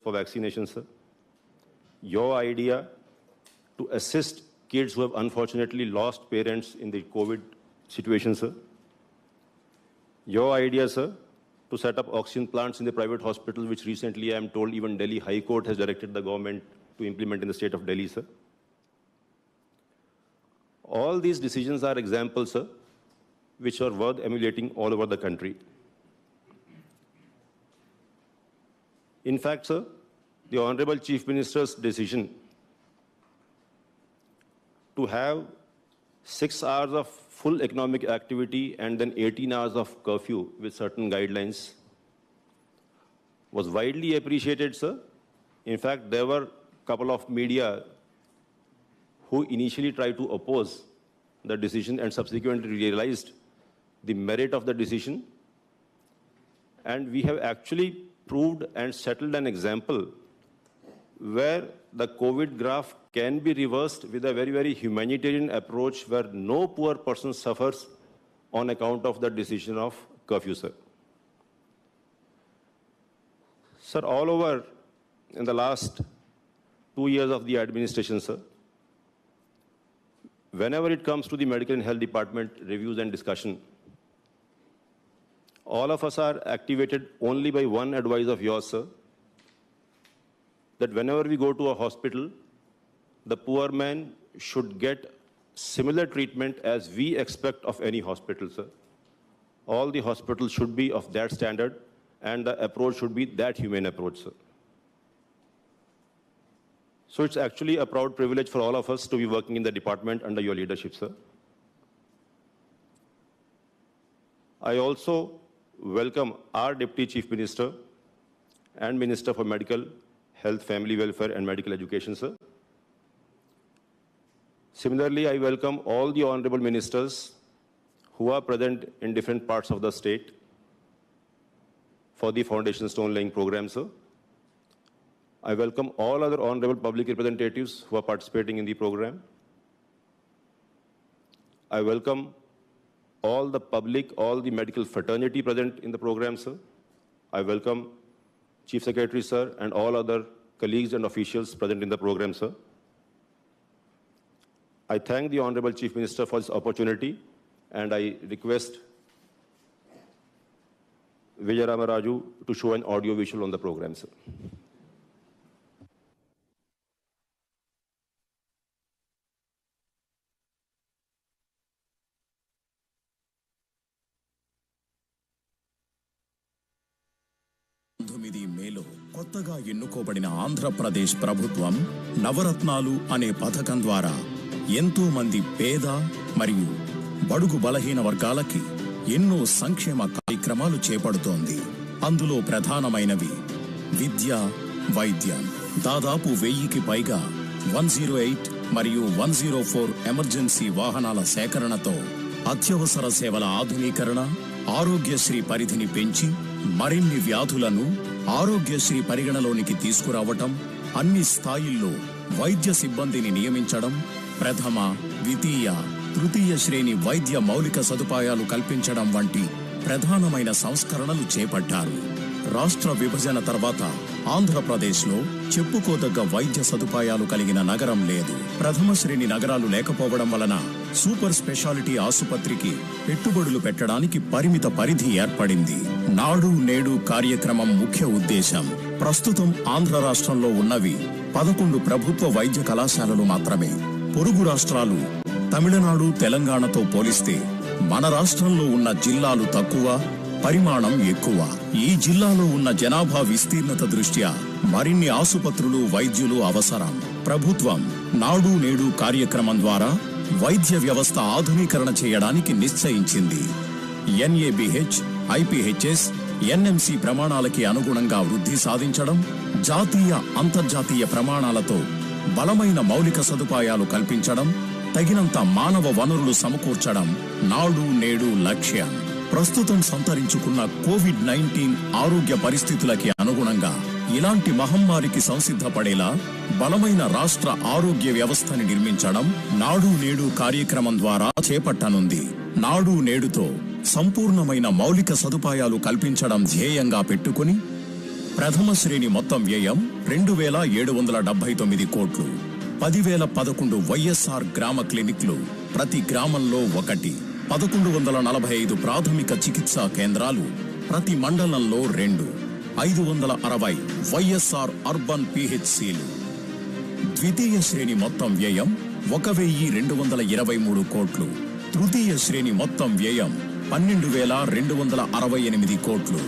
for vaccination, sir. Your idea to assist kids who have unfortunately lost parents in the COVID situation, sir. Your idea, sir, to set up oxygen plants in the private hospitals, which recently I am told even Delhi High Court has directed the government to implement in the state of Delhi, sir. All these decisions are examples, sir, which are worth emulating all over the country. In fact, sir, the Honorable Chief Minister's decision to have 6 hours of full economic activity and then 18 hours of curfew with certain guidelines was widely appreciated, sir. In fact, there were a couple of media who initially tried to oppose the decision and subsequently realized the merit of the decision. And we have actually proved and settled an example where the COVID graph can be reversed with a very, very humanitarian approach where no poor person suffers on account of the decision of curfew, sir. Sir, all over in the last 2 years of the administration, sir, whenever it comes to the medical and health department reviews and discussion, all of us are activated only by one advice of yours, sir, that whenever we go to a hospital, the poor man should get similar treatment as we expect of any hospital, sir. All the hospitals should be of that standard and the approach should be that humane approach, sir. So it's actually a proud privilege for all of us to be working in the department under your leadership, sir. I also welcome our Deputy Chief Minister and Minister for Medical, Health, Family Welfare and Medical Education, sir. Similarly, I welcome all the honorable ministers who are present in different parts of the state for the foundation stone laying program, sir. I welcome all other honorable public representatives who are participating in the program. I welcome all the public, all the medical fraternity present in the program, sir. I welcome Chief Secretary, sir, and all other colleagues and officials present in the program, sir. I thank the Honorable Chief Minister for this opportunity, and I request Vijay Ramaraju to show an audio visual on the program, sir. మేలో కొత్తగా ఎన్నుకోబడిన ఆంధ్రప్రదేశ్ ప్రభుత్వం నవరత్నాలు అనే పథకం ద్వారా ఎంతో మంది పేద మరియు బడుగు బలహీన వర్గాలకి ఎన్నో సంక్షేమ కార్యక్రమాలు చేపడుతోంది. అందులో ప్రధానమైనవి విద్య, వైద్యం. దాదాపు 1000కి పైగా 108 మరియు 104 ఎమర్జెన్సీ వాహనాల సేకరణతో అత్యవసర సేవల ఆధునీకరణ, ఆరోగ్యశ్రీ పరిధిని పెంచి మరిన్ని వ్యాధులను ఆరోగ్యశ్రీ పరిగణలోనికి తీసుకురావటం, అన్ని స్థాయిల్లో వైద్య సిబ్బందిని నియమించడం, ప్రథమ, ద్వితీయ, తృతీయ శ్రేణి వైద్య మౌలిక సదుపాయాలు కల్పించడం వంటి ప్రధానమైన సంస్కరణలు చేపట్టారు. రాష్ట్ర విభజన తర్వాత ఆంధ్రప్రదేశ్లో చెప్పుకోదగ్గ వైద్య సదుపాయాలు కలిగిన నగరం లేదు. ప్రథమ శ్రేణి నగరాలు లేకపోవడం వలన సూపర్ స్పెషాలిటీ ఆసుపత్రికి పెట్టుబడులు పెట్టడానికి పరిమిత పరిధి ఏర్పడింది. నాడు నేడు కార్యక్రమం ముఖ్య ఉద్దేశం ప్రస్తుతం ఆంధ్ర రాష్ట్రంలో ఉన్నవి 11 ప్రభుత్వ వైద్య కళాశాలలు మాత్రమే. పొరుగు రాష్ట్రాలు తమిళనాడు, తెలంగాణతో పోలిస్తే మన రాష్ట్రంలో ఉన్న జిల్లాలు తక్కువ, పరిమాణం ఎక్కువ. ఈ జిల్లాలో ఉన్న జనాభా విస్తీర్ణత దృష్ట్యా మరిన్ని ఆసుపత్రులు, వైద్యులు అవసరం. ప్రభుత్వం నాడు నేడు కార్యక్రమం ద్వారా వైద్య వ్యవస్థ ఆధునీకరణ చేయడానికి నిశ్చయించింది. ఎన్ఏబిహెచ్, ఐపీహెచ్ఎస్, ఎన్ఎంసి ప్రమాణాలకి అనుగుణంగా వృద్ధి సాధించడం, జాతీయ, అంతర్జాతీయ ప్రమాణాలతో బలమైన మౌలిక సదుపాయాలు కల్పించడం, తగినంత మానవ వనరులు సమకూర్చడం నాడు నేడు లక్ష్యం. ప్రస్తుతం సంతరించుకున్న కోవిడ్-19 ఆరోగ్య పరిస్థితులకి అనుగుణంగా ఇలాంటి మహమ్మారికి సంసిద్ధపడేలా బలమైన రాష్ట్ర ఆరోగ్య వ్యవస్థని నిర్మించడం నాడు నేడు కార్యక్రమం ద్వారా చేపట్టనుంది. నాడు నేడుతో సంపూర్ణమైన మౌలిక సదుపాయాలు కల్పించడం ధ్యేయంగా పెట్టుకుని ప్రథమ శ్రేణి మొత్తం వ్యయం 2,779 కోట్లు. 10,011 వైఎస్ఆర్ గ్రామ క్లినిక్లు, ప్రతి గ్రామంలో ఒకటి. 1,145 ప్రాథమిక చికిత్సా కేంద్రాలు, ప్రతి మండలంలో 2. 560 వైఎస్ఆర్ అర్బన్ పిహెచ్సిలు. ద్వితీయ శ్రేణి మొత్తం వ్యయం 1,223 కోట్లు. తృతీయ శ్రేణి మొత్తం వ్యయం 12,268 కోట్లు.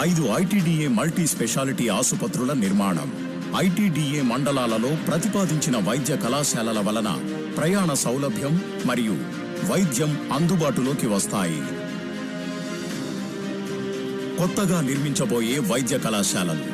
ఐదు ఐటీడీఏ మల్టీ స్పెషాలిటీ ఆసుపత్రుల నిర్మాణం. ఐటీడీఏ మండలాలలో ప్రతిపాదించిన వైద్య కళాశాలల వలన ప్రయాణ సౌలభ్యం మరియు వైద్యం అందుబాటులోకి వస్తాయి. కొత్తగా నిర్మించబోయే వైద్య కళాశాలలు.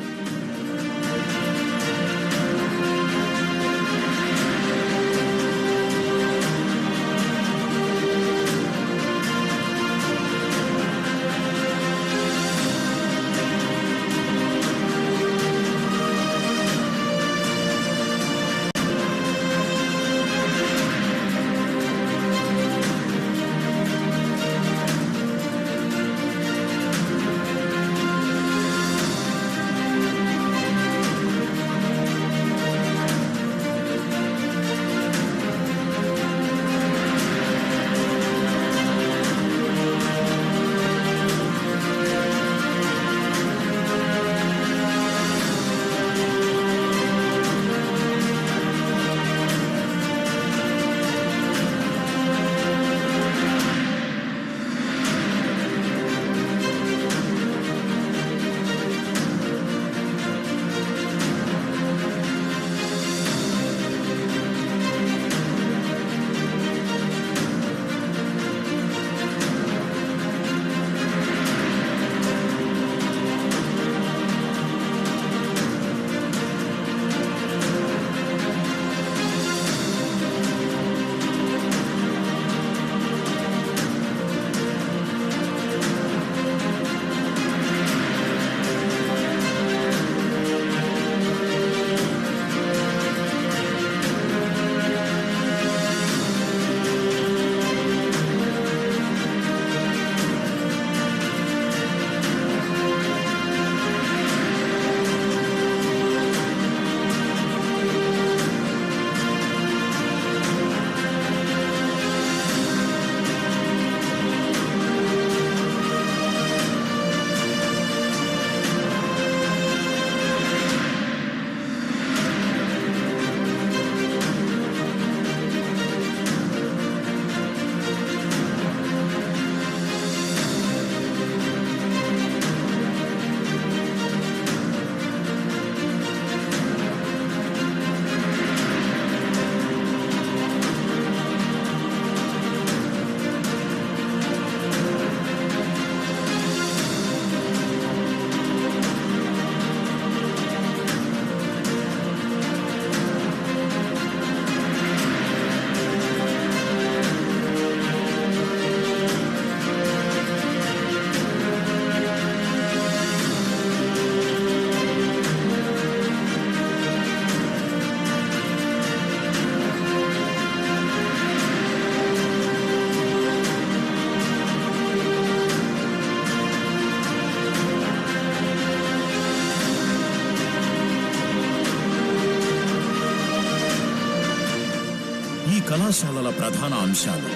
కళాశాలల ప్రధాన అంశాలు.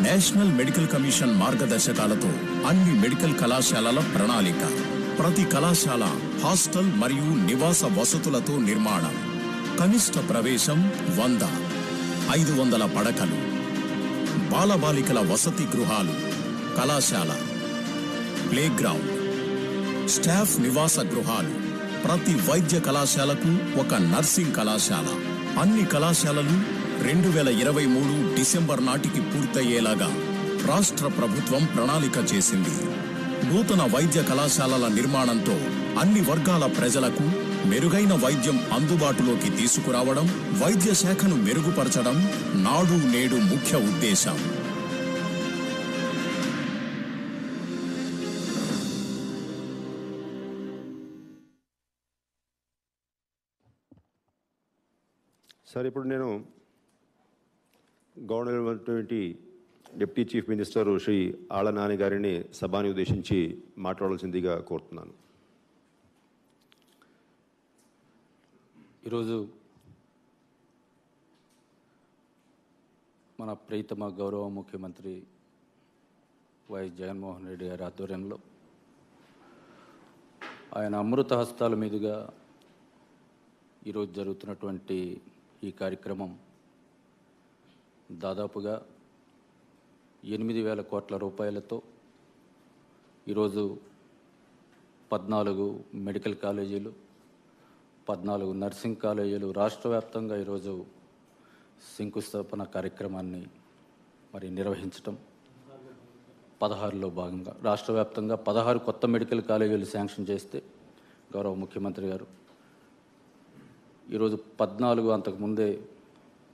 నేషనల్ మెడికల్ కమిషన్ మార్గదర్శకాలతో అన్ని మెడికల్ కళాశాలల ప్రణాళిక. ప్రతి కళాశాల హాస్టల్ మరియు నివాస వసతులతో నిర్మాణం. కనిష్ట ప్రవేశం 100, 500 పడకలు. బాలబాలికల వసతి గృహాలు, కళాశాల, ప్లేగ్రౌండ్, స్టాఫ్ నివాస గృహాలు. ప్రతి వైద్య కళాశాలకు ఒక నర్సింగ్ కళాశాల. అన్ని కళాశాలలు 2023 డిసెంబర్ నాటికి పూర్తయ్యేలాగా రాష్ట్ర ప్రభుత్వం ప్రణాళిక చేసింది. నూతన వైద్య కళాశాలల నిర్మాణంతో అన్ని వర్గాల ప్రజలకు మెరుగైన వైద్యం అందుబాటులోకి తీసుకురావడం, వైద్య శాఖను మెరుగుపరచడం నాడు నేడు ముఖ్య ఉద్దేశం. సార్, ఇప్పుడు నేను గౌరవనీయమైనటువంటి deputy chief minister Shri Alla Nani గారిని సభని ఉద్దేశించి మాట్లాడాల్సిందిగా కోరుతున్నాను. ఈరోజు మన ప్రీతమ గౌరవ ముఖ్యమంత్రి వైఎస్ జగన్మోహన్ రెడ్డి గారి ఆధ్వర్యంలో ఆయన అమృత హస్తాల మీదుగా ఈరోజు జరుగుతున్నటువంటి ఈ కార్యక్రమం దాదాపుగా 8,000 కోట్ల రూపాయలతో ఈరోజు 14 మెడికల్ కాలేజీలు, 14 నర్సింగ్ కాలేజీలు రాష్ట్ర వ్యాప్తంగా ఈరోజు శంకుస్థాపన కార్యక్రమాన్ని మరి నిర్వహించటం, 16లో భాగంగా రాష్ట్ర వ్యాప్తంగా 16 కొత్త మెడికల్ కాలేజీలు శాంక్షన్ చేస్తే గౌరవ ముఖ్యమంత్రి గారు ఈరోజు 14 అంతకుముందే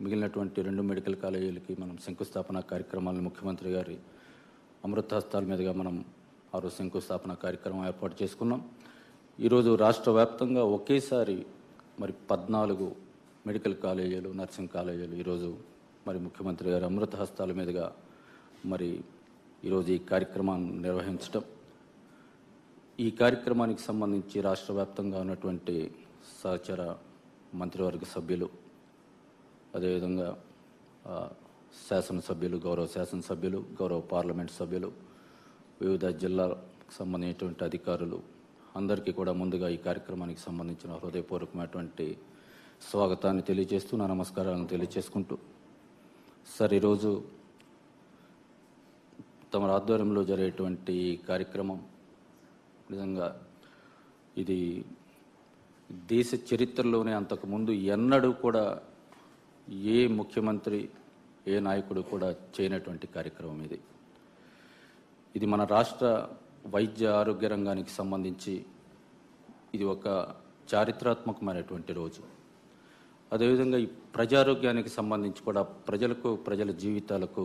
మిగిలినటువంటి 2 మెడికల్ కాలేజీలకి మనం శంకుస్థాపన కార్యక్రమాలను ముఖ్యమంత్రి గారి అమృతహస్తాల మీదుగా మనం ఆ రోజు శంకుస్థాపన కార్యక్రమం ఏర్పాటు చేసుకున్నాం. ఈరోజు రాష్ట్ర వ్యాప్తంగా ఒకేసారి మరి 14 మెడికల్ కాలేజీలు, నర్సింగ్ కాలేజీలు ఈరోజు మరి ముఖ్యమంత్రి గారి అమృతహస్తాల మీదుగా మరి ఈరోజు ఈ కార్యక్రమాన్ని నిర్వహించడం, ఈ కార్యక్రమానికి సంబంధించి రాష్ట్ర వ్యాప్తంగా ఉన్నటువంటి సహచర మంత్రివర్గ సభ్యులు, అదేవిధంగా శాసనసభ్యులు, గౌరవ శాసనసభ్యులు, గౌరవ పార్లమెంట్ సభ్యులు, వివిధ జిల్లాలకు సంబంధించినటువంటి అధికారులు అందరికీ కూడా ముందుగా ఈ కార్యక్రమానికి సంబంధించిన హృదయపూర్వకమైనటువంటి స్వాగతాన్ని తెలియజేస్తూ నా నమస్కారాలను తెలియజేసుకుంటూ, సార్ ఈరోజు తమ ఆధ్వర్యంలో జరిగేటువంటి ఈ కార్యక్రమం నిజంగా ఇది దేశ చరిత్రలోనే అంతకుముందు ఎన్నడూ కూడా ఏ ముఖ్యమంత్రి, ఏ నాయకుడు కూడా చేయనటువంటి కార్యక్రమం ఇది. ఇది మన రాష్ట్ర వైద్య ఆరోగ్య రంగానికి సంబంధించి ఇది ఒక చారిత్రాత్మకమైనటువంటి రోజు. అదేవిధంగా ఈ ప్రజారోగ్యానికి సంబంధించి కూడా ప్రజలకు, ప్రజల జీవితాలకు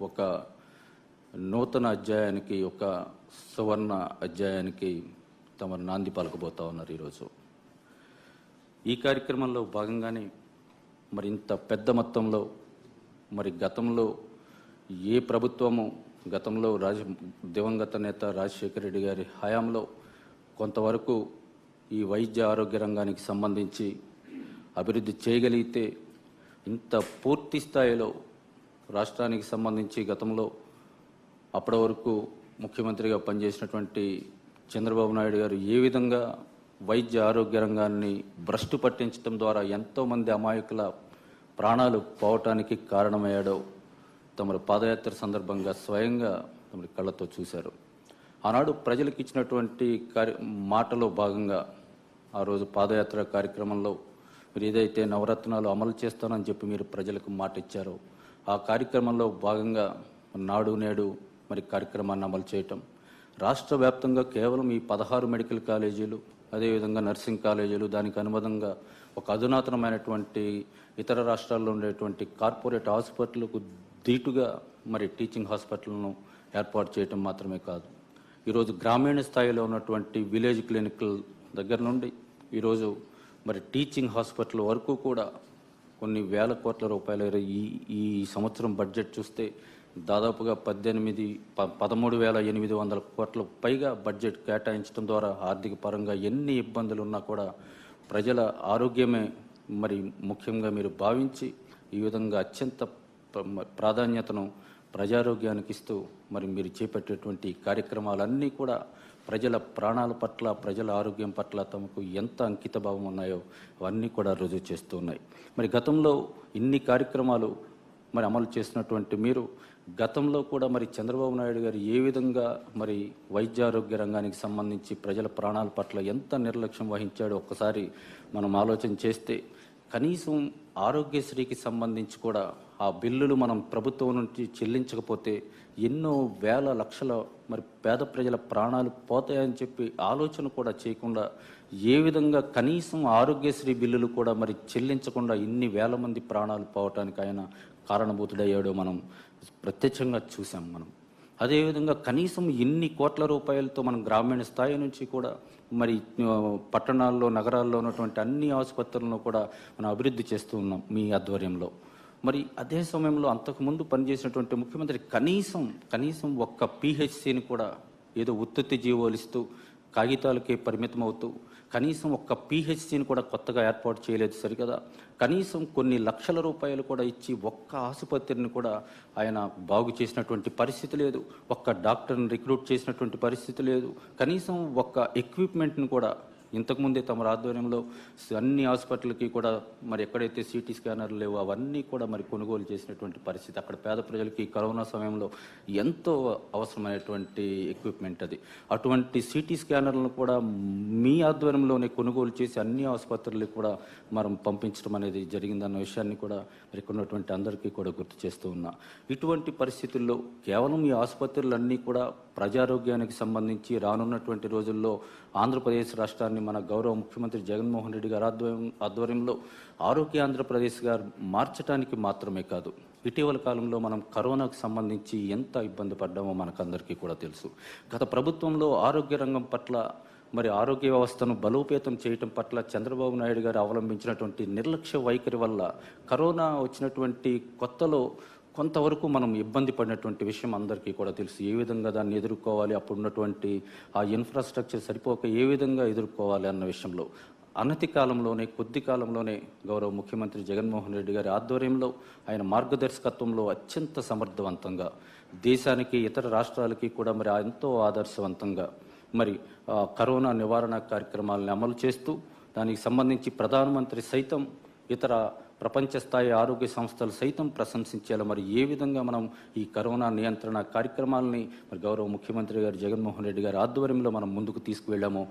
ఒక నూతన అధ్యాయానికి, ఒక సువర్ణ అధ్యాయానికి తమ నాంది పలకబోతా ఉన్నారు ఈరోజు. ఈ కార్యక్రమంలో భాగంగానే మరి ఇంత పెద్ద మొత్తంలో మరి గతంలో ఏ ప్రభుత్వము, గతంలో దివంగత నేత రాజశేఖర రెడ్డి గారి హయాంలో కొంతవరకు ఈ వైద్య ఆరోగ్య రంగానికి సంబంధించి అభివృద్ధి చేయగలిగితే ఇంత పూర్తి స్థాయిలో రాష్ట్రానికి సంబంధించి గతంలో అప్పటి వరకు ముఖ్యమంత్రిగా పనిచేసినటువంటి చంద్రబాబు నాయుడు గారు ఏ విధంగా వైద్య ఆరోగ్య రంగాన్ని భ్రష్టు పట్టించడం ద్వారా ఎంతోమంది అమాయకుల ప్రాణాలు పోవటానికి కారణమయ్యాడో తమరు పాదయాత్ర సందర్భంగా స్వయంగా తమరి కళ్ళతో చూశారు. ఆనాడు ప్రజలకు ఇచ్చినటువంటి మాటలో భాగంగా ఆ రోజు పాదయాత్ర కార్యక్రమంలో మీరు ఏదైతే నవరత్నాలు అమలు చేస్తానని చెప్పి మీరు ప్రజలకు మాట ఇచ్చారో ఆ కార్యక్రమంలో భాగంగా నాడు నేడు మరి కార్యక్రమాన్ని అమలు చేయటం, రాష్ట్ర వ్యాప్తంగా కేవలం ఈ 16 మెడికల్ కాలేజీలు, అదేవిధంగా నర్సింగ్ కాలేజీలు, దానికి అనుబంధంగా ఒక అధునాతనమైనటువంటి ఇతర రాష్ట్రాల్లో ఉండేటువంటి కార్పొరేట్ హాస్పిటల్కు ధీటుగా మరి టీచింగ్ హాస్పిటల్ను ఏర్పాటు చేయటం మాత్రమే కాదు, ఈరోజు గ్రామీణ స్థాయిలో ఉన్నటువంటి విలేజ్ క్లినికల్ దగ్గర నుండి ఈరోజు మరి టీచింగ్ హాస్పిటల్ వరకు కూడా కొన్ని వేల కోట్ల రూపాయలు ఈ సంవత్సరం బడ్జెట్ చూస్తే దాదాపుగా 13,800 కోట్ల పైగా బడ్జెట్ కేటాయించడం ద్వారా ఆర్థిక పరంగా ఎన్ని ఇబ్బందులు ఉన్నా కూడా ప్రజల ఆరోగ్యమే మరి ముఖ్యంగా మీరు భావించి ఈ విధంగా అత్యంత ప్రాధాన్యతను ప్రజారోగ్యానికి ఇస్తూ మరి మీరు చేపట్టేటువంటి కార్యక్రమాలన్నీ కూడా ప్రజల ప్రాణాల పట్ల, ప్రజల ఆరోగ్యం పట్ల తమకు ఎంత అంకిత భావం ఉన్నాయో అవన్నీ కూడా రుజువు చేస్తూ ఉన్నాయి. మరి గతంలో ఇన్ని కార్యక్రమాలు మరి అమలు చేసినటువంటి మీరు గతంలో కూడా మరి చంద్రబాబు నాయుడు గారు ఏ విధంగా మరి వైద్య ఆరోగ్య రంగానికి సంబంధించి ప్రజల ప్రాణాల పట్ల ఎంత నిర్లక్ష్యం వహించాడో ఒక్కసారి మనం ఆలోచన చేస్తే, కనీసం ఆరోగ్యశ్రీకి సంబంధించి కూడా ఆ బిల్లులు మనం ప్రభుత్వం నుంచి చెల్లించకపోతే ఎన్నో వేల లక్షల మరి పేద ప్రజల ప్రాణాలు పోతాయని చెప్పి ఆలోచన కూడా చేయకుండా ఏ విధంగా కనీసం ఆరోగ్యశ్రీ బిల్లులు కూడా మరి చెల్లించకుండా ఇన్ని వేల మంది ప్రాణాలు పోవటానికి ఆయన కారణభూతుడయ్యాడో మనం ప్రత్యక్షంగా చూసాం. మనం అదేవిధంగా కనీసం ఇన్ని కోట్ల రూపాయలతో మనం గ్రామీణ స్థాయి నుంచి కూడా మరి పట్టణాల్లో, నగరాల్లో ఉన్నటువంటి అన్ని ఆసుపత్రులను కూడా మనం అభివృద్ధి చేస్తూ ఉన్నాం మీ ఆధ్వర్యంలో. మరి అదే సమయంలో అంతకుముందు పనిచేసినటువంటి ముఖ్యమంత్రి కనీసం ఒక్క పిహెచ్సిని కూడా ఏదో ఉత్పత్తి జీవోలు ఇస్తూ కాగితాలకే పరిమితం అవుతూ కనీసం ఒక్క పిహెచ్సిని కూడా కొత్తగా ఏర్పాటు చేయలేదు సరికదా. కనీసం కొన్ని లక్షల రూపాయలు కూడా ఇచ్చి ఒక్క ఆసుపత్రిని కూడా ఆయన బాగు చేసినటువంటి పరిస్థితి లేదు. ఒక్క డాక్టర్ని రిక్రూట్ చేసినటువంటి పరిస్థితి లేదు. కనీసం ఒక్క ఎక్విప్మెంట్ని కూడా ఇంతకుముందే తమ ఆధ్వర్యంలో అన్ని హాస్పిటల్కి కూడా మరి ఎక్కడైతే సిటీ స్కానర్లు లేవో అవన్నీ కూడా మరి కొనుగోలు చేసినటువంటి పరిస్థితి. అక్కడ పేద ప్రజలకి కరోనా సమయంలో ఎంతో అవసరమైనటువంటి ఎక్విప్మెంట్ అది. అటువంటి సిటీ స్కానర్లను కూడా మీ ఆధ్వర్యంలోనే కొనుగోలు చేసి అన్ని ఆసుపత్రులకు కూడా మనం పంపించడం అనేది జరిగిందన్న విషయాన్ని కూడా మరి ఇక్కడ ఉన్నటువంటి అందరికీ కూడా గుర్తు చేస్తూ ఉన్నా. ఇటువంటి పరిస్థితుల్లో కేవలం ఈ ఆసుపత్రులన్నీ కూడా ప్రజారోగ్యానికి సంబంధించి రానున్నటువంటి రోజుల్లో ఆంధ్రప్రదేశ్ రాష్ట్రాన్ని మన గౌరవ ముఖ్యమంత్రి జగన్మోహన్ రెడ్డి గారి ఆధ్వర్యంలో ఆరోగ్య ఆంధ్రప్రదేశ్ గారు మార్చడానికి మాత్రమే కాదు, ఇటీవల కాలంలో మనం కరోనాకు సంబంధించి ఎంత ఇబ్బంది పడ్డామో మనకందరికీ కూడా తెలుసు. గత ప్రభుత్వంలో ఆరోగ్య రంగం పట్ల మరి ఆరోగ్య వ్యవస్థను బలోపేతం చేయటం పట్ల చంద్రబాబు నాయుడు గారు అవలంబించినటువంటి నిర్లక్ష్య వైఖరి వల్ల కరోనా వచ్చినటువంటి కొత్తలో కొంతవరకు మనం ఇబ్బంది పడినటువంటి విషయం అందరికీ కూడా తెలుసు. ఏ విధంగా దాన్ని ఎదుర్కోవాలి, అప్పుడున్నటువంటి ఆ ఇన్ఫ్రాస్ట్రక్చర్ సరిపోక ఏ విధంగా ఎదుర్కోవాలి అన్న విషయంలో అనతి కాలంలోనే కొద్ది కాలంలోనే గౌరవ ముఖ్యమంత్రి జగన్మోహన్ రెడ్డి గారి ఆధ్వర్యంలో ఆయన మార్గదర్శకత్వంలో అత్యంత సమర్థవంతంగా దేశానికి ఇతర రాష్ట్రాలకి కూడా మరి ఎంతో ఆదర్శవంతంగా మరి కరోనా నివారణ కార్యక్రమాలను అమలు చేస్తూ దానికి సంబంధించి ప్రధానమంత్రి సైతం ఇతర ప్రపంచ స్థాయి ఆరోగ్య సంస్థలు సైతం ప్రశంసించేలా మరి ఏ విధంగా మనం ఈ కరోనా నియంత్రణ కార్యక్రమాలని మరి గౌరవ ముఖ్యమంత్రి గారు జగన్మోహన్ రెడ్డి గారి ఆధ్వర్యంలో మనం ముందుకు తీసుకువెళ్ళామో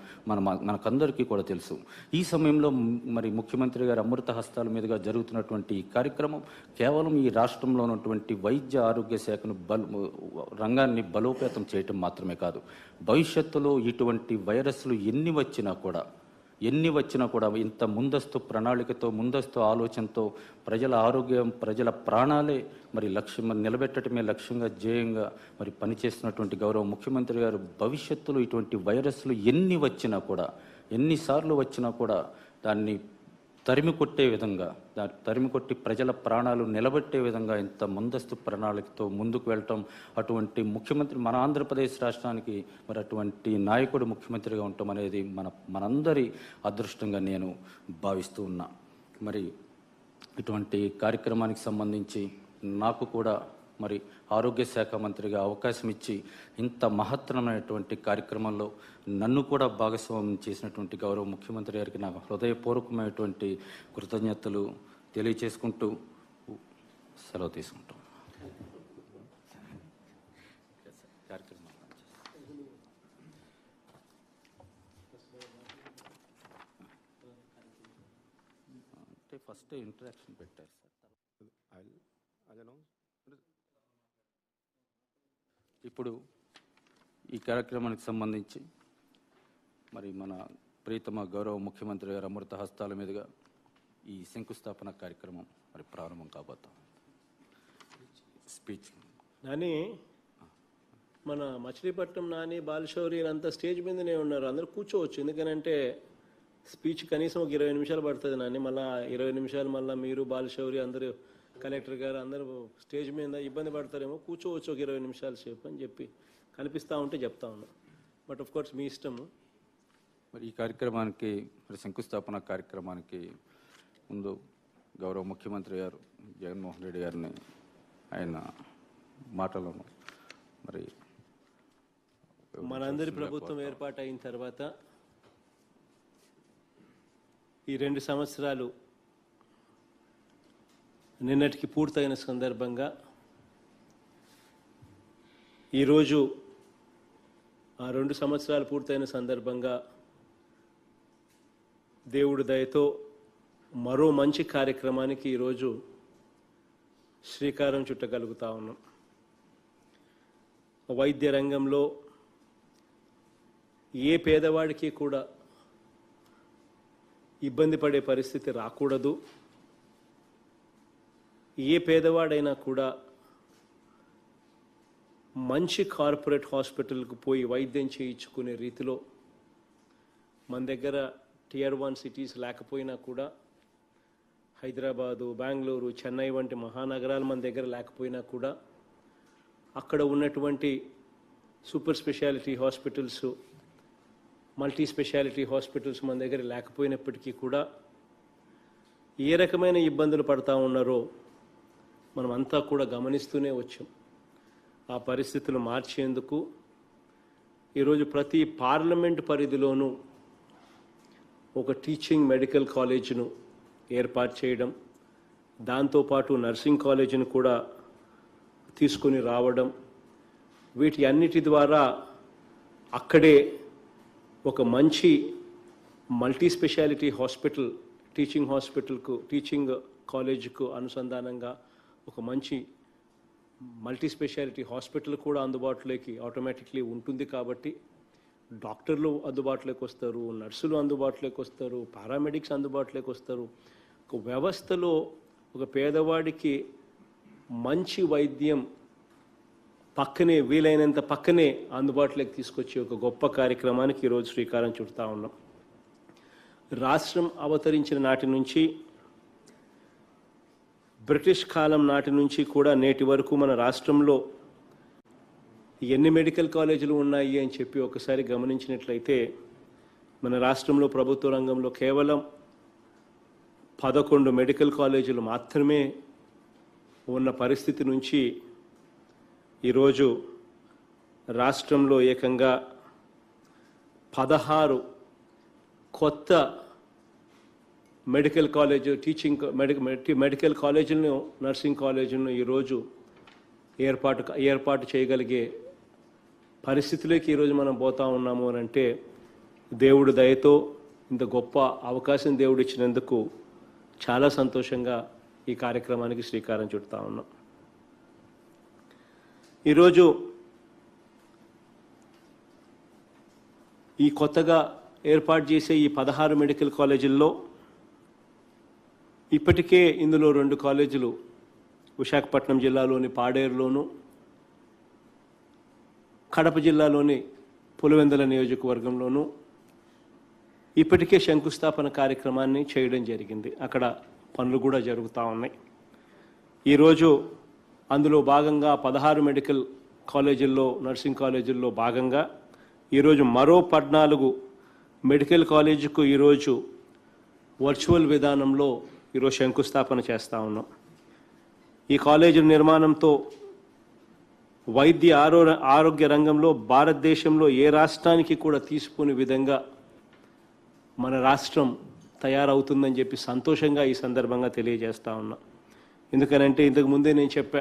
మనకందరికీ కూడా తెలుసు. ఈ సమయంలో మరి ముఖ్యమంత్రి గారి అమృత హస్తాల మీదుగా జరుగుతున్నటువంటి ఈ కార్యక్రమం కేవలం ఈ రాష్ట్రంలో ఉన్నటువంటి వైద్య ఆరోగ్య శాఖను రంగాన్ని బలోపేతం చేయటం మాత్రమే కాదు, భవిష్యత్తులో ఇటువంటి వైరస్లు ఎన్ని వచ్చినా కూడా ఇంత ముందస్తు ప్రణాళికతో ముందస్తు ఆలోచనతో ప్రజల ఆరోగ్యం ప్రజల ప్రాణాలే మరి నిలబెట్టడమే లక్ష్యంగా ధ్యేయంగా మరి పనిచేస్తున్నటువంటి గౌరవ ముఖ్యమంత్రి గారు భవిష్యత్తులో ఇటువంటి వైరస్లు ఎన్నిసార్లు వచ్చినా కూడా దాన్ని తరిమి కొట్టి ప్రజల ప్రాణాలు నిలబెట్టే విధంగా ఇంత ముందస్తు ప్రణాళికతో ముందుకు వెళ్ళటం, అటువంటి ముఖ్యమంత్రి మన ఆంధ్రప్రదేశ్ రాష్ట్రానికి మరి అటువంటి నాయకుడు ముఖ్యమంత్రిగా ఉండటం అనేది మనందరి అదృష్టంగా నేను భావిస్తూ ఉన్నా. మరి ఇటువంటి కార్యక్రమానికి సంబంధించి నాకు కూడా మరి ఆరోగ్య శాఖ మంత్రిగా అవకాశం ఇచ్చి ఇంత మహత్తరమైనటువంటి కార్యక్రమంలో నన్ను కూడా భాగస్వామ్యం చేసినటువంటి గౌరవ ముఖ్యమంత్రి గారికి నాకు హృదయపూర్వకమైనటువంటి కృతజ్ఞతలు తెలియచేసుకుంటూ సెలవు తీసుకుంటాం. అంటే ఫస్ట్ ఇంటరాక్షన్ పెట్టారు సార్. ఇప్పుడు ఈ కార్యక్రమానికి సంబంధించి మరి మన ప్రీతమ గౌరవ ముఖ్యమంత్రి గారు అమృత హస్తాల మీదుగా ఈ శంకుస్థాపన కార్యక్రమం మరి ప్రారంభం కాబోతాం. స్పీచ్ నాని, మన మచిలీపట్నం నాని బాలశౌరి అంతా స్టేజ్ మీదనే ఉన్నారు, అందరూ కూర్చోవచ్చు. ఎందుకనంటే స్పీచ్ కనీసం ఒక 20 నిమిషాలు పడుతుంది నాని. మళ్ళీ 20 నిమిషాలు మళ్ళీ మీరు బాలశౌరి అందరూ కలెక్టర్ గారు అందరూ స్టేజ్ మీద ఇబ్బంది పడతారేమో, కూర్చోవచ్చు ఒక 20 నిమిషాలు సేపు అని చెప్పి కనిపిస్తూ ఉంటే చెప్తా ఉన్నా. బట్ ఆఫ్ కోర్స్ మీ ఇష్టము. మరి ఈ కార్యక్రమానికి మరి శంకుస్థాపన కార్యక్రమానికి ముందు గౌరవ ముఖ్యమంత్రి గారు జగన్మోహన్ రెడ్డి గారిని ఆయన మాటలను మరి మనందరి ప్రభుత్వం ఏర్పాటు అయిన తర్వాత ఈ 2 సంవత్సరాలు నిన్నటికి పూర్తయిన సందర్భంగా ఈరోజు ఆ 2 సంవత్సరాలు పూర్తయిన సందర్భంగా దేవుడి దయతో మరో మంచి కార్యక్రమానికి ఈరోజు శ్రీకారం చుట్టగలుగుతా ఉన్నాం. వైద్య రంగంలో ఏ పేదవాడికి కూడా ఇబ్బంది పడే పరిస్థితి రాకూడదు. ఏ పేదవాడైనా కూడా మంచి కార్పొరేట్ హాస్పిటల్కి పోయి వైద్యం చేయించుకునే రీతిలో మన దగ్గర Tier 1 సిటీస్ లేకపోయినా కూడా హైదరాబాదు, బెంగళూరు, చెన్నై వంటి మహానగరాలు మన దగ్గర లేకపోయినా కూడా అక్కడ ఉన్నటువంటి super speciality hospitals, multi speciality hospitals మన దగ్గర లేకపోయినప్పటికీ కూడా ఏ రకమైన ఇబ్బందులు పడతా ఉన్నారో మనం అంతా కూడా గమనిస్తూనే వచ్చాం. ఆ పరిస్థితులు మార్చేందుకు ఈరోజు ప్రతి పార్లమెంట్ పరిధిలోనూ ఒక టీచింగ్ మెడికల్ కాలేజీను ఏర్పాటు చేయడం, దాంతోపాటు నర్సింగ్ కాలేజీని కూడా తీసుకొని రావడం, వీటి అన్నిటి ద్వారా అక్కడే ఒక మంచి మల్టీ స్పెషాలిటీ హాస్పిటల్, టీచింగ్ కాలేజీకు అనుసంధానంగా ఒక మంచి మల్టీ స్పెషాలిటీ హాస్పిటల్ కూడా అందుబాటులోకి ఆటోమేటిక్లీ ఉంటుంది. కాబట్టి డాక్టర్లు అందుబాటులోకి వస్తారు, నర్సులు అందుబాటులోకి వస్తారు, పారామెడిక్స్ అందుబాటులోకి వస్తారు. ఒక వ్యవస్థలో ఒక పేదవాడికి మంచి వైద్యం పక్కనే, వీలైనంత పక్కనే అందుబాటులోకి తీసుకొచ్చే ఒక గొప్ప కార్యక్రమానికి ఈరోజు శ్రీకారం చుడతా ఉన్నాం. రాష్ట్రం అవతరించిన నాటి నుంచి, బ్రిటిష్ కాలం నాటి నుంచి కూడా నేటి వరకు మన రాష్ట్రంలో ఎన్ని మెడికల్ కాలేజీలు ఉన్నాయి అని చెప్పి ఒకసారి గమనించినట్లయితే మన రాష్ట్రంలో ప్రభుత్వ రంగంలో కేవలం 11 మెడికల్ కాలేజీలు మాత్రమే ఉన్న పరిస్థితి నుంచి ఈరోజు రాష్ట్రంలో ఏకంగా 16 కొత్త మెడికల్ కాలేజ్, మెడికల్ కాలేజీలను, నర్సింగ్ కాలేజీలను ఈరోజు ఏర్పాటు చేయగలిగే పరిస్థితిలోకి ఈరోజు మనం పోతా ఉన్నాము అని అంటే దేవుడి దయతో ఇంత గొప్ప అవకాశం దేవుడు ఇచ్చినందుకు చాలా సంతోషంగా ఈ కార్యక్రమానికి శ్రీకారం చుడతా ఉన్నాం. ఈరోజు ఈ కొత్తగా ఏర్పాటు చేసే ఈ 16 మెడికల్ కాలేజీల్లో ఇప్పటికే ఇందులో 2 కాలేజీలు విశాఖపట్నం జిల్లాలోని పాడేరులోను, కడప జిల్లాలోని పులివెందుల నియోజకవర్గంలోనూ ఇప్పటికే శంకుస్థాపన కార్యక్రమాన్ని చేయడం జరిగింది. అక్కడ పనులు కూడా జరుగుతూ ఉన్నాయి. ఈరోజు అందులో భాగంగా 16 మెడికల్ కాలేజీల్లో, నర్సింగ్ కాలేజీల్లో భాగంగా ఈరోజు మరో 14 మెడికల్ కాలేజీకు ఈరోజు వర్చువల్ విధానంలో ఈరోజు శంకుస్థాపన చేస్తూ ఉన్నాం. ఈ కాలేజీ నిర్మాణంతో వైద్య ఆరోగ్య రంగంలో భారతదేశంలో ఏ రాష్ట్రానికి కూడా తీసుకునే విధంగా మన రాష్ట్రం తయారవుతుందని చెప్పి సంతోషంగా ఈ సందర్భంగా తెలియజేస్తూ ఉన్నా. ఎందుకనంటే ఇంతకు ముందే నేను చెప్పా,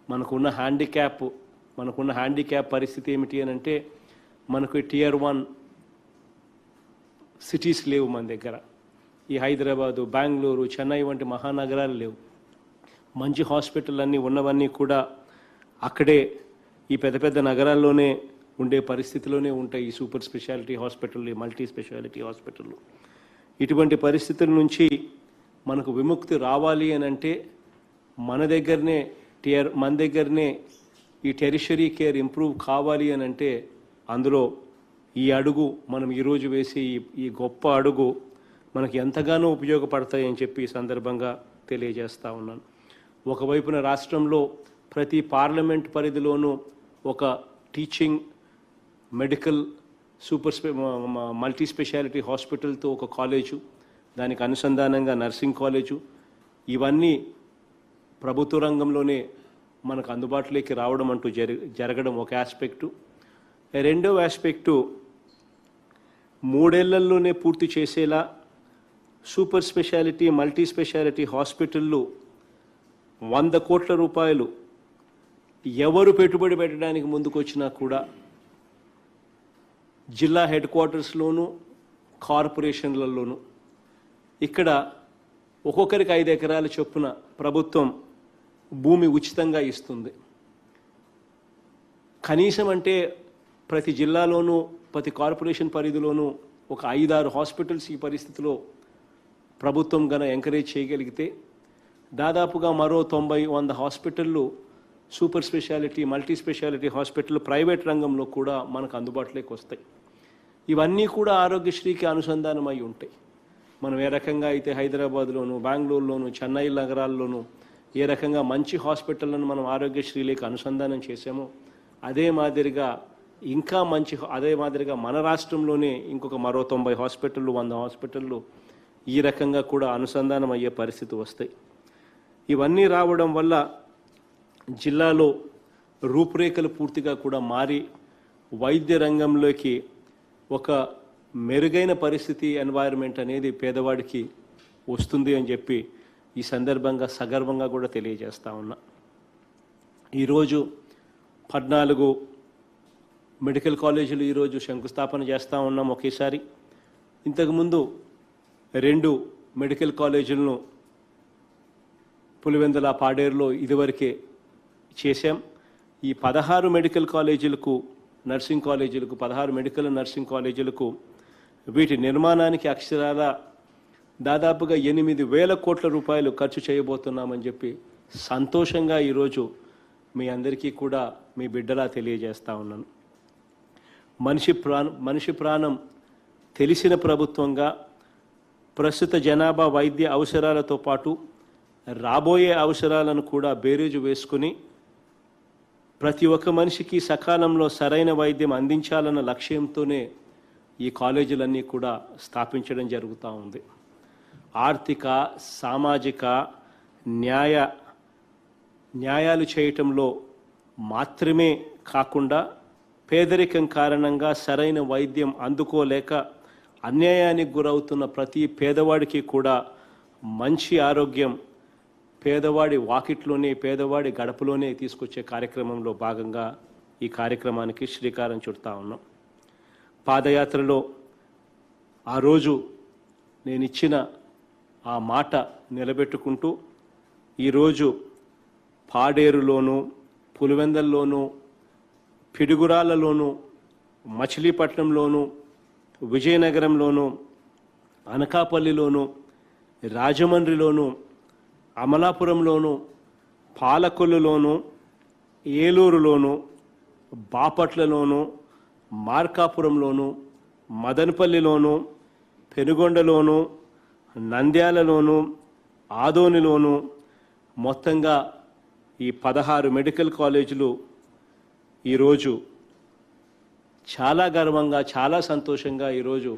మనకున్న హ్యాండిక్యాప్ పరిస్థితి ఏమిటి అని అంటే మనకు Tier 1 సిటీస్ లేవు మన దగ్గర. ఈ హైదరాబాదు, బెంగళూరు, చెన్నై వంటి మహానగరాలు లేవు. మంచి హాస్పిటల్ అన్నీ ఉన్నవన్నీ కూడా అక్కడే ఈ పెద్ద పెద్ద నగరాల్లోనే ఉండే పరిస్థితిలోనే ఉంటాయి ఈ super speciality hospital, multi specialty hospital. ఇటువంటి పరిస్థితుల నుంచి మనకు విముక్తి రావాలి అని అంటే మన దగ్గరనే ఈ టెరిషరీ కేర్ ఇంప్రూవ్ కావాలి అని అంటే అందులో ఈ అడుగు మనం ఈరోజు వేసే ఈ గొప్ప అడుగు మనకి ఎంతగానో ఉపయోగపడతాయని చెప్పి ఈ సందర్భంగా తెలియజేస్తూ ఉన్నాను. ఒకవైపున రాష్ట్రంలో ప్రతి పార్లమెంట్ పరిధిలోనూ ఒక టీచింగ్ మెడికల్ మల్టీ స్పెషాలిటీ హాస్పిటల్తో ఒక కాలేజు, దానికి అనుసంధానంగా నర్సింగ్ కాలేజు, ఇవన్నీ ప్రభుత్వ రంగంలోనే మనకు అందుబాటులోకి రావడం అంటూ జరగడం ఒక ఆస్పెక్టు. రెండవ ఆస్పెక్టు 3 ఏళ్లలోనే పూర్తి చేసేలా సూపర్ స్పెషాలిటీ, మల్టీ స్పెషాలిటీ హాస్పిటళ్ళు 100 కోట్ల రూపాయలు ఎవరు పెట్టుబడి పెట్టడానికి ముందుకొచ్చినా కూడా జిల్లా హెడ్ క్వార్టర్స్లోనూ, కార్పొరేషన్లలోనూ ఇక్కడ ఒక్కొక్కరికి 5 ఎకరాల చొప్పున ప్రభుత్వం భూమి ఉచితంగా ఇస్తుంది. కనీసం అంటే ప్రతి జిల్లాలోనూ, ప్రతి కార్పొరేషన్ పరిధిలోనూ ఒక 5-6 హాస్పిటల్స్ ఈ పరిస్థితిలో ప్రభుత్వం ఎంకరేజ్ చేయగలిగితే దాదాపుగా మరో 90-100 హాస్పిటళ్ళు super specialty, multi specialty hospital private రంగంలో కూడా మనకు అందుబాటులోకి వస్తాయి. ఇవన్నీ కూడా ఆరోగ్యశ్రీకి అనుసంధానమై ఉంటాయి. మనం ఏ రకంగా అయితే హైదరాబాద్లోను, బెంగళూరులోను, చెన్నై నగరాల్లోనూ ఏ రకంగా మంచి హాస్పిటళ్లను మనం ఆరోగ్యశ్రీలోకి అనుసంధానం చేసామో అదే మాదిరిగా మన రాష్ట్రంలోనే ఇంకొక మరో 90 హాస్పిటళ్ళు, 100 హాస్పిటళ్ళు ఈ రకంగా కూడా అనుసంధానం అయ్యే పరిస్థితి వస్తాయి. ఇవన్నీ రావడం వల్ల జిల్లాలో రూపురేఖలు పూర్తిగా కూడా మారి వైద్య రంగంలోకి ఒక మెరుగైన పరిస్థితి, ఎన్వైరన్మెంట్ అనేది పేదవాడికి వస్తుంది అని చెప్పి ఈ సందర్భంగా సగర్వంగా కూడా తెలియజేస్తా ఉన్నా. ఈరోజు 14 మెడికల్ కాలేజీలు ఈరోజు శంకుస్థాపన చేస్తూ ఉన్నాం ఒకేసారి. ఇంతకుముందు 2 మెడికల్ కాలేజీలను పులివెందుల, పాడేరులో ఇదివరకే చేశాం. ఈ 16 మెడికల్ కాలేజీలకు, నర్సింగ్ కాలేజీలకు, 16 మెడికల్ నర్సింగ్ కాలేజీలకు వీటి నిర్మాణానికి అక్షరాల దాదాపుగా 8,000 కోట్ల రూపాయలు ఖర్చు చేయబోతున్నామని చెప్పి సంతోషంగా ఈరోజు మీ అందరికీ కూడా మీ బిడ్డలా తెలియజేస్తా ఉన్నాను. మనిషి ప్రాణం తెలిసిన ప్రభుత్వంగా ప్రస్తుత జనాభా వైద్య అవసరాలతో పాటు రాబోయే అవసరాలను కూడా బేరీజు వేసుకుని ప్రతి ఒక్క మనిషికి సకాలంలో సరైన వైద్యం అందించాలన్న లక్ష్యంతోనే ఈ కాలేజీలన్నీ కూడా స్థాపించడం జరుగుతూ ఉంది. ఆర్థిక, సామాజిక న్యాయాలు చేయటంలో మాత్రమే కాకుండా పేదరికం కారణంగా సరైన వైద్యం అందుకోలేక అన్యాయానికి గురవుతున్న ప్రతి పేదవాడికి కూడా మంచి ఆరోగ్యం పేదవాడి వాకిట్లోనే, పేదవాడి గడపలోనే తీసుకొచ్చే కార్యక్రమంలో భాగంగా ఈ కార్యక్రమానికి శ్రీకారం చుడతా ఉన్నాం. పాదయాత్రలో ఆ రోజు నేను ఇచ్చిన ఆ మాట నిలబెట్టుకుంటూ ఈరోజు పాడేరులోను, పులివెందల్లోనూ, పిడుగురాళ్లలోనూ, మచిలీపట్నంలోనూ, విజయనగరంలోనూ, అనకాపల్లిలోనూ, రాజమండ్రిలోనూ, అమలాపురంలోనూ, పాలకొల్లులోనూ, ఏలూరులోనూ, బాపట్లలోనూ, మార్కాపురంలోనూ, మదనపల్లిలోనూ, పెనుగొండలోనూ, నంద్యాలలోనూ, ఆదోనిలోనూ మొత్తంగా ఈ 16 మెడికల్ కాలేజీలు ఈరోజు చాలా గర్వంగా, చాలా సంతోషంగా ఈరోజు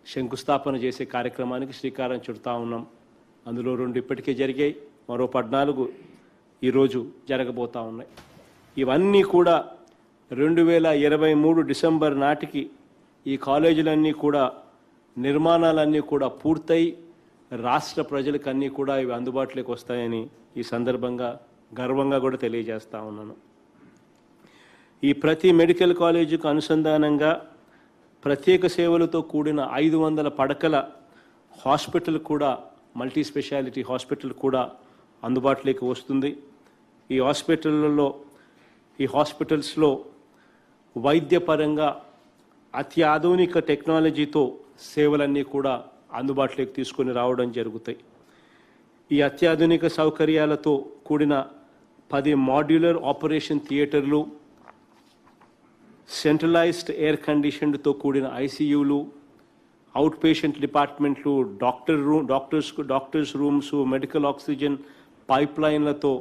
శంకుస్థాపన చేసే కార్యక్రమానికి శ్రీకారం చుడతా ఉన్నాం. అందులో 2 ఇప్పటికే జరిగాయి, మరో 14 ఈరోజు జరగబోతూ ఉన్నాయి. ఇవన్నీ కూడా 2023 డిసెంబర్ నాటికి ఈ కాలేజీలన్నీ కూడా, నిర్మాణాలన్నీ కూడా పూర్తయి రాష్ట్ర ప్రజలకన్నీ కూడా ఇవి అందుబాటులోకి వస్తాయని ఈ సందర్భంగా గర్వంగా కూడా తెలియజేస్తా ఉన్నాను. ఈ ప్రతి మెడికల్ కాలేజీకి అనుసంధానంగా ప్రత్యేక సేవలతో కూడిన 500 పడకల హాస్పిటల్ కూడా, మల్టీ స్పెషాలిటీ హాస్పిటల్ కూడా అందుబాటులోకి వస్తుంది. ఈ హాస్పిటల్స్లో వైద్యపరంగా అత్యాధునిక టెక్నాలజీతో సేవలన్నీ కూడా అందుబాటులోకి తీసుకొని రావడం జరుగుతాయి. ఈ అత్యాధునిక సౌకర్యాలతో కూడిన 10 మాడ్యులర్ ఆపరేషన్ థియేటర్లు, సెంట్రలైజ్డ్ ఎయిర్ కండిషన్డ్తో కూడిన ఐసీయూలు, అవుట్ పేషెంట్ డిపార్ట్మెంట్లు, doctors rooms, medical oxygen pipe లైన్లతో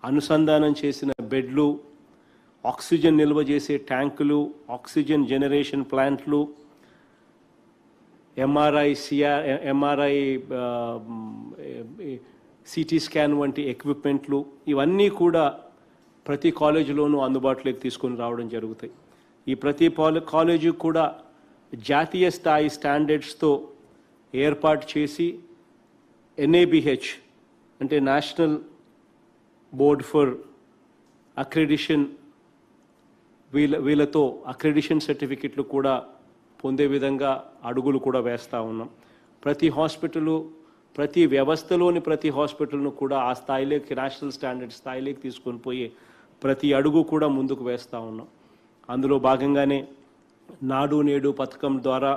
అనుసంధానం చేసిన బెడ్లు, ఆక్సిజన్ నిల్వ చేసే ట్యాంకులు, ఆక్సిజన్ జనరేషన్ ప్లాంట్లు, ఎంఆర్ఐ, సిటీ స్కాన్ వంటి ఎక్విప్మెంట్లు, ఇవన్నీ కూడా ప్రతి కాలేజీలోనూ అందుబాటులోకి తీసుకొని రావడం జరుగుతాయి. ఈ ప్రతి కాలేజీ కూడా జాతీయ స్థాయి స్టాండర్డ్స్తో ఏర్పాటు చేసి NABH అంటే నేషనల్ బోర్డ్ ఫర్ అక్రెడిషన్, వీళ్ళతో అక్రెడిషన్ సర్టిఫికెట్లు కూడా పొందే విధంగా అడుగులు కూడా వేస్తూ ఉన్నాం. ప్రతి హాస్పిటలు, ప్రతి వ్యవస్థలోని ప్రతి హాస్పిటల్ను కూడా ఆ స్థాయిలోకి, నేషనల్ స్టాండర్డ్ స్థాయిలోకి తీసుకొని పోయి ప్రతి అడుగు కూడా ముందుకు వేస్తూ ఉన్నాం. అందులో భాగంగానే నాడు నేడు పథకం ద్వారా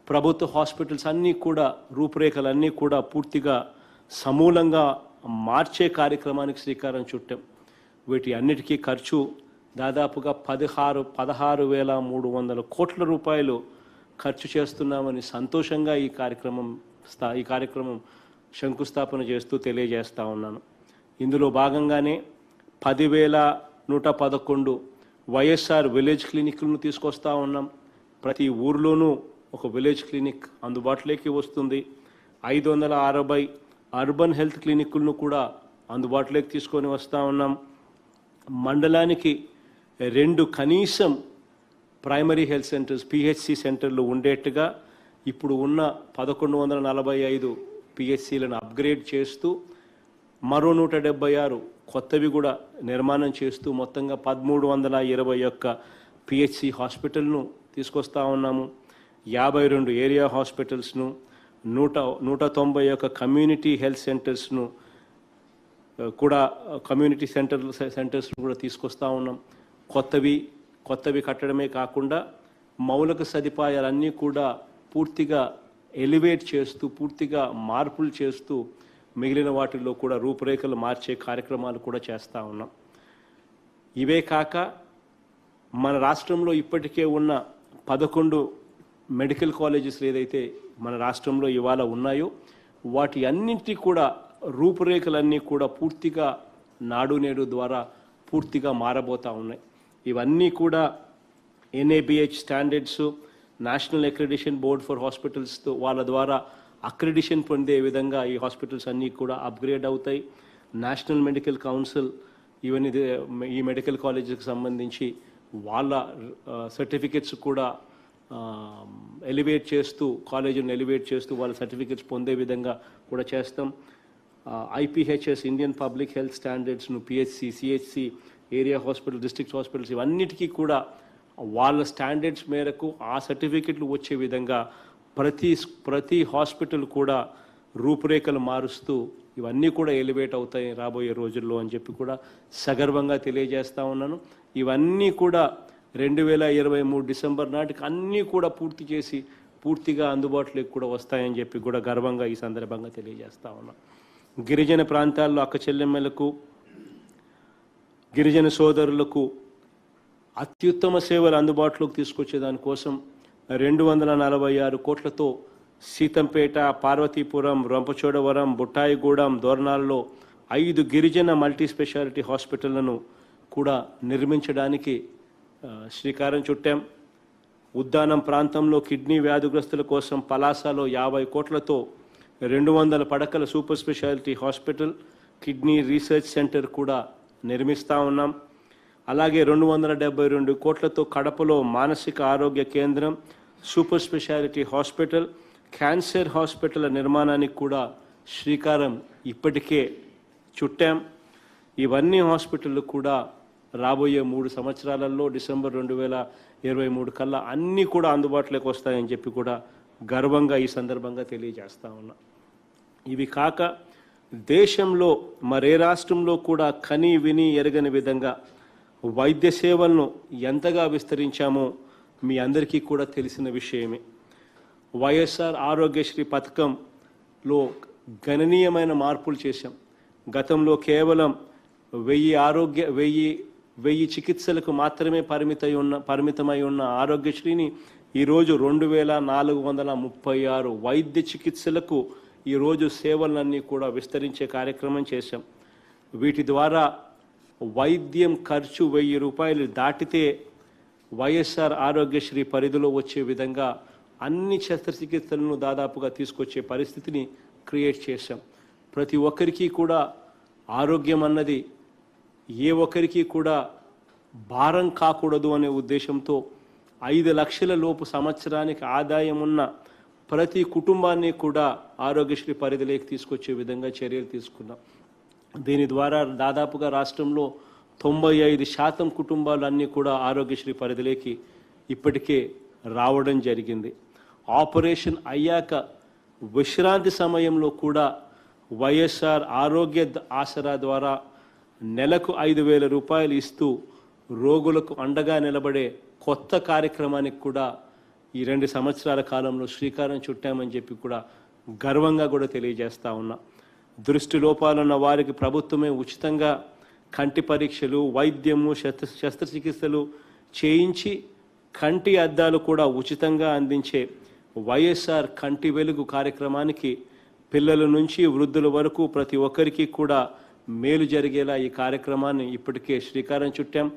ప్రభుత్వ హాస్పిటల్స్ అన్నీ కూడా, రూపురేఖలన్నీ కూడా పూర్తిగా సమూలంగా మార్చే కార్యక్రమానికి శ్రీకారం చుట్టాం. వీటి అన్నిటికీ ఖర్చు దాదాపుగా 16,300 కోట్ల రూపాయలు ఖర్చు చేస్తున్నామని సంతోషంగా ఈ కార్యక్రమం శంకుస్థాపన చేస్తూ తెలియజేస్తా ఉన్నాను. ఇందులో భాగంగానే 10,111 వైఎస్ఆర్ విలేజ్ క్లినిక్లను తీసుకొస్తా ఉన్నాం. ప్రతి ఊర్లోనూ ఒక విలేజ్ క్లినిక్ అందుబాటులోకి వస్తుంది. 560 అర్బన్ హెల్త్ క్లినిక్లను కూడా అందుబాటులోకి తీసుకొని వస్తూ ఉన్నాం. మండలానికి 2 కనీసం ప్రైమరీ హెల్త్ సెంటర్స్ పిహెచ్సి సెంటర్లు ఉండేట్టుగా ఇప్పుడు ఉన్న 1145 పిహెచ్సిలను అప్గ్రేడ్ చేస్తూ మరో 176 కొత్తవి కూడా నిర్మాణం చేస్తూ మొత్తంగా 1321 పిహెచ్సి హాస్పిటల్ను తీసుకొస్తా ఉన్నాము. 52 ఏరియా హాస్పిటల్స్ను 191 కమ్యూనిటీ హెల్త్ సెంటర్స్ను కూడా సెంటర్స్ కూడా తీసుకొస్తా ఉన్నాం. కొత్తవి కట్టడమే కాకుండా మౌలిక సదుపాయాలన్నీ కూడా పూర్తిగా ఎలివేట్ చేస్తూ పూర్తిగా మార్పులు చేస్తూ మిగిలిన వాటిల్లో కూడా రూపురేఖలు మార్చే కార్యక్రమాలు కూడా చేస్తూ ఉన్నాం. ఇవే కాక మన రాష్ట్రంలో ఇప్పటికే ఉన్న 11 మెడికల్ కాలేజెస్ ఏదైతే మన రాష్ట్రంలో ఇవాళ ఉన్నాయో వాటి అన్నింటి కూడా రూపురేఖలన్నీ కూడా పూర్తిగా నాడు నేడు ద్వారా పూర్తిగా మారబోతూ ఉన్నాయి. ఇవన్నీ కూడా NABH standards, national accreditation board for హాస్పిటల్స్తో వాళ్ళ ద్వారా అక్రిడిషన్ పొందే విధంగా ఈ హాస్పిటల్స్ అన్నీ కూడా అప్గ్రేడ్ అవుతాయి. నేషనల్ మెడికల్ కౌన్సిల్ ఇవన్నీ ఈ మెడికల్ కాలేజెస్కి సంబంధించి వాళ్ళ సర్టిఫికెట్స్ కూడా ఎలివేట్ చేస్తూ కాలేజీని ఎలివేట్ చేస్తూ వాళ్ళ సర్టిఫికెట్స్ పొందే విధంగా కూడా చేస్తాం. IPHS ఇండియన్ పబ్లిక్ హెల్త్ స్టాండర్డ్స్ను PHC, CHC, area hospital, district hospitals ఇవన్నిటికీ కూడా వాళ్ళ స్టాండర్డ్స్ మేరకు ఆ సర్టిఫికెట్లు వచ్చే విధంగా ప్రతి హాస్పిటల్ కూడా రూపురేఖలు మారుస్తూ ఇవన్నీ కూడా ఎలివేట్ అవుతాయి రాబోయే రోజుల్లో అని చెప్పి కూడా సగర్వంగా తెలియజేస్తా ఉన్నాను. ఇవన్నీ కూడా 2023 డిసెంబర్ నాటికి అన్నీ కూడా పూర్తి చేసి పూర్తిగా అందుబాటులోకి కూడా వస్తాయని చెప్పి కూడా గర్వంగా ఈ సందర్భంగా తెలియజేస్తా ఉన్నాను. గిరిజన ప్రాంతాల్లో అక్క చెల్లెమ్మలకు, గిరిజన సోదరులకు అత్యుత్తమ సేవలు అందుబాటులోకి తీసుకొచ్చే దానికోసం 246 కోట్లతో సీతంపేట, పార్వతీపురం, రంపచోడవరం, బుట్టాయిగూడెం, దోర్నాల్లో 5 గిరిజన మల్టీ స్పెషాలిటీ హాస్పిటళ్లను కూడా నిర్మించడానికి శ్రీకారం చుట్టాం. ఉద్దానం ప్రాంతంలో కిడ్నీ వ్యాధిగ్రస్తుల కోసం పలాసలో 50 కోట్లతో 200 పడకల super speciality hospital, kidney research centre కూడా నిర్మిస్తూ ఉన్నాం. అలాగే 272 కోట్లతో కడపలో మానసిక ఆరోగ్య కేంద్రం, super speciality hospital, cancer hospital నిర్మాణానికి కూడా శ్రీకారం ఇప్పటికే చుట్టాం. ఇవన్నీ హాస్పిటళ్ళు కూడా రాబోయే 3 సంవత్సరాలలో డిసెంబర్ 2023 కల్లా అన్నీ కూడా అందుబాటులోకి వస్తాయని చెప్పి కూడా గర్వంగా ఈ సందర్భంగా తెలియజేస్తా ఉన్నా. ఇవి కాక దేశంలో మరే రాష్ట్రంలో కూడా కని విని ఎరగని విధంగా వైద్య సేవలను ఎంతగా విస్తరించామో మీ అందరికీ కూడా తెలిసిన విషయమే. వైఎస్ఆర్ ఆరోగ్యశ్రీ పథకంలో గణనీయమైన మార్పులు చేశాం. గతంలో కేవలం 1000 చికిత్సలకు మాత్రమే పరిమితమై ఉన్న ఆరోగ్యశ్రీని ఈరోజు 2436 వైద్య చికిత్సలకు ఈరోజు సేవలన్నీ కూడా విస్తరించే కార్యక్రమం చేశాం. వీటి ద్వారా వైద్యం ఖర్చు 1000 రూపాయలు దాటితే వైఎస్ఆర్ ఆరోగ్యశ్రీ పరిధిలో వచ్చే విధంగా అన్ని శస్త్రచికిత్సలను దాదాపుగా తీసుకొచ్చే పరిస్థితిని క్రియేట్ చేశాం. ప్రతి ఒక్కరికి కూడా ఆరోగ్యం అన్నది ఏ ఒక్కరికి కూడా భారం కాకూడదు అనే ఉద్దేశంతో 5 లక్షల లోపు సంవత్సరానికి ఆదాయం ఉన్న ప్రతి కుటుంబాన్ని కూడా ఆరోగ్యశ్రీ పరిధిలోకి తీసుకొచ్చే విధంగా చర్యలు తీసుకున్నాం. దీని ద్వారా దాదాపుగా రాష్ట్రంలో 95% కుటుంబాలన్నీ కూడా ఆరోగ్యశ్రీ పరిధిలోకి ఇప్పటికే రావడం జరిగింది. ఆపరేషన్ అయ్యాక విశ్రాంతి సమయంలో కూడా వైఎస్ఆర్ ఆరోగ్య ఆసరా ద్వారా నెలకు 5,000 రూపాయలు ఇస్తూ రోగులకు అండగా నిలబడే కొత్త కార్యక్రమానికి కూడా ఈ 2 సంవత్సరాల కాలంలో శ్రీకారం చుట్టామని చెప్పి కూడా గర్వంగా కూడా తెలియజేస్తా ఉన్నా. దృష్టి లోపాలున్న వారికి ప్రభుత్వమే ఉచితంగా కంటి పరీక్షలు, వైద్యము, శస్త్రచికిత్సలు చేయించి కంటి అద్దాలు కూడా ఉచితంగా అందించే వైఎస్ఆర్ కంటి వెలుగు కార్యక్రమానికి పిల్లల నుంచి వృద్ధుల వరకు ప్రతి ఒక్కరికి కూడా మేలు జరిగేలా ఈ కార్యక్రమాన్ని ఇప్పటికే శ్రీకారం చుట్టాం.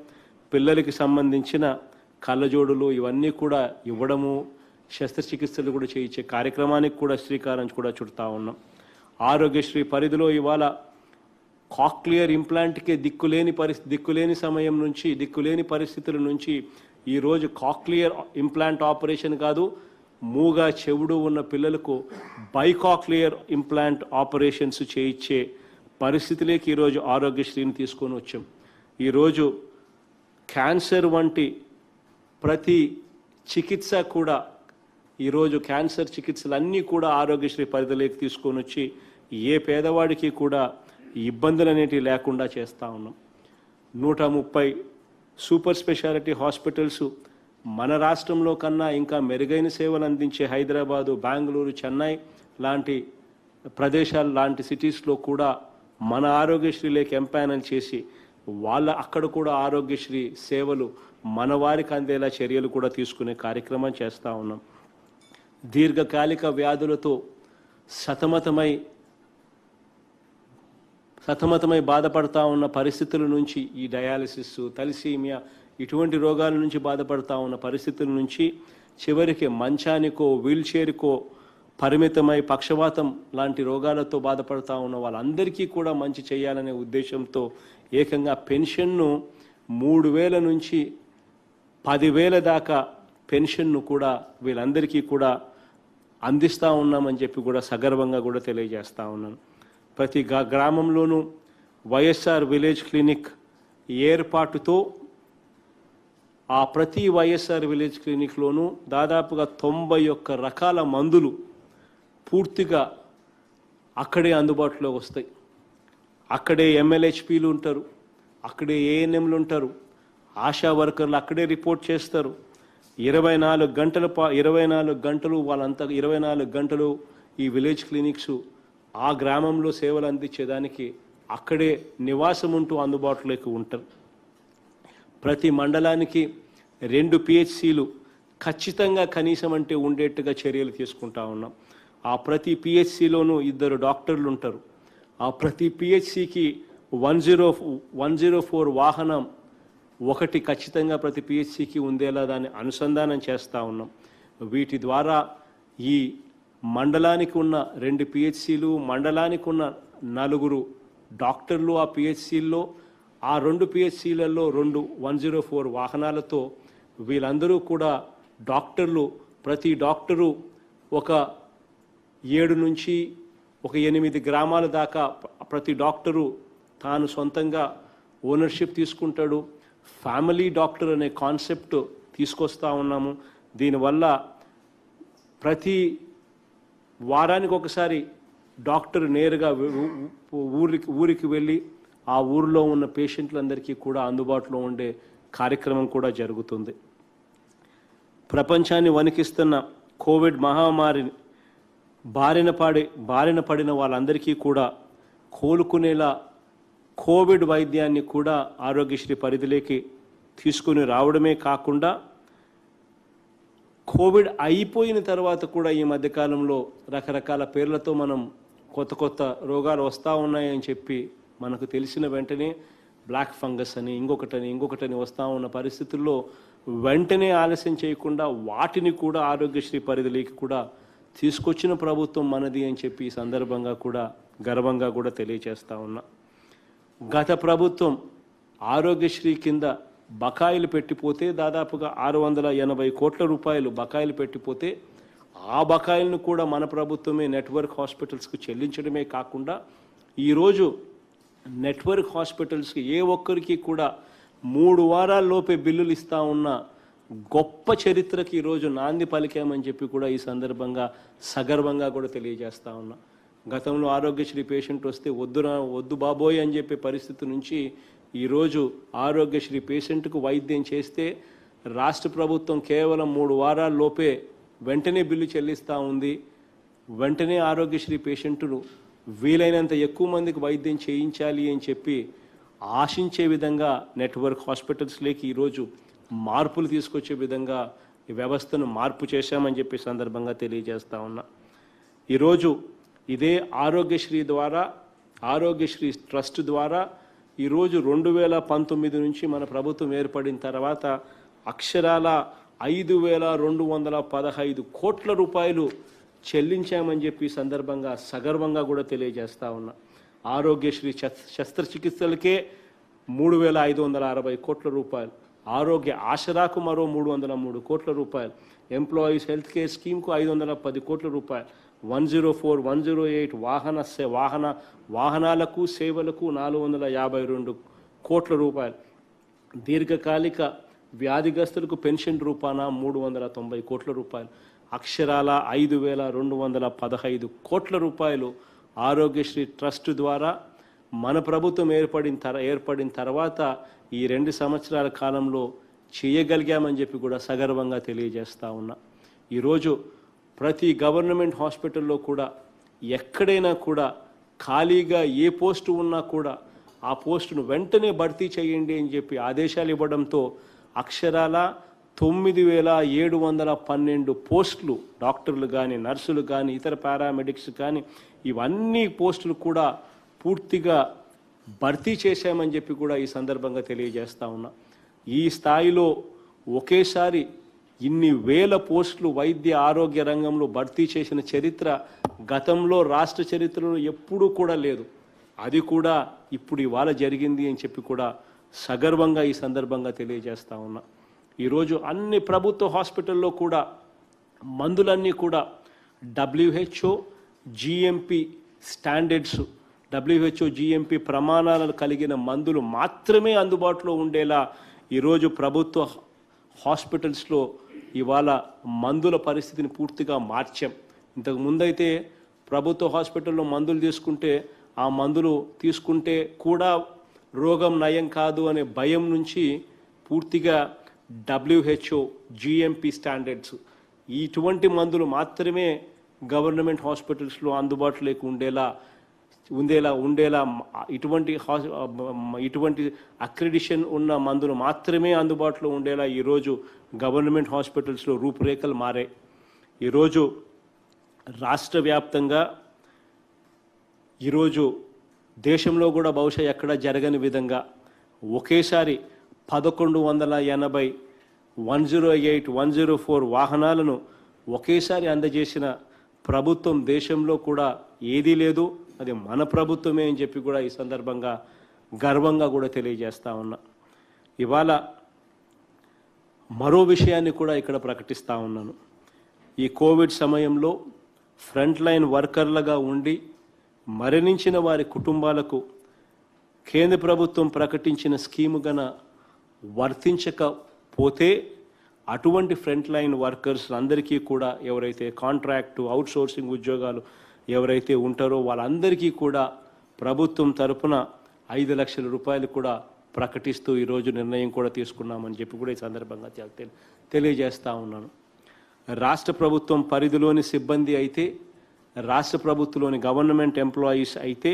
పిల్లలకి సంబంధించిన కళ్ళజోడులు ఇవన్నీ కూడా ఇవ్వడము, శస్త్రచికిత్సలు కూడా చేయించే కార్యక్రమానికి కూడా శ్రీకారం కూడా చుడతా ఉన్నాం. ఆరోగ్యశ్రీ పరిధిలో ఇవాళ కాక్లియర్ ఇంప్లాంట్కే దిక్కులేని సమయం నుంచి, దిక్కులేని పరిస్థితుల నుంచి ఈరోజు కాక్లియర్ ఇంప్లాంట్ ఆపరేషన్ కాదు, మూగా చెవుడు ఉన్న పిల్లలకు బైకాక్లియర్ ఇంప్లాంట్ ఆపరేషన్స్ చేయించే పరిస్థితిలోకి ఈరోజు ఆరోగ్యశ్రీని తీసుకొని వచ్చాం. ఈరోజు క్యాన్సర్ వంటి ప్రతి చికిత్స కూడా, ఈరోజు క్యాన్సర్ చికిత్సలన్నీ కూడా ఆరోగ్యశ్రీ పరిధిలోకి తీసుకొని వచ్చి ఏ పేదవాడికి కూడా ఇబ్బందులు అనేటివి లేకుండా చేస్తూ ఉన్నాం. 130 సూపర్ స్పెషాలిటీ హాస్పిటల్స్ మన రాష్ట్రంలో కన్నా ఇంకా మెరుగైన సేవలు అందించే హైదరాబాదు, బెంగళూరు, చెన్నై లాంటి ప్రదేశాలు లాంటి సిటీస్లో కూడా మన ఆరోగ్యశ్రీలోకి ఎంపానల్ చేసి అక్కడ కూడా ఆరోగ్యశ్రీ సేవలు మన వారికి అందేలా చర్యలు కూడా తీసుకునే కార్యక్రమం చేస్తూ ఉన్నాం. దీర్ఘకాలిక వ్యాధులతో సతమతమై బాధపడతా ఉన్న పరిస్థితుల నుంచి, ఈ డయాలసిస్, తలసీమియా ఇటువంటి రోగాల నుంచి బాధపడతా ఉన్న పరిస్థితుల నుంచి చివరికి మంచానికో వీల్చైర్కో పరిమితమై పక్షవాతం లాంటి రోగాలతో బాధపడతా ఉన్న వాళ్ళందరికీ కూడా మంచి చేయాలనే ఉద్దేశంతో ఏకంగా పెన్షన్ను 3,000 నుంచి 10,000 దాకా పెన్షన్ను కూడా వీళ్ళందరికీ కూడా అందిస్తూ ఉన్నామని చెప్పి కూడా సగర్వంగా కూడా తెలియజేస్తూ ఉన్నాను. ప్రతి గ్రామంలోనూ వైఎస్ఆర్ విలేజ్ క్లినిక్ ఏర్పాటుతో ఆ ప్రతి వైఎస్ఆర్ విలేజ్ క్లినిక్లోనూ దాదాపుగా 91 రకాల మందులు పూర్తిగా అక్కడే అందుబాటులో వస్తాయి. అక్కడే ఎంఎల్హెచ్పీలు ఉంటారు, అక్కడే ఏఎన్ఎంలు ఉంటారు, ఆశా వర్కర్లు అక్కడే రిపోర్ట్ చేస్తారు. 24 గంటలు వాళ్ళంతా 24 గంటలు ఈ విలేజ్ క్లినిక్స్ ఆ గ్రామంలో సేవలు అందించేదానికి అక్కడే నివాసం ఉంటూ అందుబాటులోకి ఉంటారు. ప్రతి మండలానికి 2 పిహెచ్సిలు ఖచ్చితంగా కనీసం అంటే ఉండేట్టుగా చర్యలు తీసుకుంటా ఉన్నాం. ఆ ప్రతి పిహెచ్సిలోనూ 2 డాక్టర్లు ఉంటారు. ఆ ప్రతి పిహెచ్సికి 104 వాహనం ఒకటి ఖచ్చితంగా ప్రతి పిహెచ్సికి ఉండేలా దాన్ని అనుసంధానం చేస్తూ ఉన్నాం. వీటి ద్వారా ఈ మండలానికి ఉన్న 2 పిహెచ్సిలు, మండలానికి ఉన్న 4 డాక్టర్లు ఆ పిహెచ్సిల్లో, ఆ 2 పిహెచ్సిలలో 2 104 వాహనాలతో వీళ్ళందరూ కూడా డాక్టర్లు, ప్రతి డాక్టరు ఒక 7 నుంచి 8 గ్రామాల దాకా ప్రతి డాక్టరు తాను సొంతంగా ఓనర్షిప్ తీసుకుంటాడు. ఫ్యామిలీ డాక్టర్ అనే కాన్సెప్ట్ తీసుకొస్తా ఉన్నాము. దీనివల్ల ప్రతి వారానికి ఒకసారి డాక్టర్ నేరుగా ఊరికి వెళ్ళి ఆ ఊరిలో ఉన్న పేషెంట్లందరికీ కూడా అందుబాటులో ఉండే కార్యక్రమం కూడా జరుగుతుంది. ప్రపంచాన్ని వణికిస్తున్న కోవిడ్ మహమ్మారిని బారిన పడిన వాళ్ళందరికీ కూడా కోలుకునేలా కోవిడ్ వైద్యాన్ని కూడా ఆరోగ్యశ్రీ పరిధిలోకి తీసుకుని రావడమే కాకుండా కోవిడ్ అయిపోయిన తర్వాత కూడా ఈ మధ్యకాలంలో రకరకాల పేర్లతో మనం కొత్త రోగాలు వస్తూ ఉన్నాయని చెప్పి మనకు తెలిసిన వెంటనే బ్లాక్ ఫంగస్ అని ఇంకొకటని వస్తూ ఉన్న పరిస్థితుల్లో వెంటనే ఆలస్యం చేయకుండా వాటిని కూడా ఆరోగ్యశ్రీ పరిధిలోకి కూడా తీసుకొచ్చిన ప్రభుత్వం మనది అని చెప్పి ఈ సందర్భంగా కూడా గర్వంగా కూడా తెలియజేస్తా ఉన్నా. గత ప్రభుత్వం ఆరోగ్యశ్రీ కింద బకాయిలు పెట్టిపోతే దాదాపుగా 680 కోట్ల రూపాయలు బకాయిలు పెట్టిపోతే ఆ బకాయిలను కూడా మన ప్రభుత్వమే నెట్వర్క్ హాస్పిటల్స్కు చెల్లించడమే కాకుండా ఈరోజు నెట్వర్క్ హాస్పిటల్స్కి ఏ ఒక్కరికి కూడా 3 వారాల్లోపే బిల్లులు ఇస్తూ ఉన్న గొప్ప చరిత్రకి ఈరోజు నాంది పలికామని చెప్పి కూడా ఈ సందర్భంగా సగర్వంగా కూడా తెలియజేస్తా ఉన్నా. గతంలో ఆరోగ్యశ్రీ పేషెంట్ వస్తే వద్దు బాబోయ్ అని చెప్పే పరిస్థితి నుంచి ఈరోజు ఆరోగ్యశ్రీ పేషెంట్కు వైద్యం చేస్తే రాష్ట్ర ప్రభుత్వం కేవలం 3 వారాల్లోపే వెంటనే బిల్లు చెల్లిస్తూ ఉంది. వెంటనే ఆరోగ్యశ్రీ పేషెంట్ను వీలైనంత ఎక్కువ మందికి వైద్యం చేయించాలి అని చెప్పి ఆశించే విధంగా నెట్వర్క్ హాస్పిటల్స్లోకి ఈరోజు మార్పులు తీసుకొచ్చే విధంగా ఈ వ్యవస్థను మార్పు చేశామని చెప్పి సందర్భంగా తెలియజేస్తా ఉన్నా. ఈరోజు ఇదే ఆరోగ్యశ్రీ ట్రస్ట్ ద్వారా ఈరోజు 2019 నుంచి మన ప్రభుత్వం ఏర్పడిన తర్వాత అక్షరాల 5,215 కోట్ల రూపాయలు చెల్లించామని చెప్పి సందర్భంగా సగర్వంగా కూడా తెలియజేస్తా ఉన్నా. ఆరోగ్యశ్రీ శస్త్రచికిత్సలకే 3,560 కోట్ల రూపాయలు, ఆరోగ్య ఆసరాకు మరో 303 కోట్ల రూపాయలు, ఎంప్లాయీస్ హెల్త్ కేర్ స్కీమ్కు 510 కోట్ల రూపాయలు, 104, 108 వాహనాలకు సేవలకు 452 కోట్ల రూపాయలు, దీర్ఘకాలిక వ్యాధిగ్రస్తులకు పెన్షన్ రూపాన 390 కోట్ల రూపాయలు, అక్షరాల 5,215 కోట్ల రూపాయలు ఆరోగ్యశ్రీ ట్రస్ట్ ద్వారా మన ప్రభుత్వం ఏర్పడిన తర్వాత ఈ 2 సంవత్సరాల కాలంలో చేయగలిగామని చెప్పి కూడా సగర్వంగా తెలియజేస్తా ఉన్నా. ఈరోజు ప్రతి గవర్నమెంట్ హాస్పిటల్లో కూడా ఎక్కడైనా కూడా ఖాళీగా ఏ పోస్టు ఉన్నా కూడా ఆ పోస్టును వెంటనే భర్తీ చేయండి అని చెప్పి ఆదేశాలు ఇవ్వడంతో అక్షరాల 9,712 పోస్టులు, డాక్టర్లు కానీ, నర్సులు కానీ, ఇతర పారామెడిక్స్ కానీ, ఇవన్నీ పోస్టులు కూడా పూర్తిగా భర్తీ చేశామని చెప్పి కూడా ఈ సందర్భంగా తెలియజేస్తా ఉన్నా. ఈ స్థాయిలో ఒకేసారి ఇన్ని వేల పోస్టులు వైద్య ఆరోగ్య రంగంలో భర్తీ చేసిన చరిత్ర గతంలో రాష్ట్ర చరిత్రలో ఎప్పుడూ కూడా లేదు. అది కూడా ఇప్పుడు ఇవాళ జరిగింది అని చెప్పి కూడా సగర్వంగా ఈ సందర్భంగా తెలియజేస్తా ఉన్నా. ఈరోజు అన్ని ప్రభుత్వ హాస్పిటల్లో కూడా మందులన్నీ కూడా WHO GMP standards, WHO GMP ప్రమాణాలను కలిగిన మందులు మాత్రమే అందుబాటులో ఉండేలా ఈరోజు ప్రభుత్వ హాస్పిటల్స్లో ఇవాళ మందుల పరిస్థితిని పూర్తిగా మార్చాం. ఇంతకు ముందైతే ప్రభుత్వ హాస్పిటల్లో మందులు తీసుకుంటే ఆ మందులు తీసుకుంటే కూడా రోగం నయం కాదు అనే భయం నుంచి పూర్తిగా WHO GMP స్టాండర్డ్స్ ఇటువంటి మందులు మాత్రమే గవర్నమెంట్ హాస్పిటల్స్లో అందుబాటులోకి ఉండేలా ఇటువంటి అక్రిడిషన్ ఉన్న మందులు మాత్రమే అందుబాటులో ఉండేలా ఈరోజు గవర్నమెంట్ హాస్పిటల్స్లో రూపురేఖలు మారాయి. ఈరోజు రాష్ట్ర వ్యాప్తంగా ఈరోజు దేశంలో కూడా బహుశా ఎక్కడ జరగని విధంగా ఒకేసారి 1,180 108 104 వాహనాలను ఒకేసారి అందజేసిన ప్రభుత్వం దేశంలో కూడా ఏదీ లేదు. అది మన ప్రభుత్వమే అని చెప్పి కూడా ఈ సందర్భంగా గర్వంగా కూడా తెలియజేస్తా ఉన్నా. ఇవాళ మరో విషయాన్ని కూడా ఇక్కడ ప్రకటిస్తూ ఉన్నాను. ఈ కోవిడ్ సమయంలో ఫ్రంట్ లైన్ వర్కర్లుగా ఉండి మరణించిన వారి కుటుంబాలకు కేంద్ర ప్రభుత్వం ప్రకటించిన స్కీము గన వర్తించకపోతే అటువంటి ఫ్రంట్ లైన్ వర్కర్స్ అందరికీ కూడా ఎవరైతే కాంట్రాక్టు అవుట్సోర్సింగ్ ఉద్యోగాలు ఎవరైతే ఉంటారో వాళ్ళందరికీ కూడా ప్రభుత్వం తరపున 5 లక్షల రూపాయలు కూడా ప్రకటిస్తూ ఈరోజు నిర్ణయం కూడా తీసుకున్నామని చెప్పి కూడా ఈ సందర్భంగా తెలియజేస్తూ ఉన్నాను. రాష్ట్ర ప్రభుత్వం పరిధిలోని సిబ్బంది అయితే, రాష్ట్ర ప్రభుత్వంలోని గవర్నమెంట్ ఎంప్లాయీస్ అయితే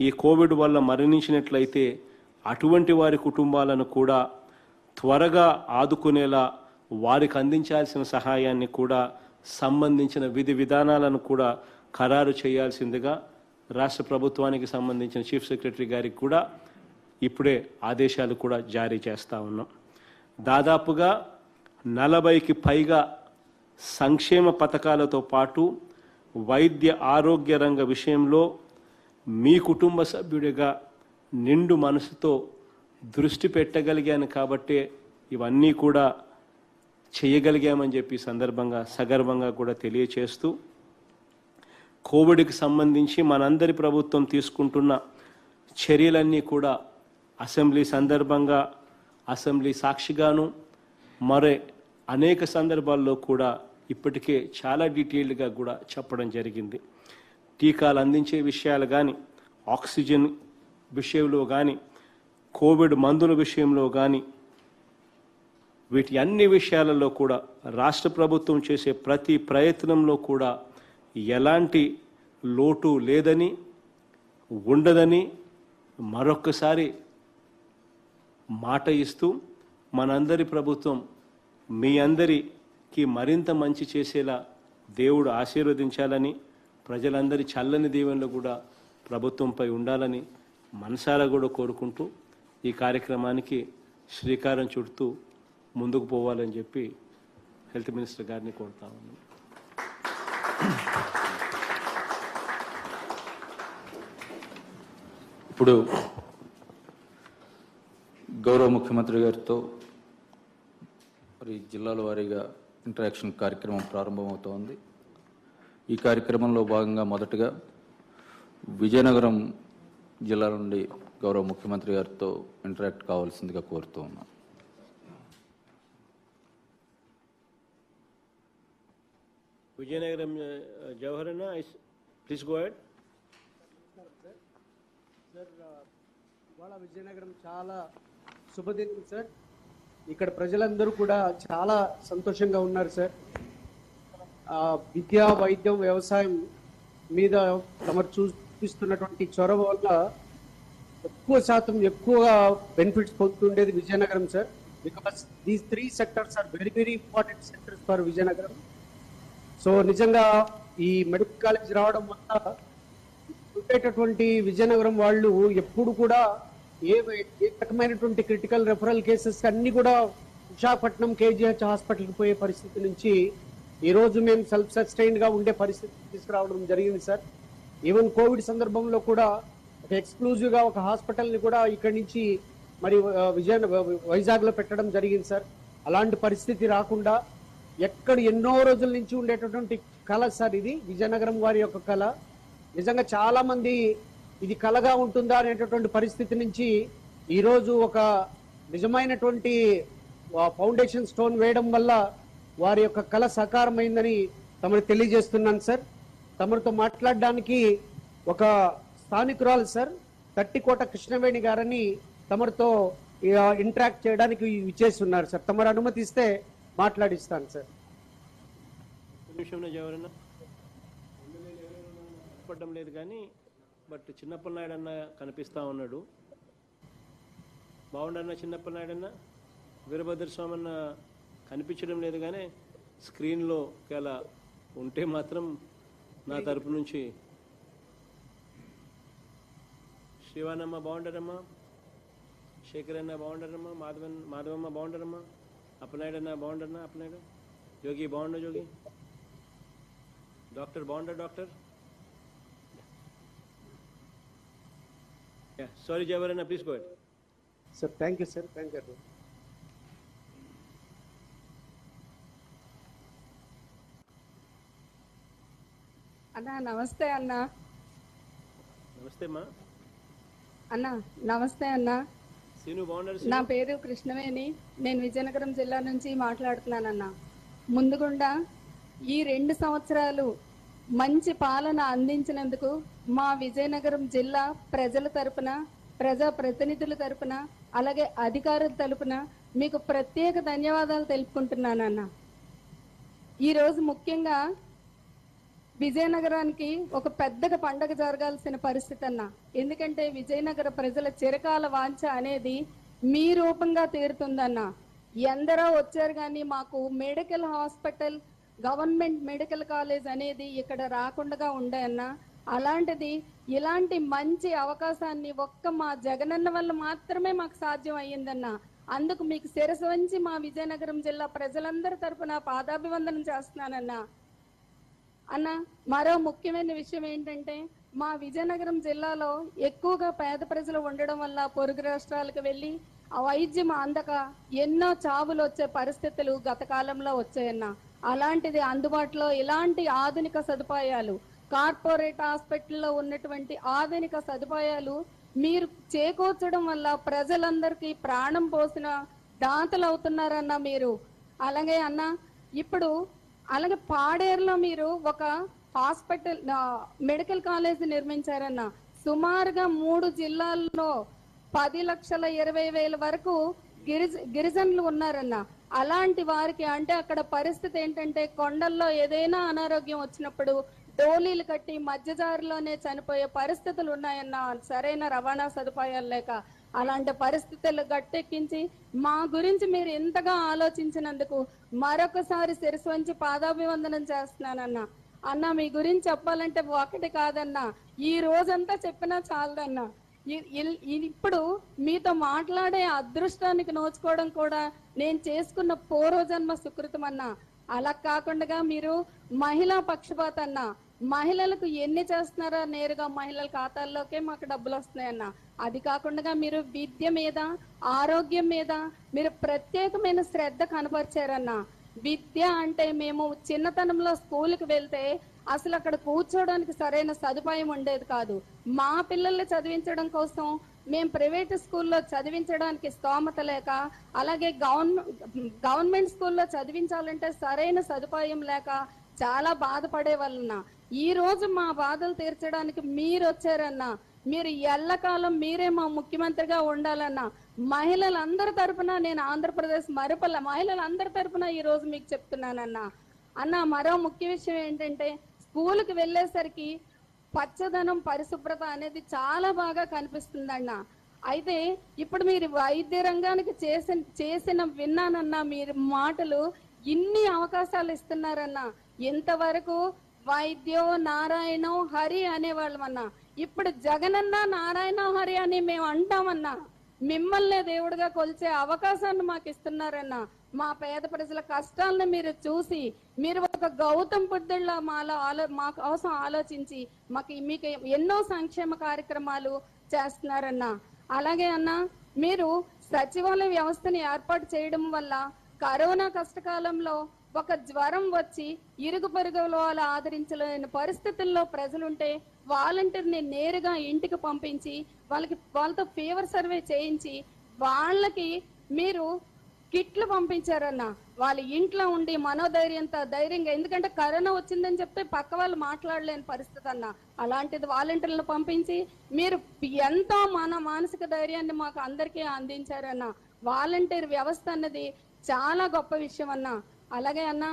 ఈ కోవిడ్ వల్ల మరణించినట్లయితే అటువంటి వారి కుటుంబాలను కూడా త్వరగా ఆదుకునేలా వారికి అందించాల్సిన సహాయాన్ని కూడా సంబంధించిన విధి విధానాలను కూడా ఖరారు చేయాల్సిందిగా రాష్ట్ర ప్రభుత్వానికి సంబంధించిన చీఫ్ సెక్రటరీ గారికి కూడా ఇప్పుడే ఆదేశాలు కూడా జారీ చేస్తూ ఉన్నాం. దాదాపుగా 40కి పైగా సంక్షేమ పథకాలతో పాటు వైద్య ఆరోగ్య రంగ విషయంలో మీ కుటుంబ సభ్యుడిగా నిండు మనసుతో దృష్టి పెట్టగలిగాను కాబట్టే ఇవన్నీ కూడా చేయగలిగామని చెప్పి సందర్భంగా సగర్వంగా కూడా తెలియచేస్తూ కోవిడ్కి సంబంధించి మనందరి ప్రభుత్వం తీసుకుంటున్న చర్యలన్నీ కూడా అసెంబ్లీ సందర్భంగా, అసెంబ్లీ సాక్షిగాను మరే అనేక సందర్భాల్లో కూడా ఇప్పటికే చాలా డీటెయిల్డ్గా కూడా చెప్పడం జరిగింది. టీకాలు అందించే విషయాలు కానీ, ఆక్సిజన్ విషయంలో కానీ, కోవిడ్ మందుల విషయంలో కానీ, వీటి అన్ని విషయాలలో కూడా రాష్ట్ర ప్రభుత్వం చేసే ప్రతి ప్రయత్నంలో కూడా ఎలాంటి లోటు లేదని, ఉండదని మరొక్కసారి మాట ఇస్తూ మనందరి ప్రభుత్వం మీ అందరికీ మరింత మంచి చేసేలా దేవుడు ఆశీర్వదించాలని, ప్రజలందరి చల్లని దీవెనలు కూడా ప్రభుత్వంపై ఉండాలని మనసారా కూడా కోరుకుంటూ ఈ కార్యక్రమానికి శ్రీకారం చుడుతూ ముందుకు పోవాలని చెప్పి హెల్త్ మినిస్టర్ గారిని కోరుతా ఉన్నాను. ఇప్పుడు గౌరవ ముఖ్యమంత్రి గారితో మరి జిల్లాల వారీగా ఇంటరాక్షన్ కార్యక్రమం ప్రారంభమవుతోంది. ఈ కార్యక్రమంలో భాగంగా మొదటగా విజయనగరం జిల్లా నుండి గౌరవ ముఖ్యమంత్రి గారితో ఇంటరాక్ట్ కావాల్సిందిగా కోరుతూ ఉన్నాం. విజయనగరం జవహర్ అన్న, ప్లీజ్ గో అహెడ్. సార్, ఇవాళ విజయనగరం చాలా శుభదినం సార్. ఇక్కడ ప్రజలందరూ కూడా చాలా సంతోషంగా ఉన్నారు సార్. విద్య, వైద్యం, వ్యవసాయం మీద తమరు చూపిస్తున్నటువంటి చొరవ వల్ల ఎక్కువ శాతం ఎక్కువగా బెనిఫిట్స్ పొందుతుండేది Vizianagaram sir. Because these 3 sectors are very very important sectors for Vizianagaram. So నిజంగా ఈ మెడికల్ కాలేజ్ రావడం వల్ల ఉండేటటువంటి విజయనగరం వాళ్ళు ఎప్పుడు కూడా ఏ రకమైనటువంటి క్రిటికల్ రెఫరల్ కేసెస్ అన్ని కూడా విశాఖపట్నం కేజీహెచ్ హాస్పిటల్కి పోయే పరిస్థితి నుంచి ఈరోజు మేము సెల్ఫ్ సస్టైన్డ్ గా ఉండే పరిస్థితి తీసుకురావడం జరిగింది సార్. ఈవెన్ కోవిడ్ సందర్భంలో కూడా ఒక ఎక్స్క్లూజివ్ గా ఒక హాస్పిటల్ ని కూడా ఇక్కడి నుంచి మరి వైజాగ్ లో పెట్టడం జరిగింది సార్. అలాంటి పరిస్థితి రాకుండా ఎక్కడ ఎన్నో రోజుల నుంచి ఉండేటటువంటి కళ సార్ ఇది, విజయనగరం వారి యొక్క కళ. నిజంగా చాలా మంది ఇది కళగా ఉంటుందా అనేటటువంటి పరిస్థితి నుంచి ఈరోజు ఒక నిజమైనటువంటి ఫౌండేషన్ స్టోన్ వేయడం వల్ల వారి యొక్క కళ సాకారమైందని తమరు తెలియజేస్తున్నాను సార్. తమరితో మాట్లాడడానికి ఒక స్థానికురాలు సార్, తట్టికోట కృష్ణవేణి గారని తమరితో ఇంటరాక్ట్ చేయడానికి విచ్చేస్తున్నారు సార్. తమరు అనుమతిస్తే మాట్లాడిస్తాను సార్. నిమిషంలో ఎవరైనా పడడం లేదు కానీ బట్ చిన్నప్పలనాయుడు అన్న కనిపిస్తూ ఉన్నాడు. బాగుండన్న చిన్నప్పలనాయుడు అన్న, వీరభద్ర స్వామి అన్న కనిపించడం లేదు కానీ స్క్రీన్లో అలా ఉంటే మాత్రం నా తరపు నుంచి శ్రీవానమ్మ బాగుంటారమ్మా, శేఖర్ అన్న బాగుంటారమ్మా, మాధవమ్మ బాగుంటారమ్మా, అప్పనాయుడు అన్న బాగుండన్నా, అప్పనాయుడు జోగి బాగుండ, జోగి డాక్టర్ బాగుండ, డాక్టర్ సారీ జవరన్న, please go ahead. Sir thank you sir, thank you. అన్నా నమస్తే అన్న. నమస్తే అమ్మా. అన్న నమస్తే అన్న. సీను బాగున్నారు. నా పేరు కృష్ణవేణి, నేను విజయనగరం జిల్లా నుంచి మాట్లాడుతున్నానన్న. ముందుగుండా ఈ 2 సంవత్సరాలు మంచి పాలన అందించినందుకు మా విజయనగరం జిల్లా ప్రజల తరపున, ప్రజా ప్రతినిధుల తరపున, అలాగే అధికారుల తరపున మీకు ప్రత్యేక ధన్యవాదాలు తెలుపుకుంటున్నానన్న. ఈరోజు ముఖ్యంగా విజయనగరానికి ఒక పెద్దగా పండగ జరగాల్సిన పరిస్థితి అన్న. ఎందుకంటే విజయనగర ప్రజల చిరకాల వాంఛ అనేది మీ రూపంగా తీరుతుందన్న. ఎందరో వచ్చారు కానీ మాకు medical hospital, government medical college అనేది ఇక్కడ రాకుండా ఉండే అన్న. అలాంటిది ఇలాంటి మంచి అవకాశాన్ని ఒక్క మా జగనన్న వల్ల మాత్రమే మాకు సాధ్యం అయ్యిందన్న. అందుకు మీకు శిరసు వంచి మా విజయనగరం జిల్లా ప్రజలందరి తరపున పాదాభివందనం చేస్తున్నానన్న. అన్న మరో ముఖ్యమైన విషయం ఏంటంటే మా విజయనగరం జిల్లాలో ఎక్కువగా పేద ప్రజలు ఉండడం వల్ల పొరుగు రాష్ట్రాలకు వెళ్ళి ఆ వైద్యం అందక ఎన్నో చావులు వచ్చే పరిస్థితులు గత కాలంలో వచ్చాయన్న. అలాంటిది అందుబాటులో ఇలాంటి ఆధునిక సదుపాయాలు, కార్పొరేట్ హాస్పిటల్లో ఉన్నటువంటి ఆధునిక సదుపాయాలు మీరు చేకూర్చడం వల్ల ప్రజలందరికీ ప్రాణం పోసిన దాతలు అవుతున్నారన్న మీరు. అలాగే అన్న ఇప్పుడు అలాగే పాడేరులో మీరు ఒక హాస్పిటల్, మెడికల్ కాలేజ్ నిర్మించారన్న. సుమారుగా 3 జిల్లాల్లో 10,20,000 వరకు గిరిజనులు ఉన్నారన్న. అలాంటి వారికి అంటే అక్కడ పరిస్థితి ఏంటంటే కొండల్లో ఏదైనా అనారోగ్యం వచ్చినప్పుడు డోలీలు కట్టి మధ్యదారిలోనే చనిపోయే పరిస్థితులు ఉన్నాయన్న, సరైన రవాణా సదుపాయాలు లేక. అలాంటి పరిస్థితులు గట్టెక్కించి మా గురించి మీరు ఎంతగా ఆలోచించినందుకు మరొకసారి శిరస్సు వంచి పాదాభివందనం చేస్తున్నానన్నా. అన్న మీ గురించి చెప్పాలంటే ఒకటి కాదన్నా, ఈ రోజంతా చెప్పినా చాలదన్నా. ఇప్పుడు మీతో మాట్లాడే అదృష్టానికి నోచుకోవడం కూడా నేను చేసుకున్న పూర్వజన్మ సుకృతం అన్నా. అలా కాకుండా మీరు మహిళా పక్షపాత అన్నా, మహిళలకు ఎన్ని చేస్తున్నారో నేరుగా మహిళల ఖాతాల్లోకే మాకు డబ్బులు వస్తున్నాయన్న. అది కాకుండా మీరు విద్య మీద, ఆరోగ్యం మీద మీరు ప్రత్యేకమైన శ్రద్ధ కనపరిచారన్న. విద్య అంటే మేము చిన్నతనంలో స్కూల్కి వెళ్తే అసలు అక్కడ కూర్చోడానికి సరైన సదుపాయం ఉండేది కాదు. మా పిల్లల్ని చదివించడం కోసం మేము ప్రైవేట్ స్కూల్లో చదివించడానికి స్తోమత లేక, అలాగే గవర్నమెంట్ స్కూల్లో చదివించాలంటే సరైన సదుపాయం లేక చాలా బాధపడే వాళ్ళన్న. ఈ రోజు మా బాధలు తీర్చడానికి మీరు వచ్చారన్నా. మీరు ఎల్లకాలం మీరే మా ముఖ్యమంత్రిగా ఉండాలన్నా. మహిళలందరి తరపున నేను ఆంధ్రప్రదేశ్ మరపల్ల మహిళలందరి తరపున ఈ రోజు మీకు చెప్తున్నానన్నా. అన్న మరో ముఖ్య విషయం ఏంటంటే స్కూల్కి వెళ్ళేసరికి పచ్చదనం, పరిశుభ్రత అనేది చాలా బాగా కనిపిస్తుందన్న. అయితే ఇప్పుడు మీరు వైద్య రంగానికి చేసిన విన్నానన్నా. మీరు మాటలు ఇన్ని అవకాశాలు ఇస్తున్నారన్నా. ఎంతవరకు వైద్యో నారాయణో హరి అనేవాళ్ళమన్నా. ఇప్పుడు జగనన్న నారాయణ హరి అని మేము అంటామన్నా. మిమ్మల్ని దేవుడిగా కొలిచే అవకాశాన్ని మాకు ఇస్తున్నారన్నా. మా పేద ప్రజల కష్టాలను మీరు చూసి మీరు ఒక గౌతమ్ బుద్ధుళ్ళ మా కోసం ఆలోచించి మీకు ఎన్నో సంక్షేమ కార్యక్రమాలు చేస్తున్నారన్నా. అలాగే అన్న, మీరు సచివాలయ వ్యవస్థని ఏర్పాటు చేయడం వల్ల కరోనా కష్టకాలంలో ఒక జ్వరం వచ్చి ఇరుగు పొరుగుల వాళ్ళు ఆదరించలేని పరిస్థితుల్లో ప్రజలుంటే వాలంటీర్ని నేరుగా ఇంటికి పంపించి వాళ్ళతో ఫీవర్ సర్వే చేయించి వాళ్ళకి మీరు కిట్లు పంపించారన్న. వాళ్ళ ఇంట్లో ఉండి మనోధైర్యంతో ధైర్యంగా, ఎందుకంటే కరోనా వచ్చిందని చెప్తే పక్క వాళ్ళు మాట్లాడలేని పరిస్థితి అన్న. అలాంటిది వాలంటీర్లను పంపించి మీరు ఎంతో మానసిక ధైర్యాన్ని మాకు అందరికీ అందించారన్న. వాలంటీర్ వ్యవస్థ అన్నది చాలా గొప్ప విషయం అన్న. అలాగే అన్న,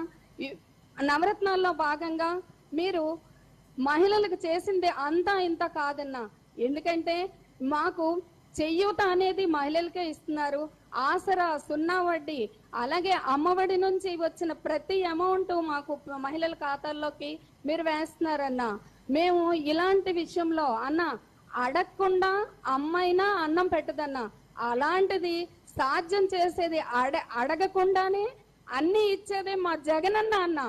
నవరత్నాల్లో భాగంగా మీరు మహిళలకు చేసింది అంతా ఇంత కాదన్నా. ఎందుకంటే మాకు చెయ్యూత అనేది మహిళలకే ఇస్తున్నారు. ఆసరా, సున్నా వడ్డీ, అలాగే అమ్మఒడి నుంచి వచ్చిన ప్రతి అమౌంట్ మాకు మహిళల ఖాతాల్లోకి మీరు వేస్తున్నారన్నా. మేము ఇలాంటి విషయంలో అన్న అడగకుండా అమ్మైనా అన్నం పెట్టదన్నా. అలాంటిది సాధ్యం చేసేది అడగకుండానే అన్ని ఇచ్చేదే మా జగనన్న అన్న.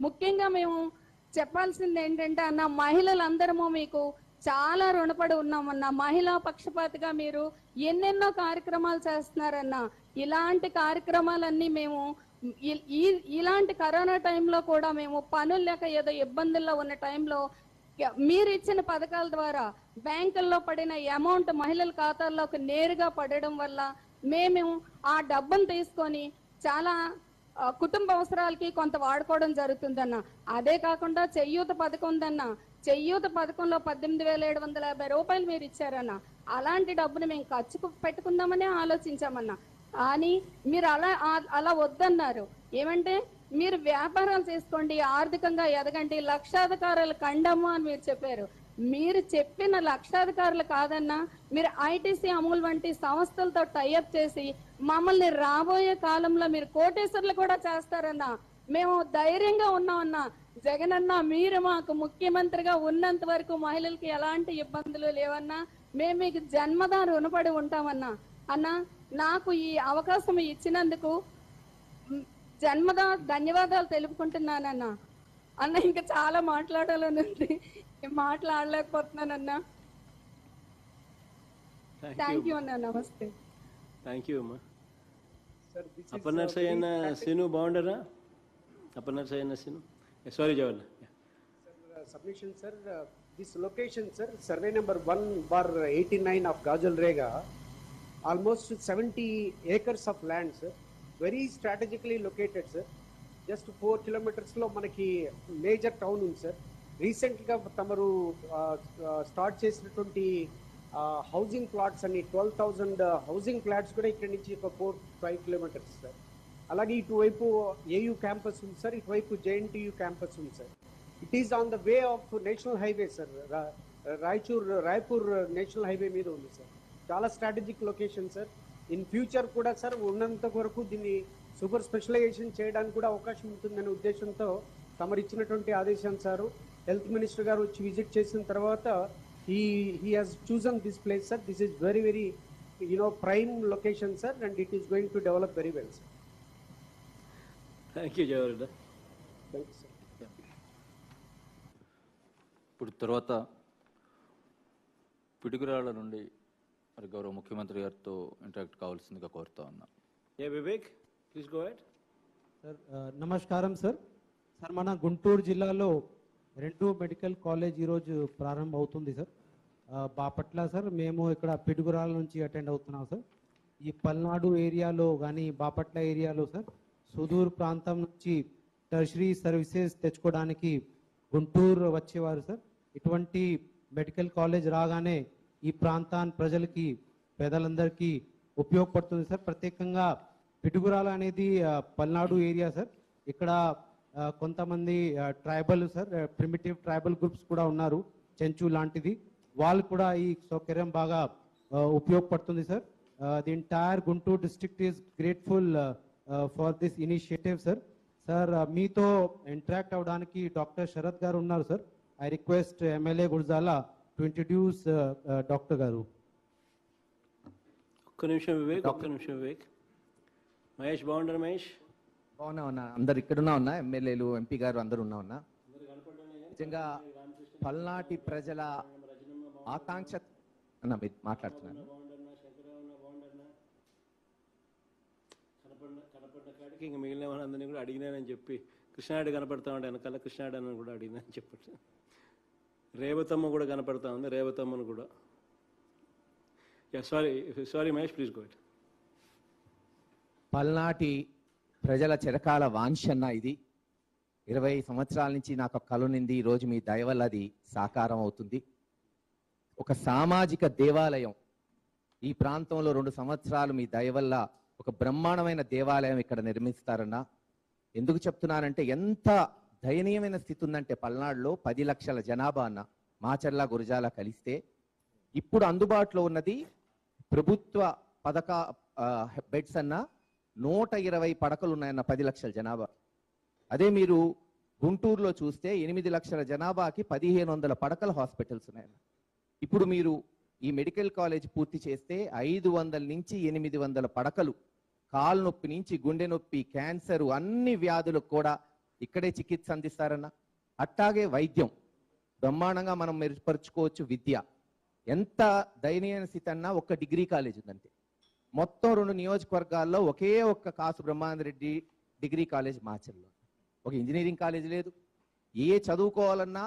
ముఖ్యంగా మేము చెప్పాల్సింది ఏంటంటే అన్న, మహిళలందరము మీకు చాలా రుణపడి ఉన్నామన్నా. మహిళా పక్షపాతిగా మీరు ఎన్నెన్నో కార్యక్రమాలు చేస్తున్నారన్నా. ఇలాంటి కార్యక్రమాలన్నీ మేము ఇలాంటి కరోనా టైంలో కూడా మేము పనులు లేక ఏదో ఇబ్బందుల్లో ఉన్న టైంలో మీరు ఇచ్చిన పథకాల ద్వారా బ్యాంకుల్లో పడిన అమౌంట్ మహిళల ఖాతాల్లోకి నేరుగా పడడం వల్ల మేము ఆ డబ్బును తీసుకొని చాలా కుటుంబ అవసరాలకి కొంత వాడుకోవడం జరుగుతుందన్న. అదే కాకుండా చెయ్యూత పథకం ఉందన్న. చెయ్యూత పథకంలో 18,750 రూపాయలు మీరు ఇచ్చారన్న. అలాంటి డబ్బుని మేము ఖర్చుకు పెట్టుకుందామని ఆలోచించామన్నా. కానీ మీరు అలా వద్దన్నారు. ఏమంటే మీరు వ్యాపారాలు చేసుకోండి, ఆర్థికంగా ఎదగండి, లక్షాధికారులు కండమ్మ అని మీరు చెప్పారు. మీరు చెప్పిన లక్షాధికారులు కాదన్నా, మీరు ఐటీసీ, అమూల్ వంటి సంస్థలతో టైఅప్ చేసి మమ్మల్ని రాబోయే కాలంలో మీరు కోటేశ్వర్లు కూడా చేస్తారన్నా. మేము ధైర్యంగా ఉన్నామన్నా. జగనన్న, మీరు మాకు ముఖ్యమంత్రిగా ఉన్నంత వరకు మహిళలకి ఎలాంటి ఇబ్బందులు లేవన్నా. మేము మీకు జన్మదా రుణపడి ఉంటామన్నా. అన్నా, నాకు ఈ అవకాశం ఇచ్చినందుకు జన్మదా ధన్యవాదాలు తెలుపుకుంటున్నానన్నా. అన్న, ఇంకా చాలా మాట్లాడాలని ఉంది, మాట్లాడలేకపోతున్నానన్నా. థ్యాంక్ యూ అన్న. నమస్తే. థ్యాంక్ యూ అమ్మా. అప్పన్నర్సయ్యన్న సీను బాగుండరా? అప్పన్నర్సయ్యన్న Seenu, sorry Jawahar. Submission, sir. This location, sir, survey number 1/89 of Gajalrega, almost 70 acres of land, sir. Very strategically located, sir. Just 4 kilometers lo manaki major town ఉంది, sir. Recently గా తమరు start చేసినటువంటి హౌసింగ్ ప్లాట్స్ అన్ని 12,000 housing plots కూడా ఇక్కడ నుంచి ఒక 4-5 kilometres sir. అలాగే ఇటువైపు ఏయూ క్యాంపస్ ఉంది సార్, ఇటువైపు జేఎన్టీయూ క్యాంపస్ ఉంది sir. It is on the way of national highway sir. Raipur national highway మీద ఉంది సార్. చాలా strategic location sir. In future కూడా సార్ ఉన్నంత వరకు దీన్ని సూపర్ స్పెషలైజేషన్ చేయడానికి కూడా అవకాశం ఉంటుందనే ఉద్దేశంతో తమరు ఇచ్చినటువంటి ఆదేశానుసారు హెల్త్ మినిస్టర్ గారు వచ్చి విజిట్ చేసిన తర్వాత he has chosen this place, sir. This is very, very, prime location, sir, and it is going to develop very well, sir. Thank you, Jayawardena. Thank you, sir. ఇప్పుడు తర్వాత పిడుగురాళ్ళ నుండి మరి గౌరవ ముఖ్యమంత్రి గారితో ఇంటరాక్ట్ కావాల్సిందిగా కోరుతా ఉన్నా. Yeah, Vivek, please go ahead. Sir నమస్కారం సార్. సార్ మన గుంటూరు జిల్లాలో 2 మెడికల్ కాలేజ్ ఈరోజు ప్రారంభం అవుతుంది సార్. బాపట్ల సార్ మేము ఇక్కడ పిడుగురాల నుంచి అటెండ్ అవుతున్నాం సార్. ఈ పల్నాడు ఏరియాలో కానీ బాపట్ల ఏరియాలో సార్ సుదూర్ ప్రాంతం నుంచి టెర్షరీ సర్వీసెస్ తెచ్చుకోవడానికి గుంటూరు వచ్చేవారు సార్. ఇటువంటి మెడికల్ కాలేజ్ రాగానే ఈ ప్రాంతాన్ని ప్రజలకి పేదలందరికీ ఉపయోగపడుతుంది సార్. ప్రత్యేకంగా పిడుగురాల అనేది పల్నాడు ఏరియా సార్. ఇక్కడ కొంతమంది tribal sir primitive tribal groups కూడా ఉన్నారు, చెంచు లాంటిది. వాళ్ళు కూడా ఈ సౌకర్యం బాగా ఉపయోగపడుతుంది sir. The entire Guntur district is grateful for this initiative sir. Sir మీతో ఇంటరాక్ట్ అవ్వడానికి డాక్టర్ శరత్ గారు ఉన్నారు sir. I request MLA Gurajala to introduce doctor garu. ఒక్క నిమిషం వివేక్. మహేష్ బాగుంటారు. మహేష్ బాగున్నా ఉన్నా, అందరు ఇక్కడున్నా ఉన్నా, ఎమ్మెల్యేలు ఎంపీ గారు అందరు ఉన్నా. నిజంగా పల్నాటి ప్రజల ఆకాంక్ష అన్న మీరు మాట్లాడుతున్నాను. కనపడ్డ కాడికి ఇంక మిగిలిన వాళ్ళందరినీ కూడా అడిగినానని చెప్పి కృష్ణారెడ్డి కనపడతా ఉంటే వెనకాల కృష్ణారెడ్డి అని కూడా అడిగినానని చెప్పట్టు. రేవతమ్మ కూడా కనపడతా ఉంది, రేవతమ్మను కూడా. Sorry Mahesh, please go ahead. పల్నాటి ప్రజల చిరకాల వాంఛన్న ఇది. 20 సంవత్సరాల నుంచి నాకు కల నింది, ఈరోజు మీ దయ వల్ల అది సాకారం అవుతుంది. ఒక సామాజిక దేవాలయం ఈ ప్రాంతంలో 2 సంవత్సరాలు మీ దయ వల్ల ఒక బ్రహ్మాండమైన దేవాలయం ఇక్కడ నిర్మిస్తారన్నా. ఎందుకు చెప్తున్నానంటే ఎంత దయనీయమైన స్థితి ఉందంటే పల్నాడులో 10 లక్షల జనాభా అన్న మాచర్ల గురజాల కలిస్తే ఇప్పుడు అందుబాటులో ఉన్నది ప్రభుత్వ బెడ్స్ అన్న 120 పడకలు ఉన్నాయన్న 10 లక్షల జనాభా. అదే మీరు గుంటూరులో చూస్తే 8 లక్షల జనాభాకి 1500 పడకల హాస్పిటల్స్ ఉన్నాయన్న. ఇప్పుడు మీరు ఈ మెడికల్ కాలేజ్ పూర్తి చేస్తే 500 నుంచి 800 పడకలు, కాలు నొప్పి నుంచి గుండె నొప్పి, క్యాన్సర్, అన్ని వ్యాధులకు కూడా ఇక్కడే చికిత్స అందిస్తారన్న. అట్టాగే వైద్యం బ్రహ్మాండంగా మనం మెరుగుపరుచుకోవచ్చు. విద్య ఎంత దయనీయ స్థితి అన్నా ఒక్క డిగ్రీ కాలేజ్ ఉందంటే. మొత్తం 2 నియోజకవర్గాల్లో ఒకే ఒక్క కాసు బ్రహ్మానందరెడ్డి డిగ్రీ కాలేజ్ మాచర్లో. ఒక ఇంజనీరింగ్ కాలేజ్ లేదు. ఏ చదువుకోవాలన్నా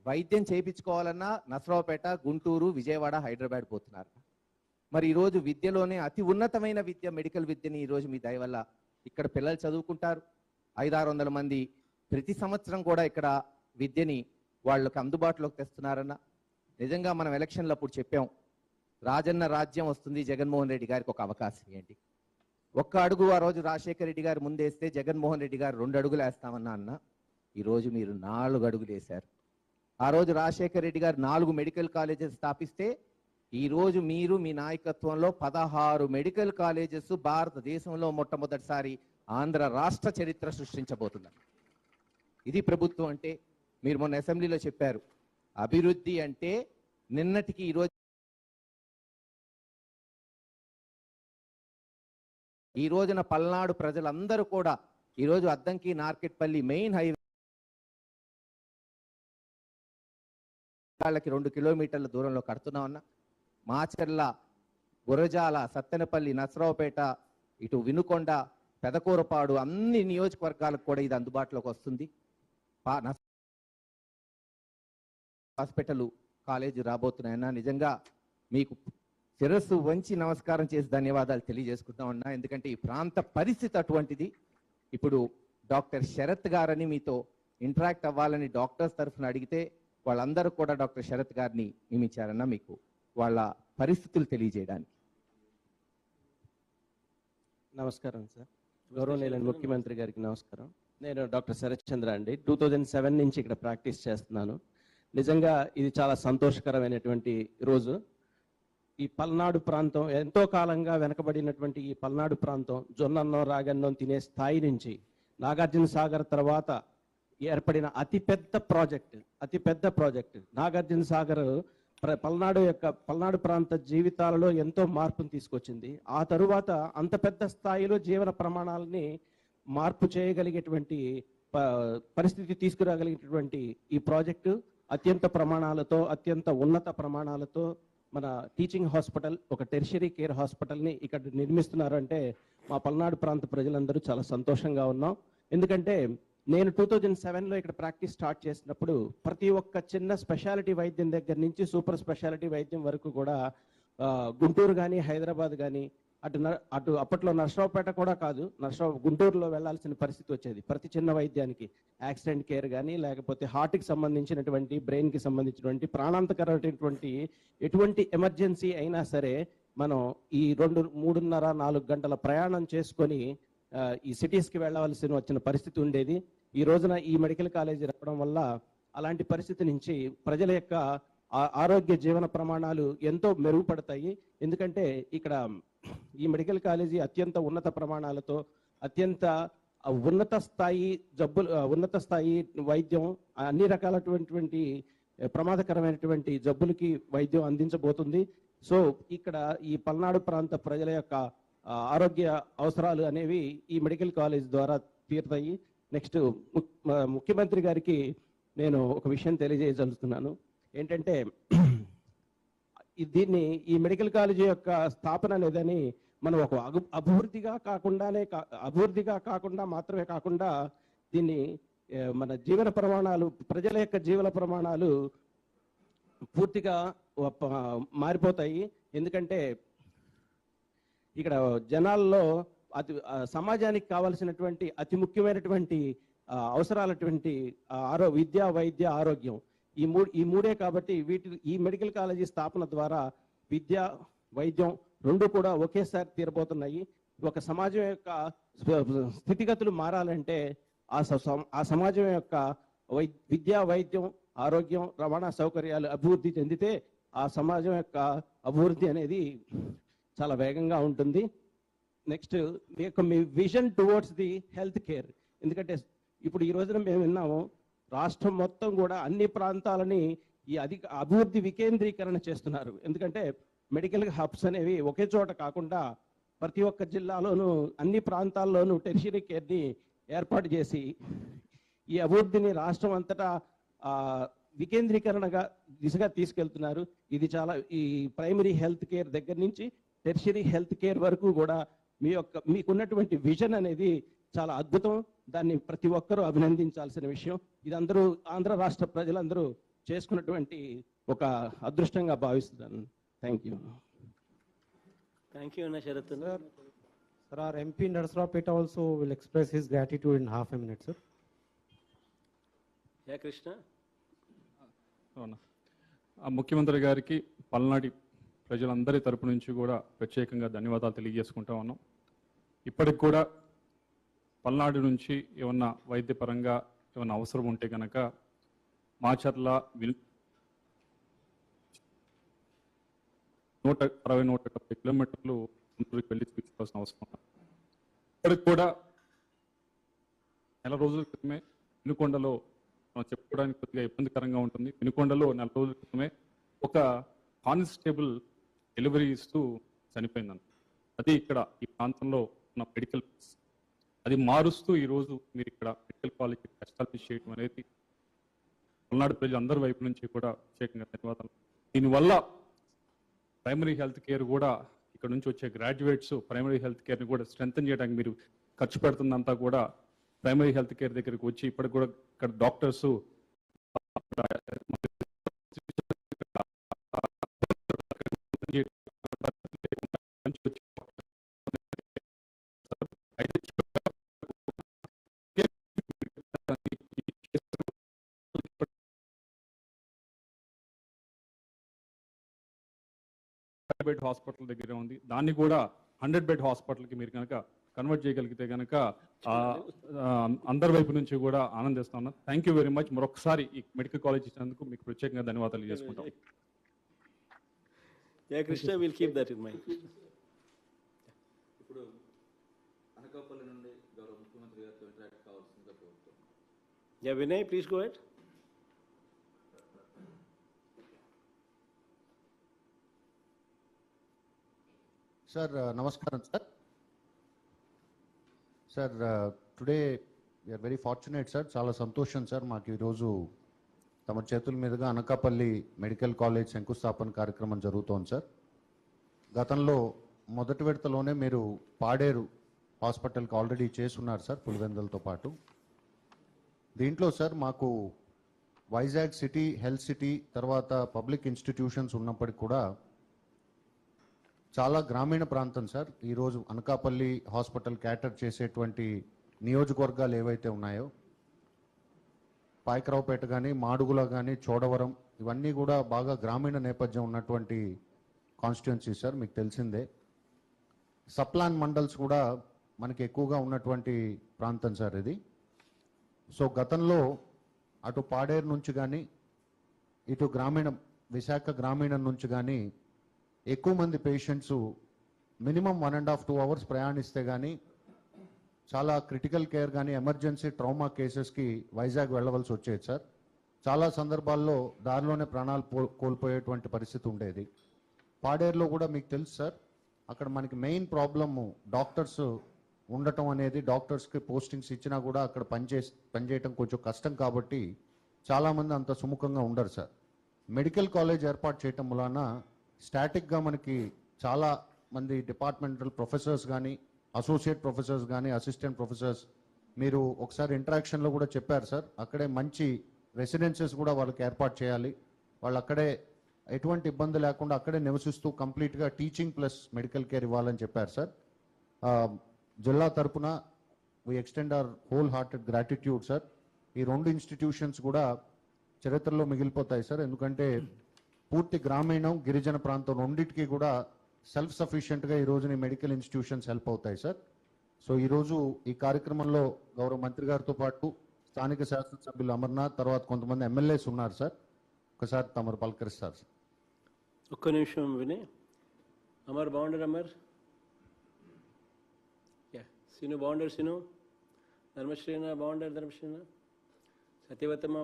వైద్యం చేయించుకోవాలన్నా నసరావుపేట, గుంటూరు, విజయవాడ, హైదరాబాద్ పోతున్నారు. మరి ఈరోజు విద్యలోనే అతి ఉన్నతమైన విద్య మెడికల్ విద్యని ఈరోజు మీ దయ వల్ల ఇక్కడ పిల్లలు చదువుకుంటారు. 500-600 మంది ప్రతి సంవత్సరం కూడా ఇక్కడ విద్యని వాళ్ళకి అందుబాటులోకి తెస్తున్నారన్న. నిజంగా మనం ఎలక్షన్లు అప్పుడు చెప్పాం, రాజన్న రాజ్యం వస్తుంది, జగన్మోహన్ రెడ్డి గారికి ఒక అవకాశం ఏంటి. ఒక్క అడుగు ఆ రోజు రాజశేఖర రెడ్డి గారు ముందేస్తే జగన్మోహన్ రెడ్డి గారు 2 అడుగులు వేస్తామన్నా అన్న. ఈరోజు మీరు 4 అడుగులు వేశారు. ఆ రోజు రాజశేఖర రెడ్డి గారు 4 మెడికల్ కాలేజెస్ స్థాపిస్తే ఈరోజు మీరు మీ నాయకత్వంలో 16 మెడికల్ కాలేజెస్ భారతదేశంలో మొట్టమొదటిసారి ఆంధ్ర రాష్ట్ర చరిత్ర సృష్టించబోతున్నారు. ఇది ప్రభుత్వం అంటే. మీరు మొన్న అసెంబ్లీలో చెప్పారు, అభివృద్ధి అంటే నిన్నటికి ఈ రోజున పల్నాడు ప్రజలందరూ కూడా ఈరోజు అద్దంకి నార్కెట్పల్లి మెయిన్ హైవే వాళ్ళకి 2 కిలోమీటర్ల దూరంలో కడుతున్నామన్నా. మాచర్ల, గురజాల, సత్తెనపల్లి, నసరావుపేట, ఇటు వినుకొండ, పెదకూరపాడు అన్ని నియోజకవర్గాలకు కూడా ఇది అందుబాటులోకి వస్తుంది. హాస్పిటల్ కాలేజీ రాబోతున్నాయన్నా. నిజంగా మీకు శిరస్సు వంచి నమస్కారం చేసి ధన్యవాదాలు తెలియజేసుకుంటామన్నా. ఎందుకంటే ఈ ప్రాంత పరిస్థితి అటువంటిది. ఇప్పుడు డాక్టర్ శరత్ గారని మీతో ఇంటరాక్ట్ అవ్వాలని డాక్టర్స్ తరఫున అడిగితే వాళ్ళందరూ కూడా డాక్టర్ శరత్ గారిని నియమించారన్నా మీకు వాళ్ళ పరిస్థితులు తెలియజేయడానికి. నమస్కారం సార్. గౌరవనీయులైన ముఖ్యమంత్రి గారికి నమస్కారం. నేను డాక్టర్ శరత్ చంద్ర అండి. 2007 నుంచి ఇక్కడ ప్రాక్టీస్ చేస్తున్నాను. నిజంగా ఇది చాలా సంతోషకరమైనటువంటి రోజు. ఈ పల్నాడు ప్రాంతం ఎంతో కాలంగా వెనకబడినటువంటి ఈ పల్నాడు ప్రాంతం జొన్నన్నం రాగన్నం తినే స్థాయి నుంచి నాగార్జున సాగర్ తర్వాత ఏర్పడిన అతిపెద్ద ప్రాజెక్ట్ నాగార్జున సాగర్ పల్నాడు ప్రాంత జీవితాలలో ఎంతో మార్పును తీసుకొచ్చింది. ఆ తరువాత అంత పెద్ద స్థాయిలో జీవన ప్రమాణాలని మార్పు చేయగలిగేటువంటి పరిస్థితి తీసుకురాగలిగేటువంటి ఈ ప్రాజెక్టు అత్యంత ఉన్నత ప్రమాణాలతో మన టీచింగ్ హాస్పిటల్, ఒక టెర్షరీ కేర్ హాస్పిటల్ని ఇక్కడ నిర్మిస్తున్నారు అంటే మా పల్నాడు ప్రాంత ప్రజలందరూ చాలా సంతోషంగా ఉన్నాం. ఎందుకంటే నేను 2007లో ఇక్కడ ప్రాక్టీస్ స్టార్ట్ చేసినప్పుడు ప్రతి ఒక్క చిన్న స్పెషాలిటీ వైద్యం దగ్గర నుంచి సూపర్ స్పెషాలిటీ వైద్యం వరకు కూడా గుంటూరు కానీ హైదరాబాద్ కానీ అటు అప్పట్లో నర్సరావుపేట కూడా కాదు, గుంటూరులో వెళ్లాల్సిన పరిస్థితి వచ్చేది. ప్రతి చిన్న వైద్యానికి యాక్సిడెంట్ కేర్ కానీ లేకపోతే హార్ట్కి సంబంధించినటువంటి బ్రెయిన్కి సంబంధించినటువంటి ప్రాణాంతకరమైనటువంటి ఎటువంటి ఎమర్జెన్సీ అయినా సరే మనం ఈ 3.5-4 గంటల ప్రయాణం చేసుకొని ఈ సిటీస్కి వెళ్ళవలసి వచ్చిన పరిస్థితి ఉండేది. ఈ రోజున ఈ మెడికల్ కాలేజీ రావడం వల్ల అలాంటి పరిస్థితి నుంచి ప్రజల యొక్క ఆరోగ్య జీవన ప్రమాణాలు ఎంతో మెరుగుపడతాయి. ఎందుకంటే ఇక్కడ ఈ మెడికల్ కాలేజీ అత్యంత ఉన్నత ప్రమాణాలతో అత్యంత ఉన్నత స్థాయి వైద్యం, అన్ని రకాలటువంటి ప్రమాదకరమైనటువంటి జబ్బులకి వైద్యం అందించబోతుంది. సో ఇక్కడ ఈ పల్నాడు ప్రాంత ప్రజల యొక్క ఆరోగ్య అవసరాలు అనేవి ఈ మెడికల్ కాలేజ్ ద్వారా తీరుతాయి. నెక్స్ట్ ముఖ్యమంత్రి గారికి నేను ఒక విషయం తెలియజేయదలుచుకున్నాను. ఏంటంటే ఈ మెడికల్ కాలేజీ యొక్క స్థాపన అనేదని మనం ఒక అభివృద్ధిగా కాకుండా మాత్రమే కాకుండా దీన్ని మన జీవన ప్రమాణాలు, ప్రజల యొక్క జీవన ప్రమాణాలు పూర్తిగా మారిపోతాయి. ఎందుకంటే ఇక్కడ జనాల్లో సమాజానికి కావాల్సినటువంటి అతి ముఖ్యమైనటువంటి అవసరాలటువంటి విద్య, వైద్య, ఆరోగ్యం ఈ మూడే. కాబట్టి ఈ మెడికల్ కాలేజీ స్థాపన ద్వారా విద్య, వైద్యం రెండు కూడా ఒకేసారి తీరబోతున్నాయి. ఒక సమాజం యొక్క స్థితిగతులు మారాలంటే ఆ సమాజం యొక్క విద్య, వైద్యం, ఆరోగ్యం, రవాణా సౌకర్యాలు అభివృద్ధి చెందితే ఆ సమాజం యొక్క అభివృద్ధి అనేది చాలా వేగంగా ఉంటుంది. Next me vision towards the health care. ఎందుకంటే ఇప్పుడు ఈ రోజున మేము విన్నాము, రాష్ట్రం మొత్తం కూడా అన్ని ప్రాంతాలని ఈ అభివృద్ధి వికేంద్రీకరణ చేస్తున్నారు. ఎందుకంటే మెడికల్ హబ్స్ అనేవి ఒకే చోట కాకుండా ప్రతి ఒక్క జిల్లాలోనూ అన్ని ప్రాంతాల్లోనూ టెర్షరీ కేర్ని ఏర్పాటు చేసి ఈ అభివృద్ధిని రాష్ట్రం అంతటా వికేంద్రీకరణగా దిశగా తీసుకెళ్తున్నారు. ఇది చాలా ఈ ప్రైమరీ హెల్త్ కేర్ దగ్గర నుంచి టెర్షరీ హెల్త్ కేర్ వరకు కూడా మీకున్నటువంటి విజన్ అనేది చాలా అద్భుతం. దాన్ని ప్రతి ఒక్కరూ అభినందించాల్సిన విషయం. ఇది ఆంధ్ర రాష్ట్ర ప్రజలందరూ చేసుకున్నటువంటి ఒక అదృష్టంగా భావిస్తున్నాను. Thank you. థ్యాంక్ యూ అన్న Sarath. Sir, our MP Narsarapeta also will express his gratitude in half a minute, sir. Yeah Krishna. అవునా, ముఖ్యమంత్రి గారికి పల్నాడు ప్రజలందరి తరపు నుంచి కూడా ప్రత్యేకంగా ధన్యవాదాలు తెలియజేసుకుంటా ఉన్నాం. ఇప్పటికి కూడా పల్నాడు నుంచి ఏమన్నా వైద్యపరంగా ఏమన్నా అవసరం ఉంటే కనుక మాచర్ల 160-170 కిలోమీటర్లు గుంటూరుకి వెళ్ళి తీసుకోవాల్సిన అవసరం. ఇప్పటికి కూడా నెల రోజుల క్రితమే వినుకొండలో మనం చెప్పుకోవడానికి కొద్దిగా ఇబ్బందికరంగా ఉంటుంది. వినుకొండలో నెల రోజుల క్రితమే ఒక కానిస్టేబుల్ డెలివరీ ఇస్తూ చనిపోయిందంట. అది ఇక్కడ ఈ ప్రాంతంలో ఉన్న మెడికల్ అది మారుస్తూ ఈరోజు మీరు ఇక్కడ మెడికల్ కాలేజీ ఎస్టాబ్లిష్ చేయడం అనేది పల్నాడు ప్రజలందరి వైపు నుంచి కూడా ప్రత్యేకంగా ధన్యవాదాలు. దీనివల్ల ప్రైమరీ హెల్త్ కేర్ కూడా ఇక్కడ నుంచి వచ్చే గ్రాడ్యుయేట్స్ ప్రైమరీ హెల్త్ కేర్ని కూడా స్ట్రెంథన్ చేయడానికి మీరు ఖర్చు పెడుతుందంతా కూడా ప్రైమరీ హెల్త్ కేర్ దగ్గరికి వచ్చి ఇప్పటికి కూడా ఇక్కడ డాక్టర్స్ బెడ్ హాస్పిటల్ దగ్గర ఉంది. దాన్ని కూడా 100 బెడ్ హాస్పిటల్కి మీరు కనుక కన్వర్ట్ చేయగలిగితే కనుక అందరి వైపు నుంచి కూడా ఆనందిస్తా ఉన్నా. Thank you very much. మరొకసారి ఈ మెడికల్ కాలేజ్ ఇచ్చినందుకు మీకు ప్రత్యేకంగా ధన్యవాదాలు చేసుకుంటాం. Yeah, Krishna, we'll keep that in mind. ఇప్పుడు అనకాపల్లి నుండి గౌరవ ముఖ్యమంత్రి గారితో ఇంటరాక్ట్ కావాల్సిందిగా కోరుతున్నాను. Yeah, Vinay, please go ahead. Sir నమస్కారం sir. Sir today we are very fortunate sir, చాలా సంతోషం సార్ మాకు ఈరోజు తమ చేతుల మీదుగా అనకాపల్లి మెడికల్ కాలేజ్ శంకుస్థాపన కార్యక్రమం జరుగుతోంది సార్. గతంలో మొదటి విడతలోనే మీరు పాడేరు హాస్పిటల్కి ఆల్రెడీ చేసున్నారు సార్ పులివెందులతో పాటు. దీంట్లో సార్ మాకు వైజాగ్ సిటీ, హెల్త్ సిటీ, తర్వాత పబ్లిక్ ఇన్స్టిట్యూషన్స్ ఉన్నప్పటికీ కూడా చాలా గ్రామీణ ప్రాంతం సార్. ఈరోజు అనకాపల్లి హాస్పిటల్ క్యాటర్ చేసేటువంటి నియోజకవర్గాలు ఏవైతే ఉన్నాయో, పాయకరావుపేట కానీ, మాడుగుల కానీ, చోడవరం, ఇవన్నీ కూడా బాగా గ్రామీణ నేపథ్యం ఉన్నటువంటి కాన్స్టిట్యున్సీ సార్, మీకు తెలిసిందే. సప్లాన్ మండల్స్ కూడా మనకి ఎక్కువగా ఉన్నటువంటి ప్రాంతం సార్ ఇది. సో గతంలో అటు పాడేరు నుంచి కానీ, ఇటు విశాఖ గ్రామీణం నుంచి కానీ ఎక్కువ మంది పేషెంట్స్ మినిమం 1.5 to 2 hours ప్రయాణిస్తే కానీ చాలా క్రిటికల్ కేర్ కానీ ఎమర్జెన్సీ ట్రామా కేసెస్కి వైజాగ్ వెళ్ళవలసి వచ్చేది సార్. చాలా సందర్భాల్లో దారిలోనే ప్రాణాలు కోల్పోయేటువంటి పరిస్థితి ఉండేది. పాడేరులో కూడా మీకు తెలుసు సార్, అక్కడ మనకి మెయిన్ ప్రాబ్లము డాక్టర్స్ ఉండటం అనేది. డాక్టర్స్కి పోస్టింగ్స్ ఇచ్చినా కూడా అక్కడ పనిచేయటం కొంచెం కష్టం కాబట్టి చాలామంది అంత సుముఖంగా ఉండరు సార్. మెడికల్ కాలేజ్ ఏర్పాటు చేయటం వలన స్టాటిక్గా మనకి చాలా మంది డిపార్ట్మెంటల్ ప్రొఫెసర్స్ కానీ, అసోసియేట్ ప్రొఫెసర్స్ కానీ, అసిస్టెంట్ ప్రొఫెసర్స్, మీరు ఒకసారి ఇంటరాక్షన్లో కూడా చెప్పారు సార్, అక్కడే మంచి రెసిడెన్సెస్ కూడా వాళ్ళకి ఏర్పాటు చేయాలి. వాళ్ళు అక్కడే ఎటువంటి ఇబ్బంది లేకుండా అక్కడే నివసిస్తూ కంప్లీట్గా టీచింగ్ ప్లస్ మెడికల్ కేర్ ఇవ్వాలని చెప్పారు సార్. జిల్లా తరపున we extend our whole hearted gratitude sir. ఈ 2 ఇన్స్టిట్యూషన్స్ కూడా చరిత్రలో మిగిలిపోతాయి సార్. ఎందుకంటే పూర్తి గ్రామీణం, గిరిజన ప్రాంతం రెండింటికి కూడా సెల్ఫ్ సఫిషియెంట్గా ఈ రోజుని మెడికల్ ఇన్స్టిట్యూషన్స్ హెల్ప్ అవుతాయి సార్. సో ఈరోజు ఈ కార్యక్రమంలో గౌరవ మంత్రి గారితో పాటు స్థానిక శాసనసభ్యులు అమర్నాథ్, తర్వాత కొంతమంది ఎమ్మెల్యేస్ ఉన్నారు సార్. ఒకసారి తమరు పలకరిస్తారు సార్. ఒక్క నిమిషం వినయ్. అమర్ బాగుండరు, అమర్. యా, సీను బాగుండరు, సీను. ధర్మశ్రీనా బాగుండరు, ధర్మశ్రీనా. సత్యవతమ్మ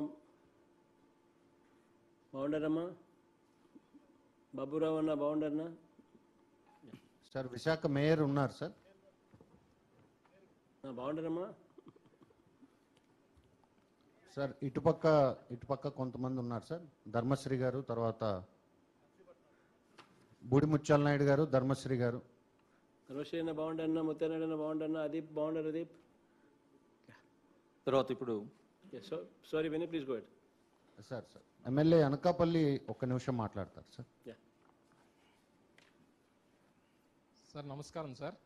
బాగుండరమ్మా. బాబురావు అన్న బాగుండరన్నా. సార్ విశాఖ మేయర్ ఉన్నారు సార్. బాగుండరమ్మా. సార్ ఇటుపక్క కొంతమంది ఉన్నారు సార్. ధర్మశ్రీ గారు, తర్వాత బూడిముత్యాల నాయుడు గారు, ధర్మశ్రీ గారు. ధర్మశ్రీ అన్న బాగుండరన్నా, ముత్యానాయుడు అన్న బాగుండరన్నా, అదీప్ బాగుండరు, అదీప్. తర్వాత ఇప్పుడు sorry Vinay, please go head. Sir MLA Anakapalli ఒక్క నిమిషం మాట్లాడతారు సార్. సార్ నమస్కారం సార్.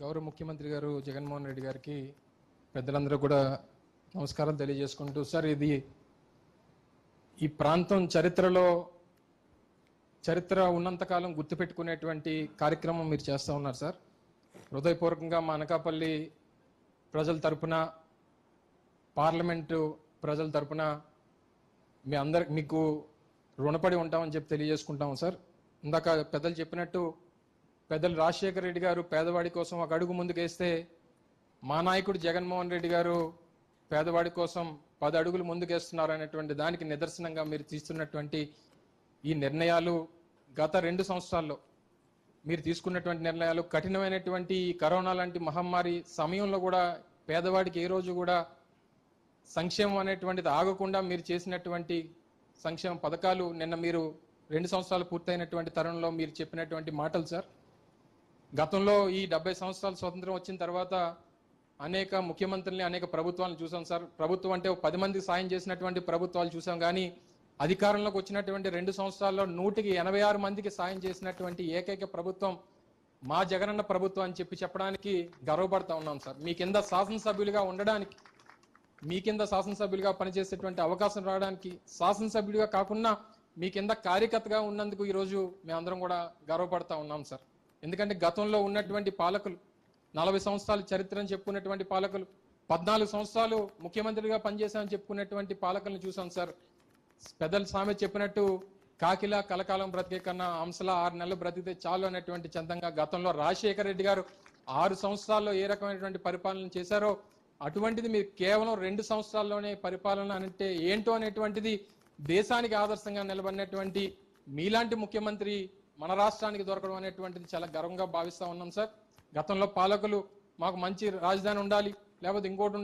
గౌరవ ముఖ్యమంత్రి గారు జగన్మోహన్ రెడ్డి గారికి, పెద్దలందరూ కూడా నమస్కారం తెలియజేసుకుంటూ, సార్ ఇది ఈ ప్రాంతం చరిత్ర ఉన్నంతకాలం గుర్తుపెట్టుకునేటువంటి కార్యక్రమం మీరు చేస్తూ ఉన్నారు సార్. హృదయపూర్వకంగా మా అనకాపల్లి ప్రజల తరపున, పార్లమెంటు ప్రజల తరపున మీకు రుణపడి ఉంటామని చెప్పి తెలియజేసుకుంటాము సార్. ఇందాక పెద్దలు చెప్పినట్టు, పెద్దలు రాజశేఖర రెడ్డి గారు పేదవాడి కోసం ఒక అడుగు ముందుకేస్తే, మా నాయకుడు జగన్మోహన్ రెడ్డి గారు పేదవాడి కోసం 10 అడుగులు ముందుకేస్తున్నారు అనేటువంటి దానికి నిదర్శనంగా మీరు తీస్తున్నటువంటి ఈ నిర్ణయాలు, గత 2 సంవత్సరాల్లో మీరు తీసుకున్నటువంటి నిర్ణయాలు, కఠినమైనటువంటి కరోనా లాంటి మహమ్మారి సమయంలో కూడా పేదవాడికి ఏ రోజు కూడా సంక్షేమం అనేటువంటిది ఆగకుండా మీరు చేసినటువంటి సంక్షేమ పథకాలు, నిన్న మీరు 2 సంవత్సరాలు పూర్తయినటువంటి తరుణంలో మీరు చెప్పినటువంటి మాటలు సార్. గతంలో ఈ 70 సంవత్సరాల స్వతంత్రం వచ్చిన తర్వాత అనేక ముఖ్యమంత్రుల్ని, అనేక ప్రభుత్వాలను చూసాం సార్. ప్రభుత్వం అంటే 10 మందికి సాయం చేసినటువంటి ప్రభుత్వాలు చూసాం, కానీ అధికారంలోకి వచ్చినటువంటి 2 సంవత్సరాల్లో 186 మందికి సాయం చేసినటువంటి ఏకైక ప్రభుత్వం మా జగనన్న ప్రభుత్వం అని చెప్పడానికి గర్వపడతా ఉన్నాం సార్. మీ కింద శాసనసభ్యులుగా ఉండడానికి, మీ కింద శాసనసభ్యులుగా పనిచేసేటువంటి అవకాశం రావడానికి, శాసనసభ్యుడిగా కాకుండా మీ కింద కార్యకర్తగా ఉన్నందుకు ఈరోజు మేమందరం కూడా గర్వపడతా ఉన్నాం సార్. ఎందుకంటే గతంలో ఉన్నటువంటి పాలకులు, 40 సంవత్సరాల చరిత్రను చెప్పుకున్నటువంటి పాలకులు, 14 సంవత్సరాలు ముఖ్యమంత్రిగా పనిచేశామని చెప్పుకున్నటువంటి పాలకులను చూసాం సార్. పెద్దలు సామెత చెప్పినట్టు కాకిలా కలకాలం బ్రతికే కన్నా అంశలా 6 నెలలు బ్రతికితే చాలు అనేటువంటి చందంగా గతంలో రాజశేఖర రెడ్డి గారు 6 సంవత్సరాల్లో ఏ రకమైనటువంటి పరిపాలన చేశారో అటువంటిది మీరు కేవలం 2 సంవత్సరాల్లోనే పరిపాలన అంటే ఏంటో అనేటువంటిది దేశానికి ఆదర్శంగా నిలబడినటువంటి మీలాంటి ముఖ్యమంత్రి మన రాష్ట్రానికి దొరకడం అనేటువంటిది చాలా గర్వంగా భావిస్తా ఉన్నాం సార్. గతంలో పాలకులు మాకు మంచి రాజధాని ఉండాలి, లేకపోతే ఇంకోటి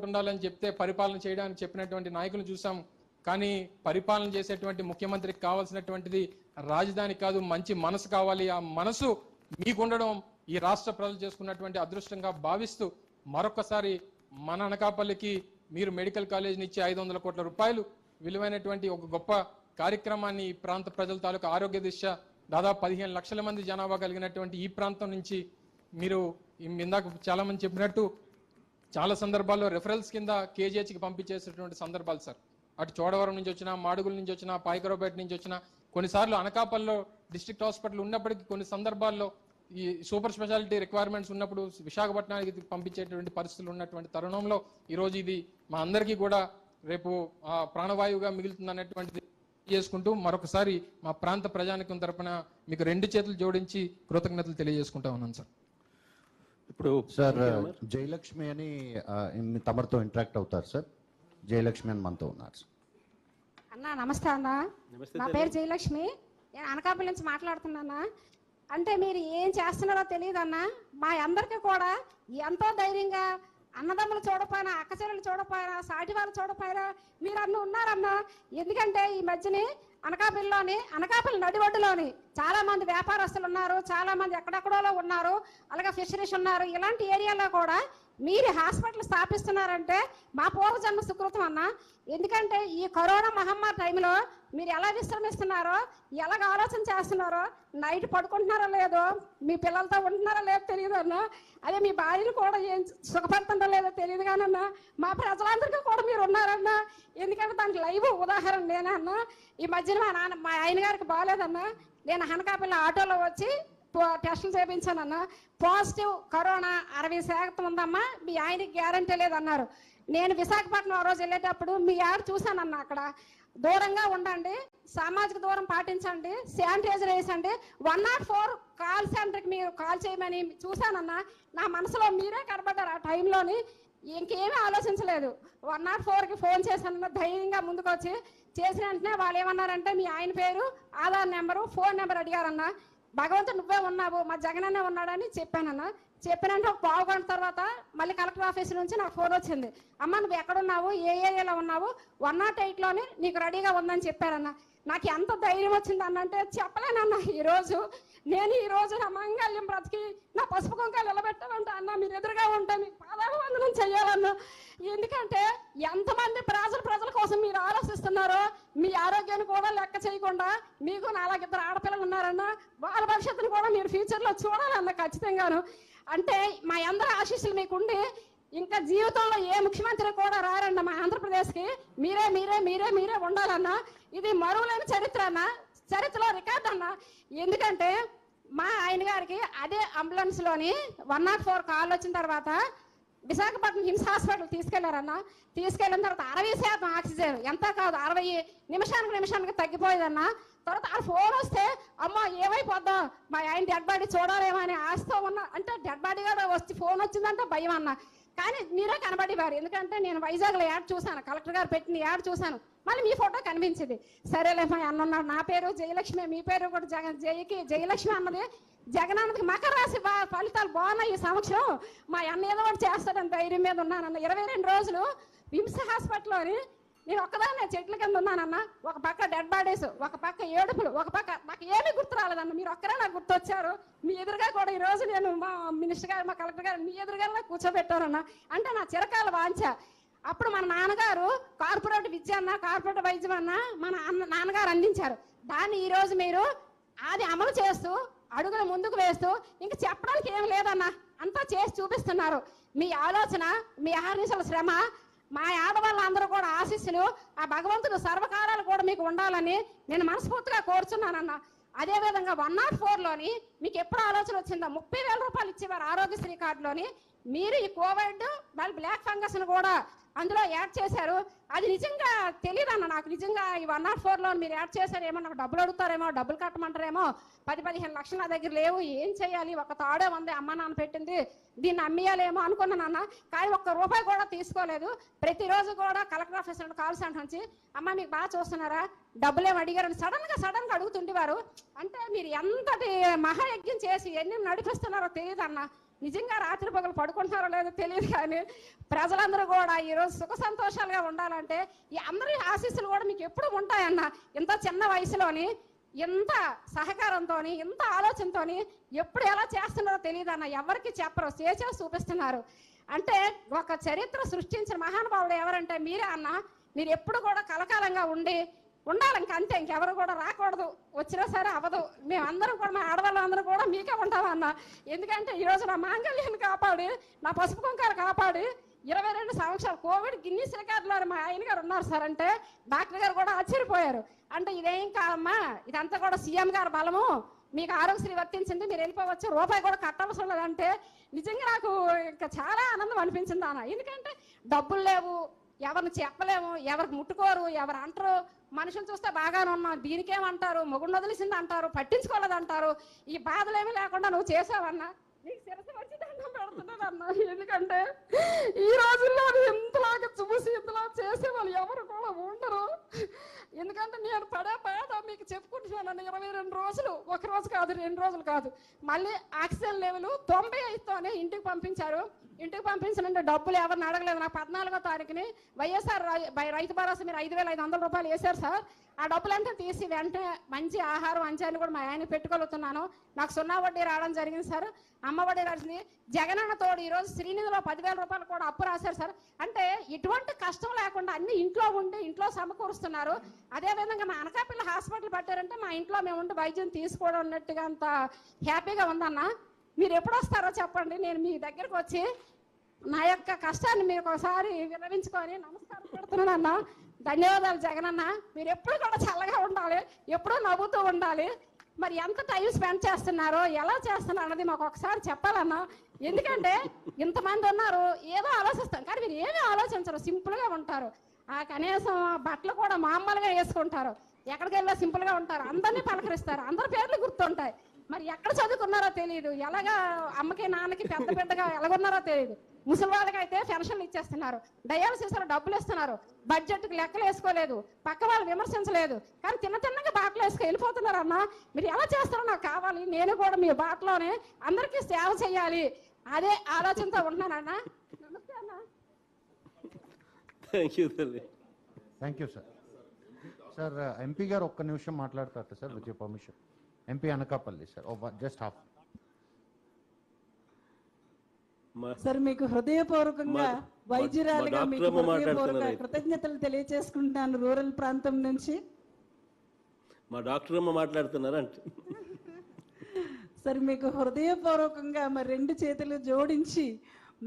ఉండాలి అని చెప్తే పరిపాలన చేయడానికి చెప్పినటువంటి నాయకులు చూసాం. కానీ పరిపాలన చేసేటువంటి ముఖ్యమంత్రికి కావాల్సినటువంటిది రాజధాని కాదు, మంచి మనసు కావాలి. ఆ మనసు మీకుండడం ఈ రాష్ట్ర ప్రజలు చేసుకున్నటువంటి అదృష్టంగా భావిస్తూ మరొకసారి మన అనకాపల్లికి మీరు మెడికల్ కాలేజీని ఇచ్చే 500 కోట్ల రూపాయలు విలువైనటువంటి ఒక గొప్ప కార్యక్రమాన్ని ఈ ప్రాంత ప్రజల తాలూకు ఆరోగ్య దిశ దాదాపు 15 లక్షల మంది జనాభా కలిగినటువంటి ఈ ప్రాంతం నుంచి మీరు ఇందాక చాలా మంది చెప్పినట్టు చాలా సందర్భాల్లో రెఫరల్స్ కింద కేజీహెచ్కి పంపించేసేటువంటి సందర్భాలు సార్. అటు చోడవరం నుంచి వచ్చినా, మాడుగుల నుంచి వచ్చినా, పాయకరావుపేట నుంచి వచ్చినా, కొన్నిసార్లు అనకాపల్లిలో డిస్ట్రిక్ట్ హాస్పిటల్ ఉన్నప్పటికీ కొన్ని సందర్భాల్లో ఈ సూపర్ స్పెషాలిటీ రిక్వైర్మెంట్స్ ఉన్నప్పుడు విశాఖపట్నానికి పంపించేటువంటి పరిస్థితులు ఉన్నటువంటి తరుణంలో ఈరోజు ఇది మా అందరికీ కూడా రేపు ప్రాణవాయువుగా మిగులుతుంది అనేటువంటిది చేసుకుంటూ మరొకసారి మా ప్రాంత ప్రజానికం తరపున మీకు 2 చేతులు జోడించి కృతజ్ఞతలు తెలియజేసుకుంటా ఉన్నాను సార్. ఇప్పుడు సార్ జయలక్ష్మి అని తమరితో ఇంటరాక్ట్ అవుతారు సార్. జయలక్ష్మి అని మనతో ఉన్నారు సార్. అన్నా నమస్తే అన్న, నా పేరు జయలక్ష్మి, నేను అనకాపల్లి నుంచి మాట్లాడుతున్నానా. అంటే మీరు ఏం చేస్తున్నారో తెలియదు అన్న, మా అందరికీ కూడా ఎంతో ధైర్యంగా అన్నదమ్ములు చూడపోయినా, అక్క చెల్లెలు చూడపోయినా, సాటి వాళ్ళు చూడపోయినా మీరు అన్న ఉన్నారన్నా. ఎందుకంటే ఈ మధ్యని అనకాపల్లి నడిఒడ్డులోని చాలా మంది వ్యాపారస్తులు ఉన్నారు, చాలా మంది ఎక్కడెక్కడో ఉన్నారు, అలాగే ఫిషరీస్ ఉన్నారు. ఇలాంటి ఏరియాలో కూడా మీరు హాస్పిటల్ స్థాపిస్తున్నారంటే మా పూర్వజన్మ సుకృతం అన్న. ఎందుకంటే ఈ కరోనా మహమ్మారి టైంలో మీరు ఎలా విశ్రమిస్తున్నారో, ఎలాగ ఆలోచన చేస్తున్నారో, నైట్ పడుకుంటున్నారో లేదో, మీ పిల్లలతో ఉంటున్నారో లేదో తెలియదు అన్న. అదే మీ భార్యను కూడా ఏం సుఖపడుతుందో లేదో తెలియదు కానన్నా, మా ప్రజలందరికీ కూడా మీరు ఉన్నారన్నా. ఎందుకంటే దానికి లైవ్ ఉదాహరణ నేనే అన్న. ఈ మధ్యన మా ఆయన గారికి బాగాలేదన్నా, నేను అనకాపల్లి ఆటోలో వచ్చి టెస్టులు చేయించానన్నా. పాజిటివ్ కరోనా 60% ఉందమ్మా, మీ ఆయనకి గ్యారంటీ లేదన్నారు. నేను విశాఖపట్నం ఆ రోజు వెళ్ళేటప్పుడు మీ యాడ్ చూశానన్నా. అక్కడ దూరంగా ఉండండి, సామాజిక దూరం పాటించండి, శానిటైజర్ వేసండి, 104 కాల్ సెంటర్కి మీరు కాల్ చేయమని చూశానన్నా. నా మనసులో మీరే కనబడ్డారు ఆ టైంలోని. ఇంకేమీ ఆలోచించలేదు, 104కి ఫోన్ చేశానన్నా. ధైర్యంగా ముందుకు వచ్చి చేసిన వెంటనే వాళ్ళు ఏమన్నారంటే మీ ఆయన పేరు, ఆధార్ నెంబరు, ఫోన్ నెంబర్ అడిగారన్నా. భగవంతుడు నువ్వే ఉన్నావు, మా జగనన్నే ఉన్నాడని చెప్పానన్నా. చెప్పినంటే ఒక పావు గంట తర్వాత మళ్ళీ కలెక్టర్ ఆఫీస్ నుంచి నాకు ఫోన్ వచ్చింది. అమ్మ నువ్వు ఎక్కడున్నావు, ఏ ఏరియాలో ఉన్నావు, 108లోని నీకు రెడీగా ఉందని చెప్పారన్నా. నాకు ఎంత ధైర్యం వచ్చింది అన్నంటే చెప్పలేనన్నా. నేను ఈ రోజు నా మంగళ్యం బ్రతికి నా పసుపు కుంకాలు నిలబెట్టాలంటే అన్న మీరు ఎదురుగా ఉంటే మీకు పాదాభివందనం చెయ్యాలన్నా. ఎందుకంటే ఎంతమంది ప్రజల కోసం మీరు ఆలోచిస్తున్నారో, మీ ఆరోగ్యాన్ని కూడా లెక్క చేయకుండా మీకు 4 ఇద్దరు ఆడపిల్లలు ఉన్నారన్నా, వాళ్ళ భవిష్యత్తును కూడా మీరు ఫ్యూచర్లో చూడాలన్నా ఖచ్చితంగాను. అంటే మా అందరి ఆశీస్సులు మీకుండి ఇంకా జీవితంలో ఏ ముఖ్యమంత్రి కూడా రారన్న మా ఆంధ్రప్రదేశ్కి. మీరే ఉండాలన్నా. ఇది మరువలేని చరిత్ర అన్న, చరిత్రలో రికార్డు అన్న. ఎందుకంటే మా ఆయన గారికి అదే అంబులెన్స్లోని 104 కాల్ వచ్చిన తర్వాత విశాఖపట్నం హిమ్స్ హాస్పిటల్ తీసుకెళ్లారన్న. తీసుకెళ్ళిన తర్వాత 60% ఆక్సిజన్, ఎంత కాదు 60 నిమిషానికి తగ్గిపోయేదన్న. తర్వాత ఆ ఫోన్ వస్తే అమ్మ ఏమైపోద్దాం, మా ఆయన డెడ్ బాడీ చూడాలేమో అని ఆశతో ఉన్నా. అంటే డెడ్ బాడీ కూడా వచ్చి ఫోన్ వచ్చిందంటే భయం అన్న. కానీ మీరే కనబడేవారు, ఎందుకంటే నేను వైజాగ్లో యాడ్ చూశాను, కలెక్టర్ గారు పెట్టిన యాడ్ చూశాను, మళ్ళీ మీ ఫోటో కనిపించింది. సరేలే మా అన్న ఉన్నాడు, నా పేరు జయలక్ష్మి, మీ పేరు కూడా జయలక్ష్మి అన్నది. జగనన్నకి మకర రాశి ఫలితాలు బాగున్నాయి ఈ సంవత్సరం, మా అన్న ఏదో ఒకటి చేస్తాడని ధైర్యం మీద ఉన్నానన్న. 22 రోజులు విమ్స్ హాస్పిటల్లోని నేను ఒక్కదాన్ని చెట్ల కింద ఉన్నానన్న. ఒక పక్క డెడ్ బాడీస్, ఒక పక్క ఏడుపులు, ఒక పక్క నాకు ఏమీ గుర్తు రాలేదన్న. మీరు ఒక్కరే నాకు గుర్తొచ్చారు. మీ ఎదురుగా కూడా ఈ రోజు నేను మా మినిస్టర్ గారు, మా కలెక్టర్ గారు మీ ఎదురుగా కూర్చోబెట్టారన్న. అంటే నా చిరకాల వాంఛ. అప్పుడు మన నాన్నగారు కార్పొరేట్ విద్య అన్న, కార్పొరేట్ వైద్యం అన్న మన నాన్నగారు అందించారు. దాన్ని ఈ రోజు మీరు అది అమలు చేస్తూ అడుగులు ముందుకు వేస్తూ ఇంకా చెప్పడానికి ఏం లేదన్న, అంతా చేసి చూపిస్తున్నారు. మీ ఆలోచన, మీ అహర్నిశల శ్రమ, మా ఆడవాళ్ళందరూ కూడా ఆశీస్సులు, ఆ భగవంతుడు సర్వకాలాలు కూడా మీకు ఉండాలని నేను మనస్ఫూర్తిగా కోరుచున్నానన్న. అదేవిధంగా 104లోని మీకు ఎప్పుడు ఆలోచన వచ్చిందో 30,000 రూపాయలు ఇచ్చేవారు ఆరోగ్యశ్రీ కార్డులోని. మీరు ఈ కోవిడ్ మళ్ళీ బ్లాక్ ఫంగస్ను కూడా అందులో యాడ్ చేశారు. అది నిజంగా తెలియదన్న నాకు. నిజంగా ఈ 104లో మీరు యాడ్ చేశారేమో, నాకు డబ్బులు అడుగుతారేమో, డబ్బులు కట్టమంటారేమో, 10-15 లక్షలు నా దగ్గర లేవు, ఏం చేయాలి, ఒక తాడే ఉంది అమ్మ నాన్న పెట్టింది, దీన్ని అమ్మేయాలేమో అనుకున్నానన్న. కానీ ఒక్క రూపాయి కూడా తీసుకోలేదు. ప్రతిరోజు కూడా కలెక్టర్ ఆఫీస్ నుండి కాల్ సెంటర్ నుంచి అమ్మ మీకు బాగా చూస్తున్నారా, డబ్బులేమో అడిగారని సడన్ గా అడుగుతుండేవారు. అంటే మీరు ఎంతటి మహాయజ్ఞం చేసి ఎన్ని నడిపిస్తున్నారో తెలియదు అన్న. నిజంగా రాత్రి పగలు పడుకుంటున్నారో లేదో తెలియదు, కానీ ప్రజలందరూ కూడా ఈరోజు సుఖ సంతోషాలుగా ఉండాలంటే ఈ అందరి ఆశీస్సులు కూడా మీకు ఎప్పుడు ఉంటాయన్న. ఇంత చిన్న వయసులోని ఎంత సహకారంతో, ఎంత ఆలోచనతో ఎప్పుడు ఎలా చేస్తున్నారో తెలియదు అన్న. ఎవరికి చెప్పరు, చేసి చూపిస్తున్నారు. అంటే ఒక చరిత్ర సృష్టించిన మహానుభావుడు ఎవరంటే మీరే అన్న. మీరు ఎప్పుడు కూడా కలకాలంగా ఉండాలి, ఇంకంతే, ఇంకెవరు కూడా రాకూడదు, వచ్చినా సరే అవ్వదు. మేమందరం కూడా, మా ఆడవాళ్ళందరూ కూడా మీకే ఉంటామన్న. ఎందుకంటే ఈరోజు నా మాంగళ్యాన్ని కాపాడి, నా పసుపు కుంకాలు కాపాడి 22 సంవత్సరాలు కోవిడ్ గిన్నీస్ రికార్డులో మా ఆయన గారు ఉన్నారు సార్. అంటే డాక్టర్ గారు కూడా ఆశ్చర్యపోయారు. అంటే ఇదేం కాదమ్మా, ఇదంతా కూడా సీఎం గారు బలము, మీకు ఆరోగ్యశ్రీ వర్తించింది, మీరు వెళ్ళిపోవచ్చు, రూపాయి కూడా కట్టవలసిన లేదంటే నిజంగా నాకు ఇంకా చాలా ఆనందం అనిపించింది అన్న. ఎందుకంటే డబ్బులు లేవు, ఎవరిని చెప్పలేము, ఎవరికి ముట్టుకోరు, ఎవరు అంటారు, మనుషులు చూస్తే బాగానే ఉన్నావు, దీనికేమంటారు, మొగుడు వదిలేసింది అంటారు, పట్టించుకోలేదు అంటారు. ఈ బాధలేమీ లేకుండా నువ్వు చేసావన్నా, నీకు శిరస్సు వచ్చి దండం పెడుతున్నానన్నా. ఎందుకంటే ఈ రోజుల్లో ఇంతలాగా చూసి ఇంతలా చేసే వాళ్ళు ఎవరు కూడా ఉండరు. ఎందుకంటే నేను పడే బాధ మీకు చెప్పుకుంటున్నాను. 22 రోజులు, ఒక రోజు కాదు, 2 రోజులు కాదు, మళ్ళీ ఆక్సిజన్ లెవెల్ 95తోనే ఇంటికి పంపించారు. ఇంటికి పంపించాలంటే డబ్బులు ఎవరిని అడగలేదు. నాకు 14వ తారీఖుని వైఎస్ఆర్ రైతు భరోసా మీరు 5,500 రూపాయలు వేశారు సార్. ఆ డబ్బులంతా తీసి వెంటనే మంచి ఆహారం అంచాన్ని కూడా మా ఆయన పెట్టుకోగలుగుతున్నాను. నాకు 0 వడ్డీ రావడం జరిగింది సార్, అమ్మ వడ్డీ రాసింది. జగనన్న తోడు ఈరోజు శ్రీనిధిలో 10,000 రూపాయలు కూడా అప్పు రాశారు సార్. అంటే ఇటువంటి కష్టం లేకుండా అన్ని ఇంట్లో ఉండి ఇంట్లో సమకూరుస్తున్నారు. అదేవిధంగా మా అనకాపల్లి హాస్పిటల్ పట్టారంటే మా ఇంట్లో మేము ఉండి వైద్యం తీసుకోవడం అన్నట్టుగా అంత హ్యాపీగా ఉందన్న. మీరు ఎప్పుడు వస్తారో చెప్పండి, నేను మీ దగ్గరకు వచ్చి నా యొక్క కష్టాన్ని మీరు ఒకసారి విన్నవించుకొని నమస్కారం పెడుతున్నానన్న. ధన్యవాదాలు జగనన్న. మీరు ఎప్పుడు కూడా చల్లగా ఉండాలి, ఎప్పుడూ నవ్వుతూ ఉండాలి. మరి ఎంత టైం స్పెండ్ చేస్తున్నారో, ఎలా చేస్తున్నారు అన్నది మాకు ఒకసారి చెప్పాలన్నా. ఎందుకంటే ఇంతమంది ఉన్నారు, ఏదో ఆలోచిస్తాం, కానీ మీరు ఏమీ ఆలోచించరు, సింపుల్గా ఉంటారు. ఆ కనీసం బట్టలు కూడా మామూలుగా వేసుకుంటారు, ఎక్కడికి వెళ్ళా సింపుల్గా ఉంటారు, అందరినీ పలకరిస్తారు, అందరి పేర్లు గుర్తుంటాయి. మరి ఎక్కడ చదువుకున్నారో తెలియదు, ఎలాగా అమ్మకి నాన్నకి పెద్ద పెద్దగా ఎలాగున్నారో తెలియదు. ముసలి వాళ్ళకైతే పెన్షన్లు ఇచ్చేస్తున్నారు, డయాలసిస్లో డబ్బులు ఇస్తున్నారు, బడ్జెట్కి లెక్కలు వేసుకోలేదు, పక్క వాళ్ళు విమర్శించలేదు, కానీ తిన్నగా బాటలు వేసుకు వెళ్ళిపోతున్నారు అన్న. మీరు ఎలా చేస్తారో నాకు కావాలి, నేను కూడా మీ బాటలోనే అందరికీ సేవ చేయాలి, అదే ఆలోచనతో ఉంటున్నానన్న. నమస్తే అన్న. Thank you sir. Sir MP గారు ఒక్క నిమిషం మాట్లాడతారు sir, with your permission. MP Anakapalli sir, just half. Sir మీకు హృదయపూర్వకంగా వైద్యురాలుగా మీకు హృదయపూర్వక కృతజ్ఞతలు తెలియజేసుకుంటున్నాను. రూరల్ ప్రాంతం నుంచి మా డాక్టర్ అమ్మ మాట్లాడుతున్నారంటే సార్ మీకు హృదయపూర్వకంగా మరి 2 చేతులు జోడించి,